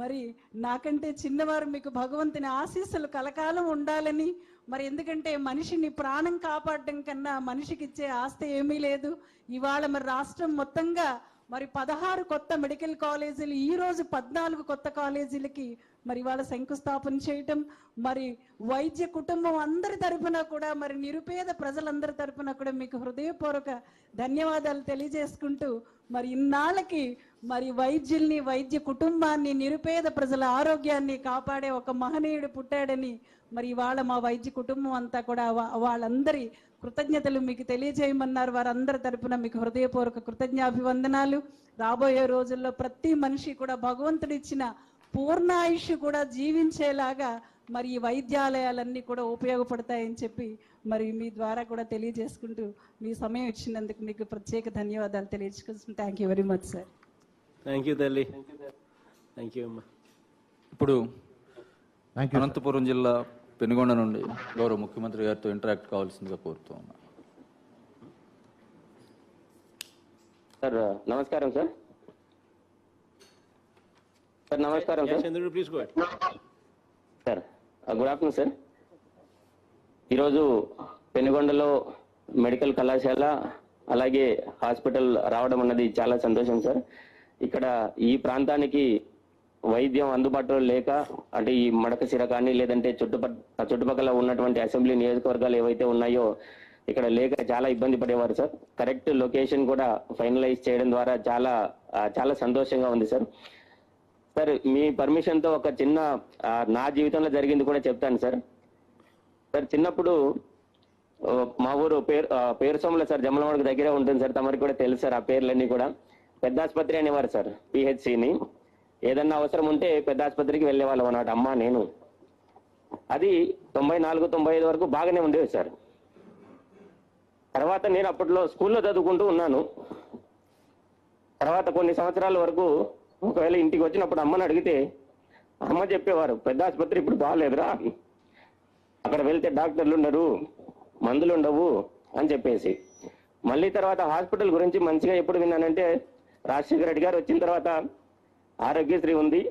మరి నాకంటే చిన్నవారు మీకు భగవంతుని ఆశీస్సులు కలకాలం ఉండాలని, మరి ఎందుకంటే మనిషిని ప్రాణం కాపాడడం కన్నా మనిషికి ఇచ్చే ఆస్తి ఏమీ లేదు. ఇవాళ మరి రాష్ట్రం మొత్తంగా మరి 16 కొత్త మెడికల్ కాలేజీలు, ఈ రోజు 14 కొత్త కాలేజీలకి మరి ఇవాళ శంకుస్థాపన చేయటం, మరి వైద్య కుటుంబం అందరి తరఫున కూడా, మరి నిరుపేద ప్రజలందరి తరఫున కూడా మీకు హృదయపూర్వక ధన్యవాదాలు తెలియజేసుకుంటూ, మరి ఇన్నాళ్ళకి మరి వైద్యుల్ని, వైద్య కుటుంబాన్ని, నిరుపేద ప్రజల ఆరోగ్యాన్ని కాపాడే ఒక మహనీయుడు పుట్టాడని మరి ఇవాళ మా వైద్య కుటుంబం అంతా కూడా వాళ్ళందరి కృతజ్ఞతలు మీకు తెలియజేయమన్నారు. వారందరి తరపున మీకు హృదయపూర్వక కృతజ్ఞాభివందనాలు. రాబోయే రోజుల్లో ప్రతి మనిషి కూడా భగవంతుడిచ్చిన పూర్ణాయుష్ కూడా జీవించేలాగా మరి ఈ వైద్యాలయాలన్నీ కూడా ఉపయోగపడతాయని చెప్పి మరి మీ ద్వారా కూడా తెలియజేసుకుంటూ మీ సమయం ఇచ్చినందుకు మీకు ప్రత్యేక ధన్యవాదాలు తెలియజేసుకుంటున్నాను. Thank you very much sir. Thank you తల్లి. థ్యాంక్ యూ అమ్మా. ఇప్పుడు అనంతపురం జిల్లా పెనుగొండ నుండి గౌరవ ముఖ్యమంత్రి గారితో ఇంటరాక్ట్ కావాల్సిందిగా కోరుతూ ఉన్నా. సార్ నమస్కారం సార్. సార్ నమస్కారం sir. Please go ahead. Sir good afternoon sir. ఈరోజు పెనుగొండలో మెడికల్ కళాశాల అలాగే హాస్పిటల్ రావడం అన్నది చాలా సంతోషం సార్. ఇక్కడ ఈ ప్రాంతానికి వైద్యం అందుబాటులో లేక, అంటే ఈ మడకశిర కానీ లేదంటే చుట్టుపక్కల ఉన్నటువంటి అసెంబ్లీ నియోజకవర్గాలు ఏవైతే ఉన్నాయో ఇక్కడ లేక చాలా ఇబ్బంది పడేవారు సార్. కరెక్ట్ లొకేషన్ కూడా ఫైనలైజ్ చేయడం ద్వారా చాలా సంతోషంగా ఉంది సార్. సార్ మీ పర్మిషన్తో ఒక చిన్న నా జీవితంలో జరిగింది కూడా చెప్తాను సార్. సార్ చిన్నప్పుడు మా ఊరు పేరుసోమల సార్, జమ్మలమడుగు దగ్గరే ఉంటుంది సార్, తమరికి కూడా తెలుసు సార్. ఆ పేర్లన్నీ కూడా పెద్ద ఆసుపత్రి అనేవారు సార్, పిహెచ్సిని. ఏదన్నా అవసరం ఉంటే పెద్ద ఆసుపత్రికి వెళ్ళేవాళ్ళం అన్నమాట, అమ్మ నేను. అది 94, 95 వరకు బాగానే ఉండేవి సార్. తర్వాత నేను అప్పట్లో స్కూల్లో చదువుకుంటూ ఉన్నాను. తర్వాత కొన్ని సంవత్సరాల వరకు ఒకవేళ ఇంటికి వచ్చినప్పుడు అమ్మని అడిగితే అమ్మ చెప్పేవారు, పెద్ద ఆసుపత్రి ఇప్పుడు బాగాలేదురా, అక్కడ వెళ్తే డాక్టర్లు ఉండరు, మందులు ఉండవు అని చెప్పేసి. మళ్ళీ తర్వాత హాస్పిటల్ గురించి మంచిగా ఎప్పుడు విన్నానంటే రాజశేఖర రెడ్డి గారు వచ్చిన తర్వాత ఆరోగ్యశ్రీ ఉంది,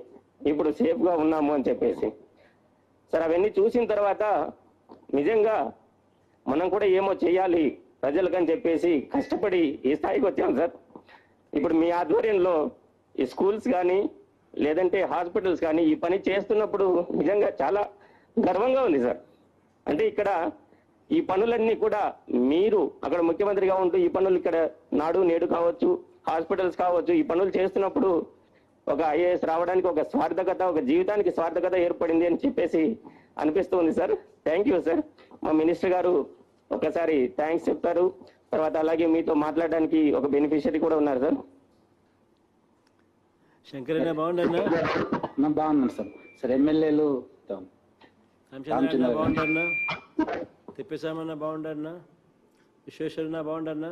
ఇప్పుడు సేఫ్గా ఉన్నాము అని చెప్పేసి. సార్ అవన్నీ చూసిన తర్వాత నిజంగా మనం కూడా ఏమో చేయాలి ప్రజలకని చెప్పేసి కష్టపడి ఈ స్థాయికి వచ్చాం సార్. ఇప్పుడు మీ ఆధ్వర్యంలో ఈ స్కూల్స్ కానీ లేదంటే హాస్పిటల్స్ కానీ ఈ పని చేస్తున్నప్పుడు నిజంగా చాలా గర్వంగా ఉంది సార్. అంటే ఇక్కడ ఈ పనులన్నీ కూడా మీరు అక్కడ ముఖ్యమంత్రిగా ఉంటూ ఈ పనులు ఇక్కడ నాడు నేడు కావచ్చు, హాస్పిటల్స్ కావచ్చు, ఈ పనులు చేస్తున్నప్పుడు ఒక ఐఏఎస్ రావడానికి ఒక స్వార్థకత, ఒక జీవితానికి స్వార్థకత ఏర్పడింది అని చెప్పేసి అనిపిస్తుంది సార్. Thank you sir. మా మినిస్టర్ గారు ఒకసారి థ్యాంక్స్ చెప్తారు. తర్వాత అలాగే మీతో మాట్లాడడానికి ఒక బెనిఫిషియరీ కూడా ఉన్నారు సార్. శంకరన్న బాగుండన్నా? బాగున్నాను సార్. సార్ ఎమ్మెల్యేలు రామచంద్ర బాగుండన్నా? తిప్పేశామన్నా బాగుండన్నా? విశ్వేశ్వరన్న బాగుండన్నా?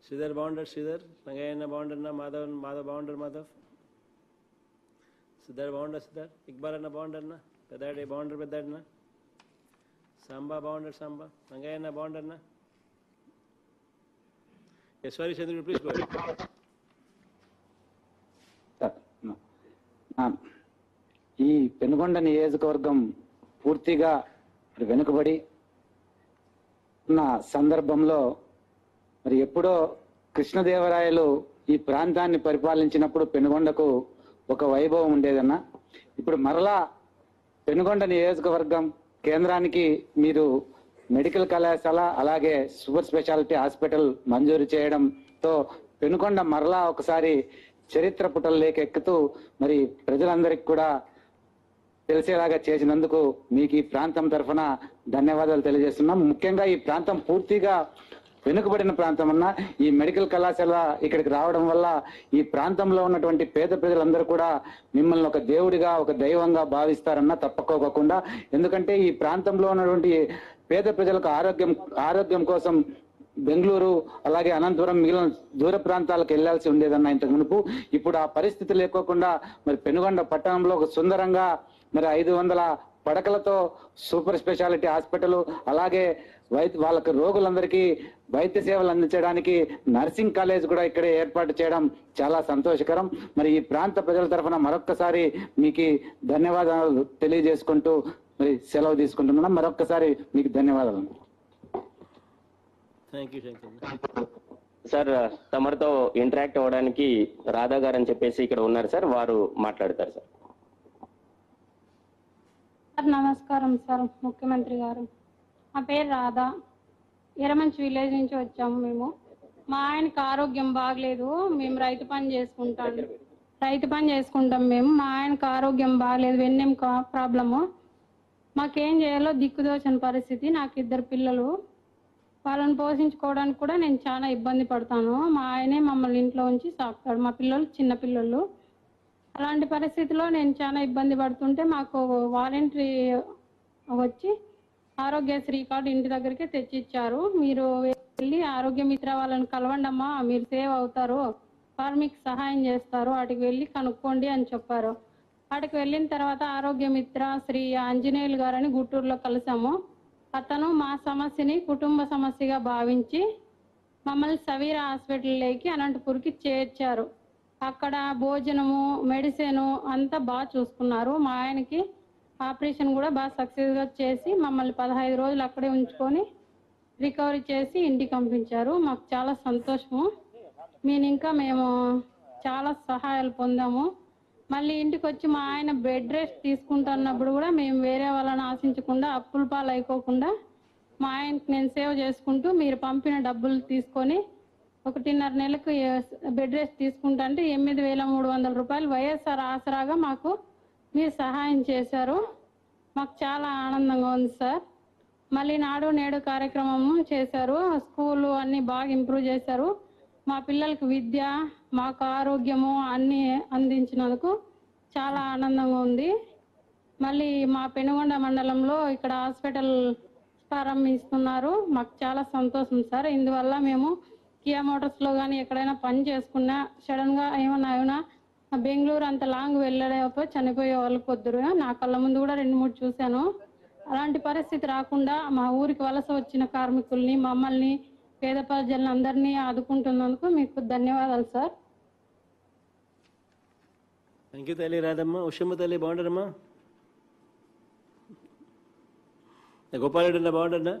శ్రీధర్ బాగుంటారు? శ్రీధర్ రంగయ్యన్న బాగుండన్నా? మాధవ్ బాగుంటారు? మాధవ్ సిద్ధార్థ్ బాగుంటారు? సిద్ధార్థ్ ఇక్బాల్ అన్న బాగుండన్నా? పెద్దాడి బాగుంటారు? పెద్దాడినా? సాంబా బాగుంటారు? సాంబా రంగయ్యన్న బాగుండన్నా? యశ్వరి చంద్రుడు ప్లీజ్ గో. ఈ పెనుగొండ నియోజకవర్గం పూర్తిగా వెనుకబడి ఉన్న సందర్భంలో మరి ఎప్పుడో కృష్ణదేవరాయలు ఈ ప్రాంతాన్ని పరిపాలించినప్పుడు పెనుగొండకు ఒక వైభవం ఉండేదన్న. ఇప్పుడు మరలా పెనుగొండ నియోజకవర్గం కేంద్రానికి మీరు మెడికల్ కళాశాల అలాగే సూపర్ స్పెషాలిటీ హాస్పిటల్ మంజూరు చేయడంతో పెనుగొండ మరలా ఒకసారి చరిత్ర పుటల్లోకి ఎక్కుతూ మరి ప్రజలందరికీ కూడా తెలిసేలాగా చేసినందుకు మీకు ఈ ప్రాంతం తరఫున ధన్యవాదాలు తెలియజేస్తున్నాం. ముఖ్యంగా ఈ ప్రాంతం పూర్తిగా వెనుకబడిన ప్రాంతం అన్న, ఈ మెడికల్ కళాశాల ఇక్కడికి రావడం వల్ల ఈ ప్రాంతంలో ఉన్నటువంటి పేద ప్రజలందరూ కూడా మిమ్మల్ని ఒక దేవుడిగా, ఒక దైవంగా భావిస్తారన్న తప్పకోకుండా. ఎందుకంటే ఈ ప్రాంతంలో ఉన్నటువంటి పేద ప్రజలకు ఆరోగ్యం కోసం బెంగళూరు అలాగే అనంతపురం మిగిలిన దూర ప్రాంతాలకు వెళ్లాల్సి ఉండేదన్న ఇంతకు మునుపు. ఇప్పుడు ఆ పరిస్థితి లేకోకుండా మరి పెనుగొండ పట్టణంలో ఒక సుందరంగా మరి 500 పడకలతో సూపర్ స్పెషాలిటీ హాస్పిటల్ అలాగే వాళ్ళకి రోగులందరికీ వైద్య సేవలు అందించడానికి నర్సింగ్ కాలేజ్ కూడా ఇక్కడ ఏర్పాటు చేయడం చాలా సంతోషకరం. మరి ఈ ప్రాంత ప్రజల తరఫున మరొక్కసారి మీకు ధన్యవాదాలు తెలియజేసుకుంటూ మరి సెలవు తీసుకుంటున్నాం. మరొక్కసారి మీకు ధన్యవాదాలు. Thank you Shankar. సార్ తమరితో ఇంటరాక్ట్ అవ్వడానికి రాధా గారు అని చెప్పేసి ఇక్కడ ఉన్నారు సార్, వారు మాట్లాడతారు సార్. నమస్కారం సార్ ముఖ్యమంత్రి గారు. నా పేరు రాధా, ఎరమంచి విలేజ్ నుంచి వచ్చాము మేము. మా ఆయనకి ఆరోగ్యం బాగలేదు, మేము రైతు పని చేసుకుంటాం మేము. మా ఆయనకు ఆరోగ్యం బాగలేదు, వెన్నెం ప్రాబ్లము. మాకేం చేయాలో దిక్కుదోచని పరిస్థితి. నాకు 2 పిల్లలు, వాళ్ళని పోషించుకోవడానికి కూడా నేను చాలా ఇబ్బంది పడతాను. మా ఆయనే మమ్మల్ని ఇంట్లో ఉంచి సాకుతాడు. మా పిల్లలు చిన్న పిల్లలు. అలాంటి పరిస్థితిలో నేను చాలా ఇబ్బంది పడుతుంటే మాకు వాలంటరీ వచ్చి ఆరోగ్యశ్రీ కార్డు ఇంటి దగ్గరికి తెచ్చిచ్చారు. మీరు వెళ్ళి ఆరోగ్య మిత్ర వాళ్ళని కలవండి అమ్మా, మీరు సేవ్ అవుతారు, వారు మీకు సహాయం చేస్తారు, వాటికి వెళ్ళి కనుక్కోండి అని చెప్పారు. వాటికి వెళ్ళిన తర్వాత ఆరోగ్య మిత్ర శ్రీ ఆంజనేయులు గారని గుంటూరులో కలిసాము. అతను మా సమస్యని కుటుంబ సమస్యగా భావించి మమ్మల్ని సవీర హాస్పిటల్లోకి అనంతపూర్కి చేర్చారు. అక్కడ భోజనము, మెడిసిన్ అంతా బాగా చూసుకున్నారు. మా ఆయనకి ఆపరేషన్ కూడా బాగా సక్సెస్గా చేసి మమ్మల్ని 15 రోజులు అక్కడే ఉంచుకొని రికవరీ చేసి ఇంటికి పంపించారు. మాకు చాలా సంతోషము. మేము చాలా సహాయాలు పొందాము. మళ్ళీ ఇంటికి వచ్చి మా ఆయన బెడ్ రెస్ట్ తీసుకుంటున్నప్పుడు కూడా మేము వేరే వాళ్ళని ఆశించకుండా అప్పుల పాలు అయిపోకుండా మా ఆయనకి నేను సేవ్ చేసుకుంటూ మీరు పంపిన డబ్బులు తీసుకొని 1.5 నెలలకు బెడ్ రెస్ట్ తీసుకుంటా అంటే 8,300 రూపాయలు వైఎస్ఆర్ ఆసరాగా మాకు మీరు సహాయం చేశారు. మాకు చాలా ఆనందంగా ఉంది సార్. మళ్ళీ నాడు నేడు కార్యక్రమం చేశారు. స్కూలు అన్నీ బాగా ఇంప్రూవ్ చేశారు. మా పిల్లలకి విద్య, మాకు ఆరోగ్యము అన్నీ అందించినందుకు చాలా ఆనందంగా ఉంది. మళ్ళీ మా పెనుగొండ మండలంలో ఇక్కడ హాస్పిటల్ ప్రారంభిస్తున్నారు. మాకు చాలా సంతోషం సార్. ఇందువల్ల మేము కియా మోటార్స్లో కానీ ఎక్కడైనా పని చేసుకున్నా సడన్గా ఏమన్నా బెంగళూరు అంత లాంగ్ వెళ్ళలేకపోయి చనిపోయే వాళ్ళు కొద్దురు. నా కళ్ళ ముందు కూడా 2-3 చూశాను. అలాంటి పరిస్థితి రాకుండా మా ఊరికి వలస వచ్చిన కార్మికుల్ని, మమ్మల్ని, పేద ప్రజలను అందరినీ ఆదుకుంటున్నందుకు మీకు ధన్యవాదాలు సార్. థ్యాంక్ యూ తల్లి రాదమ్మ. ఉషమ్మ తల్లి బాగుంటారమ్మా? గోపాలరెడ్డి అన్న బాగుంటారా?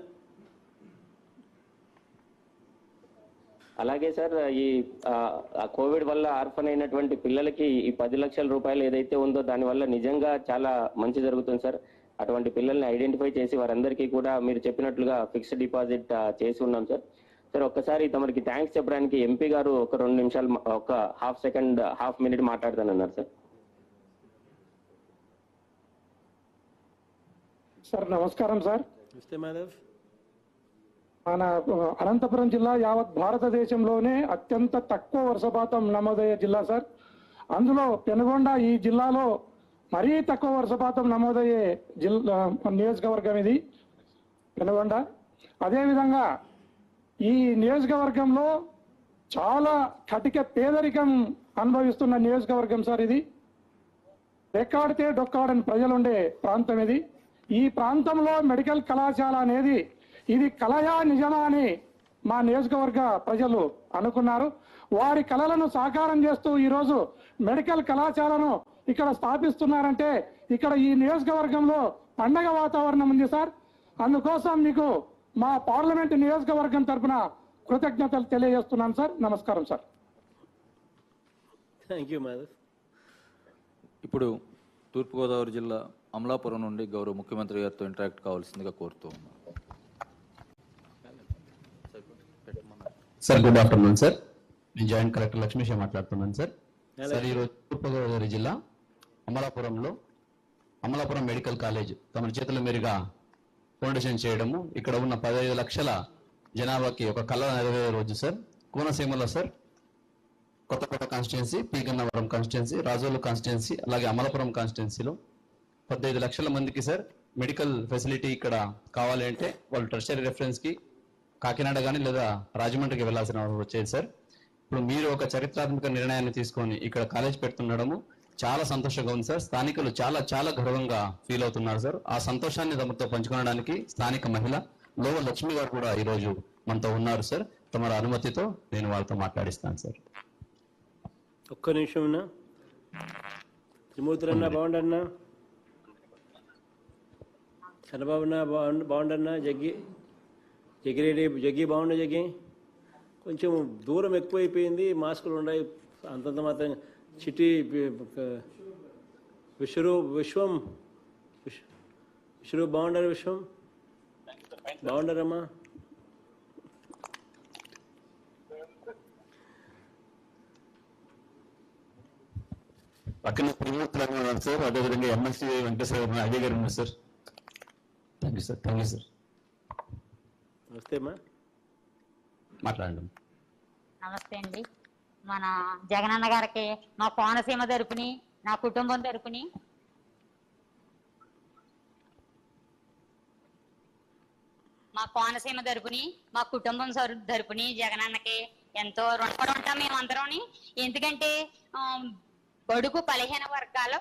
అలాగే సార్, ఈ కోవిడ్ వల్ల ఆర్ఫన్ అయినటువంటి పిల్లలకి ఈ 10 లక్షల రూపాయలు ఏదైతే ఉందో దానివల్ల నిజంగా చాలా మంచి జరుగుతుంది సార్. అటువంటి పిల్లల్ని ఐడెంటిఫై చేసి వారందరికీ కూడా మీరు చెప్పినట్లుగా ఫిక్స్డ్ డిపాజిట్ చేసి ఉన్నాం సార్. సార్ ఒక్కసారి తమరికి థ్యాంక్స్ చెప్పడానికి ఎంపీ గారు ఒక 2 నిమిషాలు, ఒక హాఫ్ మినిట్ మాట్లాడతానన్నారు సార్. సార్ నమస్కారం సార్. నమస్తే మాధవ్. మన అనంతపురం జిల్లా యావత్ భారతదేశంలోనే అత్యంత తక్కువ వర్షపాతం నమోదయ్యే జిల్లా సార్. అందులో పెనుగొండ ఈ జిల్లాలో మరీ తక్కువ వర్షపాతం నమోదయ్యే నియోజకవర్గం ఇది పెనుగొండ. అదేవిధంగా ఈ నియోజకవర్గంలో చాలా కటిక పేదరికం అనుభవిస్తున్న నియోజకవర్గం సార్ ఇది. రెక్కాడితే డొక్కాడని ప్రజలుండే ప్రాంతం ఇది. ఈ ప్రాంతంలో మెడికల్ కళాశాల అనేది ఇది కలయా నిజమా అని మా నియోజకవర్గ ప్రజలు అనుకున్నారు. వారి కళలను సాకారం చేస్తూ ఈరోజు మెడికల్ కళాశాలను ఇక్కడ స్థాపిస్తున్నారంటే ఇక్కడ ఈ నియోజకవర్గంలో పండగ వాతావరణం ఉంది సార్. అందుకోసం మీకు మా పార్లమెంటు నియోజకవర్గం తరఫున కృతజ్ఞతలు తెలియజేస్తున్నాను సార్. నమస్కారం సార్. Thank you Madhav. ఇప్పుడు తూర్పుగోదావరి జిల్లా అమలాపురం నుండి గౌరవ ముఖ్యమంత్రి గారితో ఇంటరాక్ట్ కావాల్సిందిగా కోరుతూ ఉన్నాను. Sir good afternoon sir. నేను జాయింట్ కలెక్టర్ లక్ష్మీష్ మాట్లాడుతున్నాను సార్. సార్ ఈరోజు తూర్పుగోదావరి జిల్లా అమలాపురంలో అమలాపురం మెడికల్ కాలేజ్ తమ చేతుల మీదుగా ఫౌండేషన్ చేయడము, ఇక్కడ ఉన్న 15 లక్షల జనాభాకి ఒక కళ నెరవేరే రోజు సార్. కోనసీమలో sir Kothapeta constituency, P Gannavaram constituency, Razole constituency, అలాగే అమలాపురం కాన్స్టిట్యున్సీలో 15 లక్షల మందికి సార్ మెడికల్ ఫెసిలిటీ ఇక్కడ కావాలి అంటే వాళ్ళు టెర్షరీ రెఫరెన్స్కి కాకినాడ కానీ లేదా రాజమండ్రికి వెళ్లాల్సిన అవసరం వచ్చేది సార్. ఇప్పుడు మీరు ఒక చరిత్రాత్మక నిర్ణయాన్ని తీసుకొని ఇక్కడ కాలేజ్ పెడుతుండడము చాలా సంతోషంగా ఉంది సార్. స్థానికులు చాలా చాలా గర్వంగా ఫీల్ అవుతున్నారు సార్. ఆ సంతోషాన్ని తమతో పంచుకోవడానికి స్థానిక మహిళ లోవ లక్ష్మి గారు కూడా ఈరోజు మనతో ఉన్నారు సార్. తమ అనుమతితో నేను వాళ్ళతో మాట్లాడిస్తాను సార్. ఒక్క నిమిషం. త్రిమూర్తులు అన్న బాగుండన్నా, చంద్రబాబు అన్న బాగుండన్నా, జగ్గి బాగుండే. జగ్గి కొంచెం దూరం ఎక్కువైపోయింది, మాస్కులు ఉన్నాయి అంతంత మాత్రం. చిట్టి విశ్వరూప్ బాగుండారు. విశ్వం బాగుండారమ్మా. పక్కన త్రిమూర్తులు ఉన్నారు సార్. అదేవిధంగా ఎమ్మెల్సీ వెంకటేశ్వర అజయ్ గారు ఉన్నారు sir. Thank you sir. Thank you sir. నమస్తే అమ్మా. మాట్లాడండి. నమస్తే అండి. మన జగనన్న గారికి మా కోనసీమ తరపుని, నా కుటుంబం తరపుని మా కుటుంబం తరపుని జగనన్నకి ఎంతో రుణపడి ఉంటాం మేమందరం. ఎందుకంటే బడుగు బలహీన వర్గాల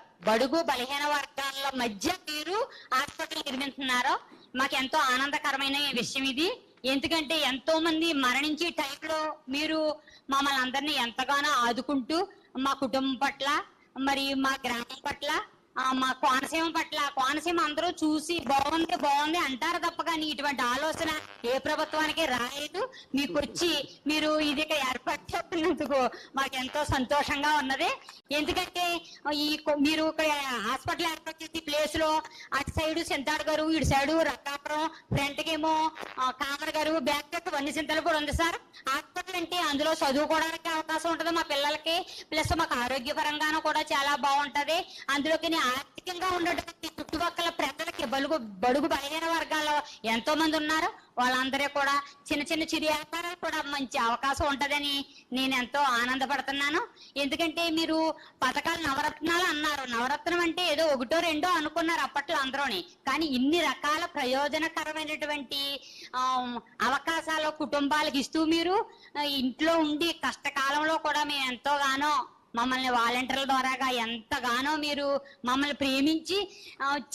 మధ్య మీరు హాస్పిటల్ నిర్మిస్తున్నారు. మాకు ఎంతో ఆనందకరమైన విషయం ఇది. ఎందుకంటే ఎంతో మంది మరణించే టైంలో మీరు మమ్మల్ని అందరినీ ఎంతగానో ఆదుకుంటూ మా కుటుంబం పట్ల, మరి మా గ్రామం పట్ల మా కోనసీమ పట్ల కోనసీమ అందరూ చూసి బాగుంది బాగుంది అంటారు తప్ప కానీ ఇటువంటి ఆలోచన ఏ ప్రభుత్వానికి రాలేదు. మీకు వచ్చి మీరు ఇది ఏర్పాటు చేస్తున్నందుకు మాకు ఎంతో సంతోషంగా ఉన్నది. ఎందుకంటే మీరు ఇక్కడ హాస్పిటల్ ఏర్పాటు చేసే ప్లేస్ లో అటు సైడ్ చింతాడు గారు, ఇటు సైడు రక్తాపురం, ఫ్రంట్ కేమో కామర్ గారు, బ్యాక్ సైడ్ వన్ని చింతలు కూడా ఉంది సార్. హాస్పిటల్ అంటే అందులో చదువుకోవడానికి అవకాశం ఉంటుంది మా పిల్లలకి, ప్లస్ మాకు ఆరోగ్యపరంగానూ కూడా చాలా బాగుంటది. అందులోకి ఆర్థికంగా ఉన్నటువంటి చుట్టుపక్కల ప్రజలకి బడుగు బలహీన వర్గాల్లో ఎంతో మంది ఉన్నారు. వాళ్ళందరూ కూడా చిన్న చిన్న చిరు వ్యాపారాలు కూడా మంచి అవకాశం ఉంటదని నేను ఎంతో ఆనందపడుతున్నాను. ఎందుకంటే మీరు పథకాలు నవరత్నాలు అన్నారు. నవరత్నం అంటే ఏదో ఒకటో రెండో అనుకున్నారు అప్పట్లో అందరూని. కానీ ఇన్ని రకాల ప్రయోజనకరమైనటువంటి అవకాశాలు కుటుంబాలకు ఇస్తూ మీరు ఇంట్లో ఉండి కష్టకాలంలో కూడా మేము ఎంతోగానో మమ్మల్ని వాలంటీర్ల ద్వారాగా ఎంతగానో మీరు మమ్మల్ని ప్రేమించి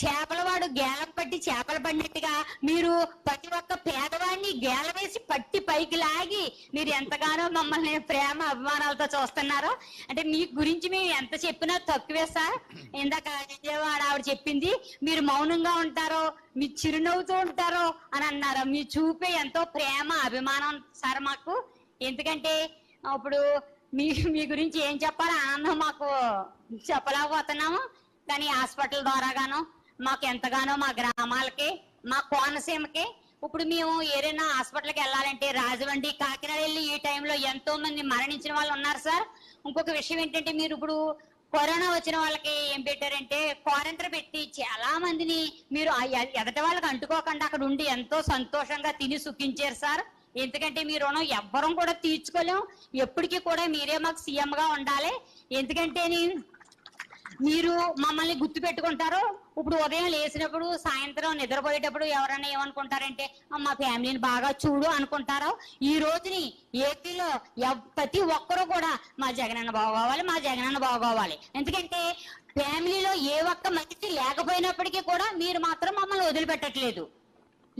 చేపల వాడు గేలం పట్టి చేపలు పడినట్టుగా మీరు ప్రతి ఒక్క పేదవాడిని గేల వేసి పట్టి పైకి లాగి మీరు ఎంతగానో మమ్మల్ని ప్రేమ అభిమానాలతో చూస్తున్నారు. అంటే మీ గురించి మేము ఎంత చెప్పినా తక్కువే సార్. ఇందాక విజయవాడ ఆవిడ చెప్పింది మీరు మౌనంగా ఉంటారో మీ చిరునవ్వుతూ ఉంటారో అని అన్నారు. మీ చూపే ఎంతో ప్రేమ అభిమానం సార్ మాకు. ఎందుకంటే ఇప్పుడు మీ గురించి ఏం చెప్పాలో ఆనందం మాకు చెప్పలేకపోతున్నాము. కానీ హాస్పిటల్ ద్వారాగాను మాకు ఎంతగానో మా గ్రామాలకి మా కోనసీమకి ఇప్పుడు మేము ఏదైనా హాస్పిటల్కి వెళ్ళాలంటే రాజమండ్రి, కాకినాడ వెళ్ళి ఈ టైంలో ఎంతో మంది మరణించిన వాళ్ళు ఉన్నారు సార్. ఇంకొక విషయం ఏంటంటే మీరు ఇప్పుడు కరోనా వచ్చిన వాళ్ళకి ఏం పెట్టారంటే క్వారంటైన్ పెట్టి చాలా మందిని మీరు ఎదటి వాళ్ళకి అంటుకోకుండా అక్కడ ఉండి ఎంతో సంతోషంగా తిని సుఖించారు సార్. ఎందుకంటే మీ రుణం ఎవ్వరం కూడా తీర్చుకోలేం. ఎప్పటికీ కూడా మీరే మాకు సీఎం గా ఉండాలి. ఎందుకంటే మీరు మమ్మల్ని గుర్తు పెట్టుకుంటారు. ఇప్పుడు ఉదయం లేచినప్పుడు సాయంత్రం నిద్రపోయేటప్పుడు ఎవరైనా ఏమనుకుంటారంటే మా ఫ్యామిలీని బాగా చూడు అనుకుంటారు. ఈ రోజుని ఏపీలో ప్రతి ఒక్కరూ కూడా మా జగనన్న బాగోవాలి, మా జగనన్న బాగోవాలి. ఎందుకంటే ఫ్యామిలీలో ఏ ఒక్క మనిషి లేకపోయినప్పటికీ కూడా మీరు మాత్రం మమ్మల్ని వదిలిపెట్టట్లేదు.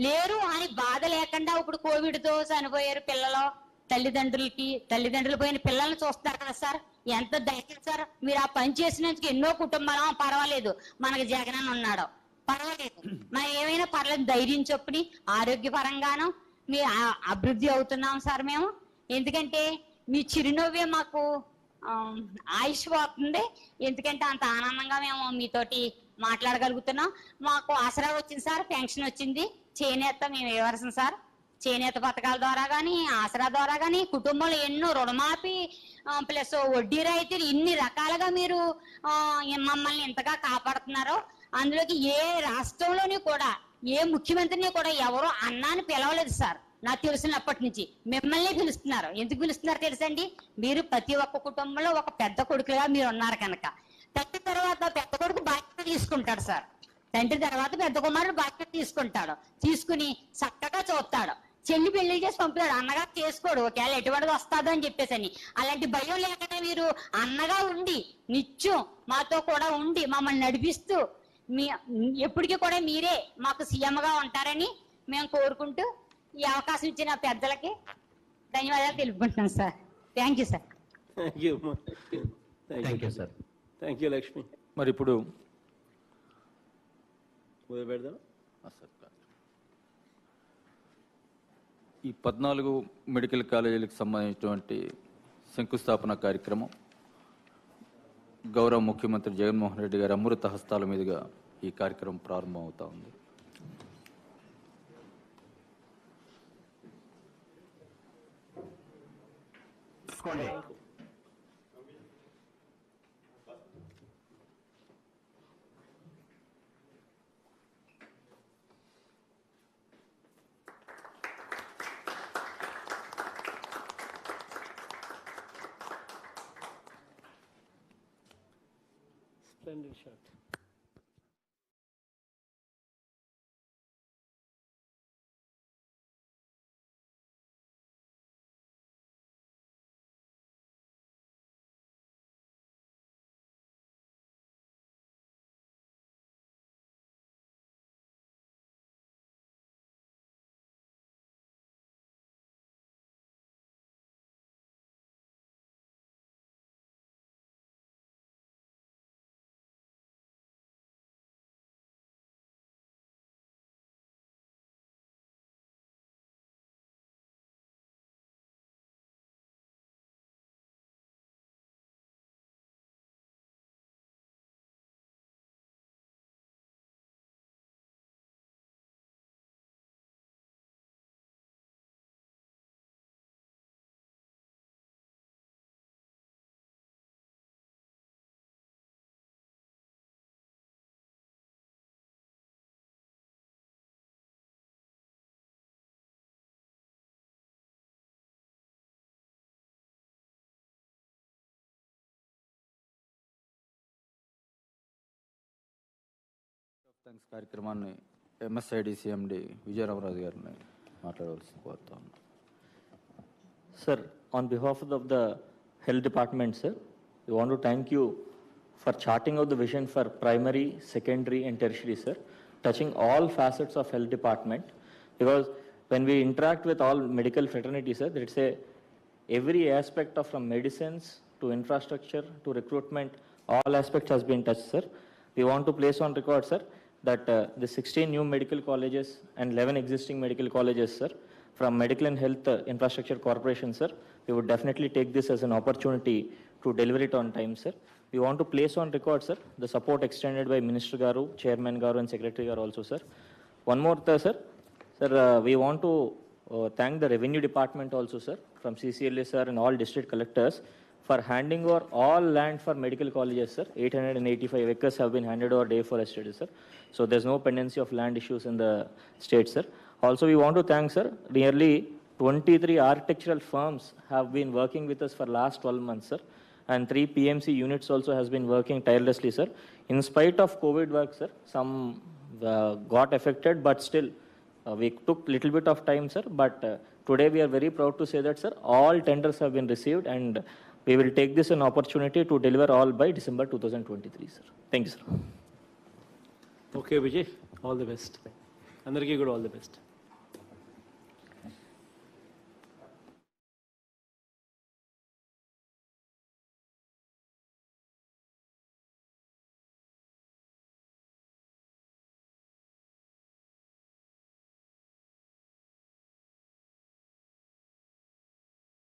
లేరు అని బాధ లేకుండా ఇప్పుడు కోవిడ్ తో చనిపోయారు పిల్లలు, తల్లిదండ్రులు పోయిన పిల్లల్ని చూస్తారు కదా సార్. ఎంత ధైర్యం సార్ మీరు ఆ పని చేసినందుకు. ఎన్నో కుటుంబాలు పర్వాలేదు మనకు జగనన్న ఉన్నాడు, పర్వాలేదు మనం ఏమైనా పర్లేదు ధైర్యం చొప్పుని ఆరోగ్యపరంగాను మీ అభివృద్ధి అవుతున్నాం సార్ మేము. ఎందుకంటే మీ చిరునవ్వే మాకు ఆయుష్ పోతుంది. ఎందుకంటే అంత ఆనందంగా మేము మీతోటి మాట్లాడగలుగుతున్నాం. మాకు ఆసరా వచ్చింది సార్, పెన్షన్ వచ్చింది, చేనేత మేము ఇవ్వాల్సింది సార్. చేనేత పథకాల ద్వారా కానీ ఆసరా ద్వారా కానీ కుటుంబంలో ఎన్నో రుణమాఫీ ప్లస్ వడ్డీ రాయితీలు ఇన్ని రకాలుగా మీరు మమ్మల్ని ఇంతగా కాపాడుతున్నారో. అందులోకి ఏ రాష్ట్రంలోని కూడా ఏ ముఖ్యమంత్రిని కూడా ఎవరో అన్నాన్ని పిలవలేదు సార్. నాకు తెలిసినప్పటి నుంచి మిమ్మల్ని పిలుస్తున్నారు. ఎందుకు పిలుస్తున్నారు తెలుసండి? మీరు ప్రతి ఒక్క కుటుంబంలో ఒక పెద్ద కొడుకుగా మీరు ఉన్నారు కనుక. తండ్రి తర్వాత పెద్ద కొడుకు బాధ్యత తీసుకుంటాడు సార్. తండ్రి తర్వాత పెద్ద కుమారుడు బాధ్యత తీసుకుంటాడు. తీసుకుని చక్కగా చూస్తాడు. చెల్లి పెళ్లి చేసి పంపుతాడు. అన్నగా చేసుకోడు ఒకవేళ ఎటువంటిది వస్తాదో అని చెప్పేసి అని. అలాంటి భయం లేకుండా మీరు అన్నగా ఉండి నిత్యం మాతో కూడా ఉండి మమ్మల్ని నడిపిస్తూ ఎప్పటికీ కూడా మీరే మాకు సీఎంగా ఉంటారని మేము కోరుకుంటూ ఈ అవకాశం ఇచ్చిన పెద్దలకి ధన్యవాదాలు తెలుపుకుంటున్నాం sir. Thank you sir. Thank you sir. Thank you Lakshmi. మరి ఇప్పుడు పెడదాం. ఈ 14 మెడికల్ కాలేజీలకు సంబంధించినటువంటి శంకుస్థాపన కార్యక్రమం గౌరవ ముఖ్యమంత్రి జగన్మోహన్ రెడ్డి గారి అమృత హస్తాల మీదుగా ఈ కార్యక్రమం ప్రారంభం అవుతా ఉంది. Splendid shot. థ్యాంక్స్ కార్యక్రమాన్ని MSIDCMD విజయరామరాజు గారిని మాట్లాడవలసి కోరుతాను. Sir, on behalf of the Health Department, sir, we want to thank you for charting out the vision for primary, secondary and tertiary, sir, touching all facets of Health Department. Because when we interact with all medical fraternity, sir, let's say every aspect of from medicines to infrastructure to recruitment, all aspects has been touched, sir. We want to place on record, sir, that the 16 new medical colleges and 11 existing medical colleges, sir, from Medical and Health Infrastructure Corporation, sir, we would definitely take this as an opportunity to deliver it on time, sir. We want to place on record, sir, the support extended by Minister Garu, Chairman Garu and Secretary Garu also, sir. One more, sir. Sir, we want to thank the Revenue Department also, sir, from CCLA, sir, and all district collectors for handing over all land for medical colleges, sir. 885 acres have been handed over day for yesterday, sir. So there's no pendency of land issues in the state, sir. Also, we want to thank, sir, nearly 23 architectural firms have been working with us for last 12 months, sir. And 3 PMC units also has been working tirelessly, sir. In spite of COVID work, sir, some got affected, but still we took little bit of time, sir. But today we are very proud to say that, sir, all tenders have been received and we will take this an opportunity to deliver all by December 2023, sir. Thank you, sir. Okay, Vijay, all the best. Andarki good, all the best.